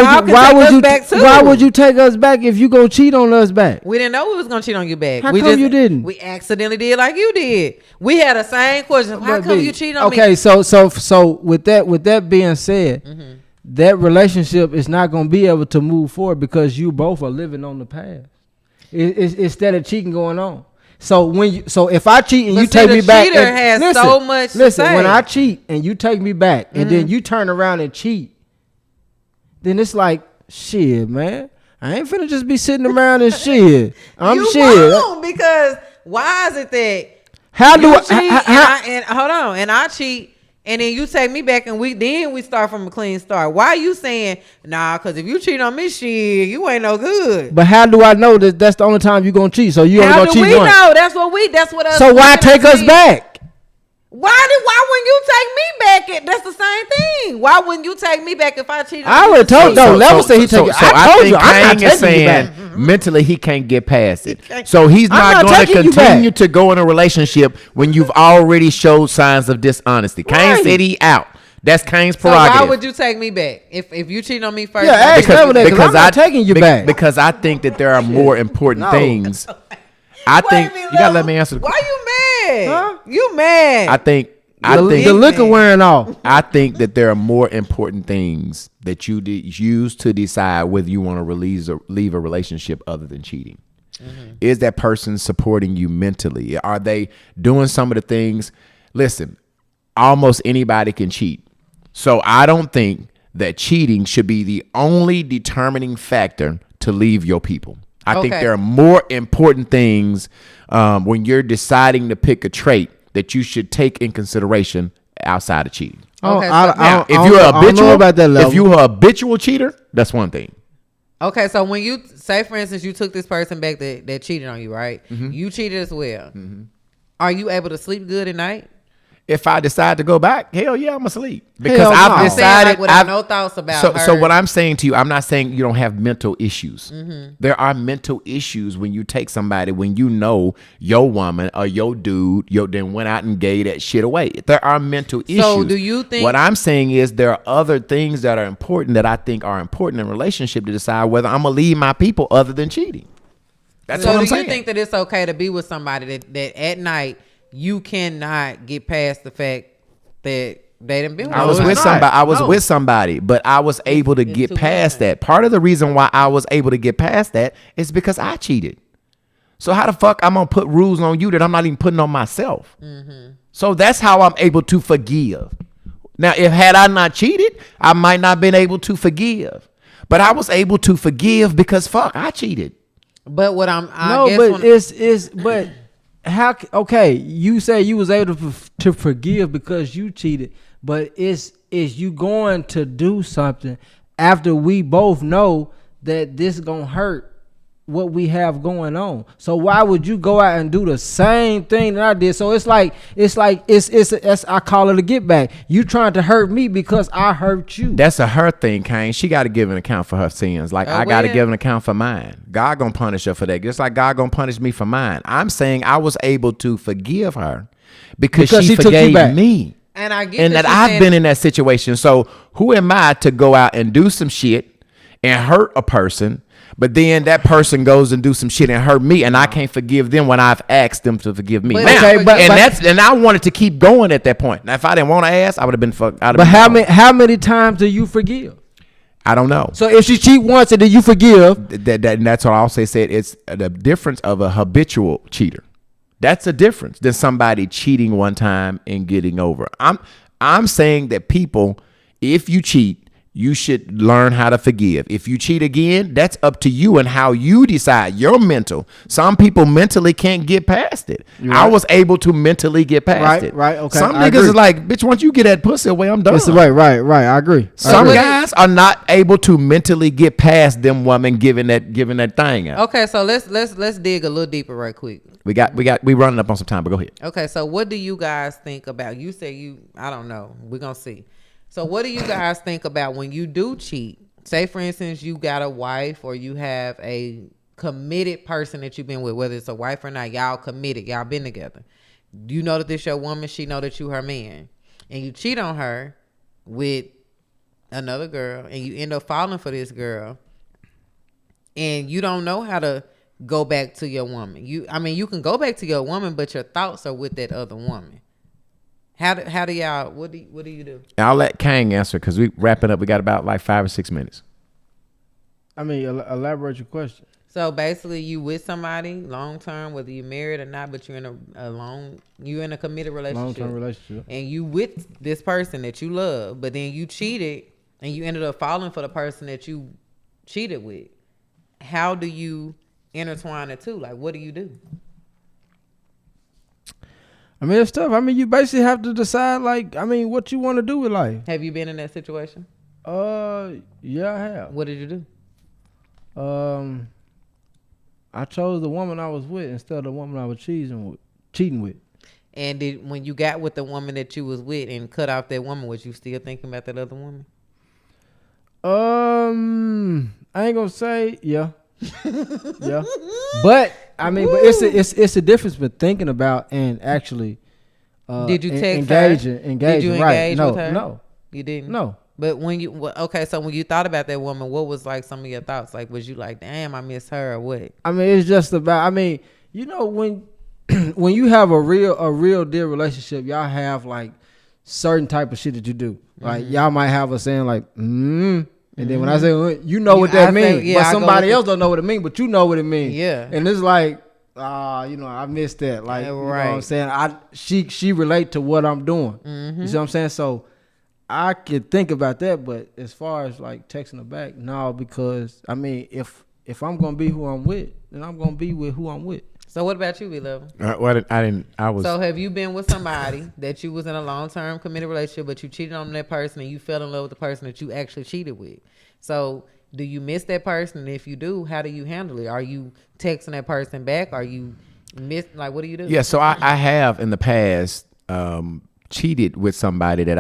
would you take us back if you gonna cheat on us back? We didn't know we was gonna cheat on you back. How come you didn't? We accidentally did like you did. We had the same question. How come you cheat on me? Okay, so with that being said, that relationship is not gonna be able to move forward because you both are living on the past. Instead of cheating going on. So if I cheat and you take me back, cheater has so much to say. When I cheat and you take me back, and then you turn around and cheat. Then it's like, shit, man. I ain't finna just be sitting around and shit. You won't, because why is it that I cheat and then you take me back and we start from a clean start? Why are you saying because if you cheat on me, shit, you ain't no good? But how do I know that that's the only time you gonna cheat? So you only gonna cheat once? How do we know? That's what us. So why take us back? Why wouldn't you take me back? That's the same thing. Why wouldn't you take me back if I cheated? I already told you. Level said he take it. I told you. I'm not taking you back. Mentally, he can't get past it. So he's not going to continue to go in a relationship when you've already showed signs of dishonesty. Kane said he out. That's Kane's prerogative. So why would you take me back if you cheat on me first? Yeah, because I'm not taking you back. Because I think that there are more important things. I think you gotta let me answer. Why you mad? Huh? You mad? I think the liquor wearing off. I think that there are more important things that you use to decide whether you want to leave a relationship other than cheating. Is that person supporting you mentally? Are they doing some of the things? Listen, almost anybody can cheat. So I don't think that cheating should be the only determining factor to leave your people. I think there are more important things when you're deciding to pick a trait that you should take in consideration outside of cheating. If you're a habitual cheater, that's one thing. Okay, so when you say, for instance, you took this person back that cheated on you, right? You cheated as well. Are you able to sleep good at night? If I decide to go back, hell yeah, I'm gonna sleep because I've decided. I have no thoughts about her. So what I'm saying to you, I'm not saying you don't have mental issues. There are mental issues when you take somebody when you know your woman or your dude, then went out and gave that shit away. There are mental issues. So do you think? What I'm saying is there are other things that are important that I think are important in a relationship to decide whether I'm gonna leave my people other than cheating. That's what I'm saying. So do you think that it's okay to be with somebody that at night you cannot get past the fact that They done been. I was with somebody. I was with somebody, but I was able to get past that. Part of the reason why I was able to get past that is because I cheated. So how the fuck I'm gonna put rules on you that I'm not even putting on myself? So that's how I'm able to forgive. Now, if had I not cheated, I might not been able to forgive. But I was able to forgive because fuck, I cheated. But what I'm but how? Okay, you say you was able to forgive because you cheated, but is you going to do something after we both know that this gonna hurt what we have going on? So why would you go out and do the same thing that I did? So it's I call it a get back. You trying to hurt me because I hurt you. That's a her thing, Kane. She got to give an account for her sins. Like I got to give an account for mine. God gonna punish her for that. Just like God gonna punish me for mine. I'm saying I was able to forgive her because she forgave me. And I get and that I've been in that situation. So who am I to go out and do some shit and hurt a person? But then that person goes and do some shit and hurt me, and I can't forgive them when I've asked them to forgive me. And I wanted to keep going at that point. Now, if I didn't want to ask, I would have been fucked. But how many times do you forgive? I don't know. So if she cheat once and then you forgive, and that's what I also said. It's the difference of a habitual cheater. That's a difference than somebody cheating one time and getting over. I'm saying that people, if you cheat, you should learn how to forgive. If you cheat again, that's up to you and how you decide. Your mental. Some people mentally can't get past it. Right. I was able to mentally get past it. Right, okay. Some niggas is like, bitch, once you get that pussy away, I'm done. Right. I agree. Some guys are not able to mentally get past them women giving that thing out. Okay, so let's dig a little deeper right quick. We running up on some time, but go ahead. Okay, so what do you guys think about? You say I don't know. We're gonna see. So what do you guys think about when you do cheat? Say, for instance, you got a wife or you have a committed person that you've been with, whether it's a wife or not, y'all committed, y'all been together. You know that this your woman, she know that you her man. And you cheat on her with another girl and you end up falling for this girl and you don't know how to go back to your woman. You can go back to your woman, but your thoughts are with that other woman. How do y'all, what do you do? I'll let Kang answer because we wrapping up. We got about like 5 or 6 minutes. I mean, elaborate your question. So basically you with somebody long term, whether you're married or not, but you're in you're in a committed relationship. Long-term relationship. And you with this person that you love, but then you cheated and you ended up falling for the person that you cheated with. How do you intertwine the two? Like, what do you do? I mean, it's tough. I mean, you basically have to decide, what you want to do with life. Have you been in that situation? Yeah, I have. What did you do? I chose the woman I was with instead of the woman I was cheating with. And when you got with the woman that you was with and cut off that woman, was you still thinking about that other woman? I ain't gonna say yeah. Yeah, but it's a difference between thinking about and actually. Did you text engaging? Did you engage right? with her? No, you didn't. No. But when so when you thought about that woman, what was like some of your thoughts? Like, was you like, damn, I miss her, or what? I mean, it's just about. I mean, when when you have a real deal relationship, y'all have like certain type of shit that you do. Like y'all might have a saying like, and then when I say, you know what that means, but somebody else don't know what it means, but you know what it means. Yeah. And it's like, I missed that. Like, you know what I'm saying? She relate to what I'm doing. You see what I'm saying? So I could think about that, but as far as like texting her back, no, because I mean, if I'm gonna be who I'm with, then I'm gonna be with who I'm with. So what about you, B-Level? So have you been with somebody that you was in a long-term committed relationship, but you cheated on that person and you fell in love with the person that you actually cheated with? So do you miss that person? And if you do, how do you handle it? Are you texting that person back? Are you what do you do? Yeah, so I have in the past cheated with somebody that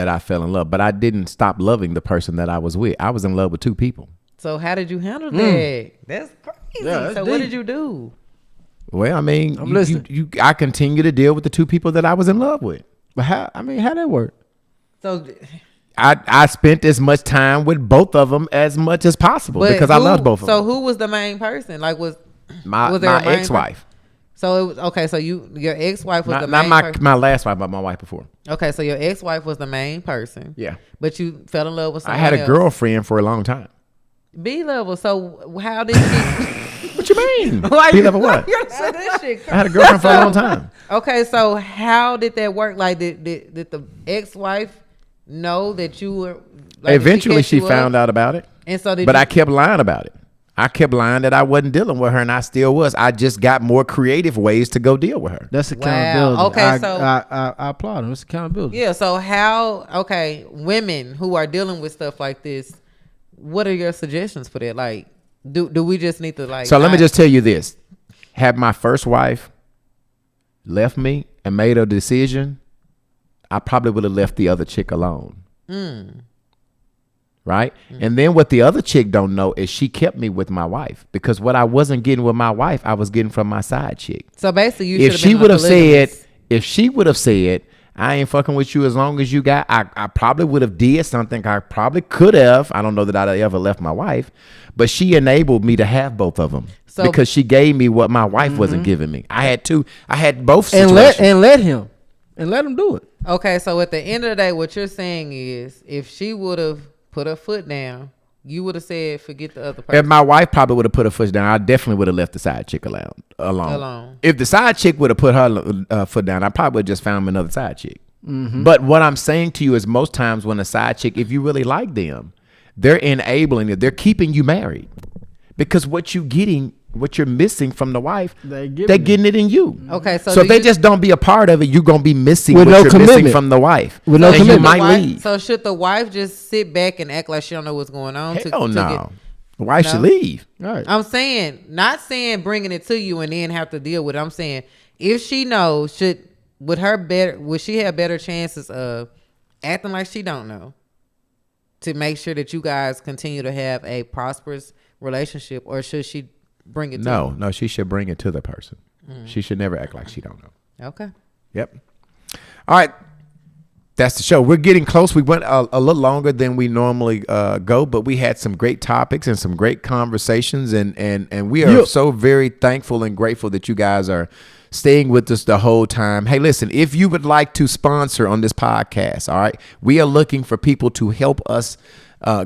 I fell in love, but I didn't stop loving the person that I was with. I was in love with two people. So how did you handle that? That's crazy. Yeah, that's what deep. did you do? Well, I mean, I'm listening. I continue to deal with the two people that I was in love with. But how that work? So I spent as much time with both of them as much as possible because I loved both of them. So who was the main person? Like was my there a main ex-wife. So it was okay. So your ex-wife was the not main my last wife, but my wife before. Okay, so your ex-wife was the main person. Yeah. But you fell in love with someone I had a else. girlfriend for a long time. B-level. So how did she? What you mean? Why B-level what? How this shit I had a girlfriend for a long time. Okay, so how did that work? Like, did the ex-wife know that you were? Like, Eventually, she found out about it. And so I kept lying about it. I kept lying that I wasn't dealing with her, and I still was. I just got more creative ways to go deal with her. That's accountability. Okay, I applaud him. It's accountability. Yeah. So how? Okay, women who are dealing with stuff like this, what are your suggestions for that? Like, do we just need to like? So let me just tell you this: had my first wife left me and made a decision, I probably would have left the other chick alone. Right? And then what the other chick don't know is she kept me with my wife, because what I wasn't getting with my wife, I was getting from my side chick. So basically, you if should she have would have said, I ain't fucking with you as long as you got, I probably would have did something. I probably could have. I don't know that I'd ever left my wife, but she enabled me to have both of them because she gave me what my wife wasn't giving me. I had both situations. And let him do it. Okay, so at the end of the day, what you're saying is, if she would have put her foot down, you would have said, forget the other person. If my wife probably would have put her foot down, I definitely would have left the side chick alone. If the side chick would have put her foot down, I probably would have just found me another side chick. But what I'm saying to you is, most times when a side chick, if you really like them, they're enabling it. They're keeping you married, because what you're missing from the wife, they're getting it in you. Okay, so if they just don't be a part of it, you're gonna be missing what you're missing from the wife. With no commitment, you might leave. So should the wife just sit back and act like she don't know what's going on? Hell no. The wife should leave. All right. I'm saying, not saying bringing it to you and then have to deal with it. I'm saying, if she knows, would she have better chances of acting like she don't know, to make sure that you guys continue to have a prosperous relationship, or should she bring it to you? No, she should bring it to the person. She should never act like she don't know. Okay. Yep. All right. That's the show. We're getting close. We went a little longer than we normally go, but we had some great topics and some great conversations, and we are so very thankful and grateful that you guys are staying with us the whole time. Hey, listen, if you would like to sponsor on this podcast, all right, we are looking for people to help us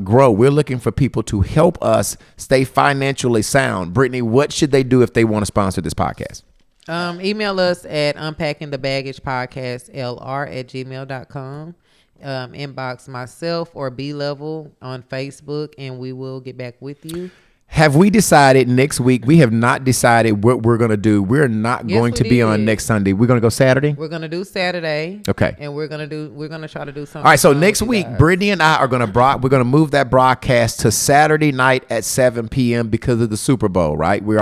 grow. We're looking for people to help us stay financially sound. Brittany, what should they do if they want to sponsor this podcast? Email us at unpackingthebaggagepodcastlr@gmail.com. Inbox myself or B-Level on Facebook, and we will get back with you. Have we decided next week? We have not decided what we're going to do. We're not going to be on next Sunday. We're going to go Saturday. We're going to do Saturday. Okay. And we're going to try to do something. All right. So next week, Brittany and I are going to we're going to move that broadcast to Saturday night at 7 p.m. because of the Super Bowl, right? We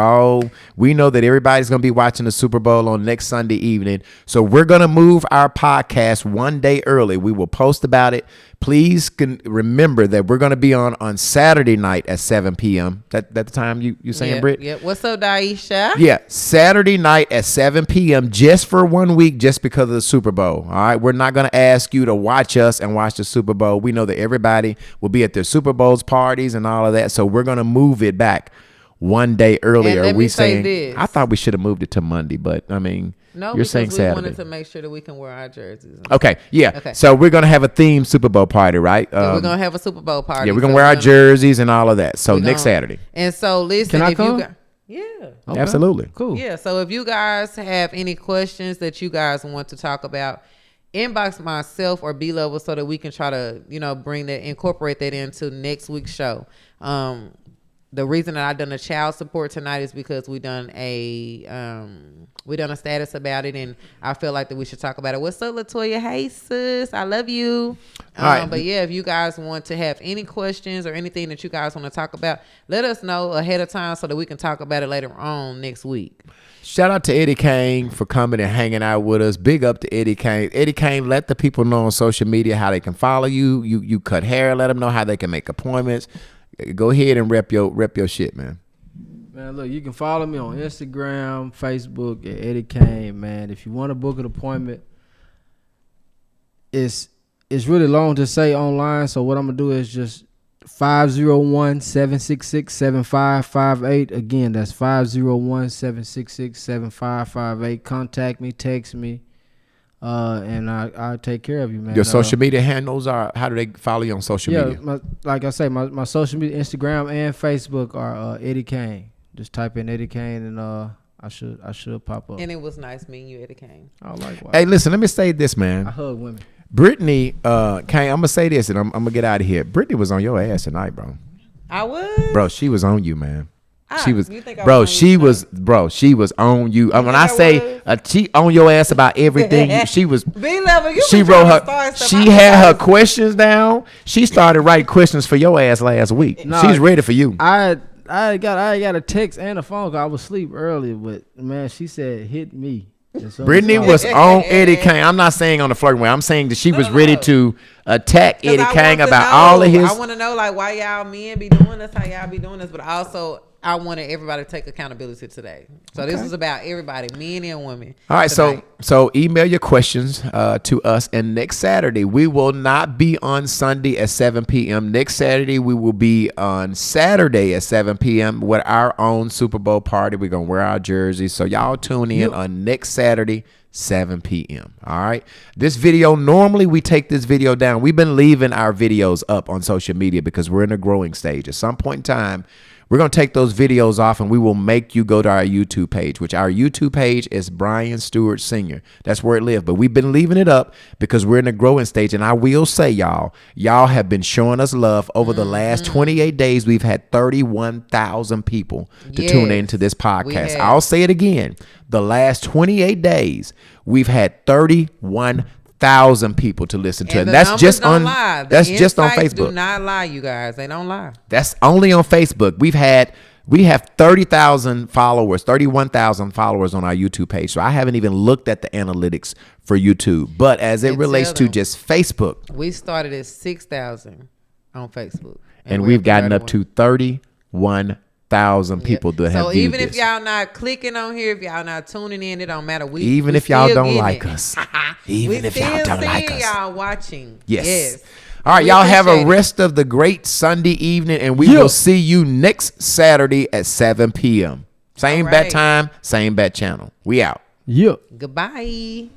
know that everybody's going to be watching the Super Bowl on next Sunday evening. So we're going to move our podcast one day early. We will post about it. Please remember that we're going to be on Saturday night at 7 p.m. That the time you saying, Britt? Yeah. What's up, Daisha? Yeah, Saturday night at 7 p.m. just for 1 week, just because of the Super Bowl. All right, we're not going to ask you to watch us and watch the Super Bowl. We know that everybody will be at their Super Bowls parties and all of that, so we're going to move it back one day earlier. And let me say this. I thought we should have moved it to Monday, but I mean, no, you're saying Saturday. We wanted to make sure that we can wear our jerseys. Okay, yeah. Okay. So we're gonna have a themed Super Bowl party, right? We're gonna have a Super Bowl party. Yeah, we're gonna wear our jerseys and all of that. So next Saturday. And so listen, Can I come? Yeah. Okay. Absolutely. Cool. Yeah. So if you guys have any questions that you guys want to talk about, inbox myself or B-Level so that we can try to, incorporate that into next week's show. The reason that I done a child support tonight is because we done a status about it, and I feel like that we should talk about it. What's up, Latoya? Hey, sis, I love you. All right. But yeah, if you guys want to have any questions or anything that you guys want to talk about, let us know ahead of time so that we can talk about it later on next week. Shout out to Eddie Kane for coming and hanging out with us. Big up to Eddie Kane. Eddie Kane, let the people know on social media how they can follow you. You cut hair. Let them know how they can make appointments. Go ahead and rep your shit, man. Man, look, you can follow me on Instagram, Facebook at Eddie Kane, man. If you want to book an appointment, it's really long to say online, so what I'm gonna do is just 501-766-7558. Again, that's 501-766-7558. Contact me, text me, and I'll take care of you, man. Your social media handles are, how do they follow you on social media? Like I say, my social media, Instagram and Facebook are Eddie Kane. Just type in Eddie Kane and I should pop up. And it was nice meeting you, Eddie Kane. Oh, likewise. Hey, listen, let me say this, man. I hug women. Britney, Kane, I'm gonna say this, and I'm gonna get out of here. Britney was on your ass tonight, bro. I was, Bro, she was on you, man. She was, you think I bro. was on She you was, bro. She was on you. When I I say she on your ass about everything, she was. B-Level, you She been trying wrote to start her. stuff. She had her questions down. She started writing questions for your ass last week. No, She's ready for you. I got a text and a phone call. I was asleep earlier, but man, she said hit me. Brittany was on Eddie Kane. I'm not saying on the flirting way. I'm saying that she was ready to attack Eddie Kane about all of his. I want to know like why y'all men be doing this, how y'all be doing this, but also I wanted everybody to take accountability today. So this is about everybody, men and women. All right, tonight. so email your questions to us, and next Saturday we will not be on Sunday at 7 p.m. Next Saturday we will be on Saturday at 7 p.m. with our own Super Bowl party. We're gonna wear our jerseys, so y'all tune in on next Saturday, 7 p.m. All right. This video, normally we take this video down. We've been leaving our videos up on social media because we're in a growing stage. At some point in time, we're going to take those videos off and we will make you go to our YouTube page, which our YouTube page is Brian Stewart Sr. That's where it lives. But we've been leaving it up because we're in a growing stage. And I will say, y'all have been showing us love over the last 28 days. We've had 31,000 people to tune into this podcast. I'll say it again. The last 28 days, we've had 31,000 people to listen to it. And that's just on just on Facebook. Do not lie, you guys. They don't lie. That's only on Facebook. We have 30,000 followers, 31,000 followers on our YouTube page. So I haven't even looked at the analytics for YouTube. But as it relates to just Facebook, we started at 6,000 on Facebook, and we've gotten up to 31,000 people that have viewed this. So even if y'all not clicking on here, if y'all not tuning in, it don't matter. Even if y'all don't like us. Even if y'all don't like us. Y'all watching. Yes. All right, y'all have a rest of the great Sunday evening, and we will see you next Saturday at 7 p.m. Same bat time, same bat channel. We out. Yeah. Goodbye.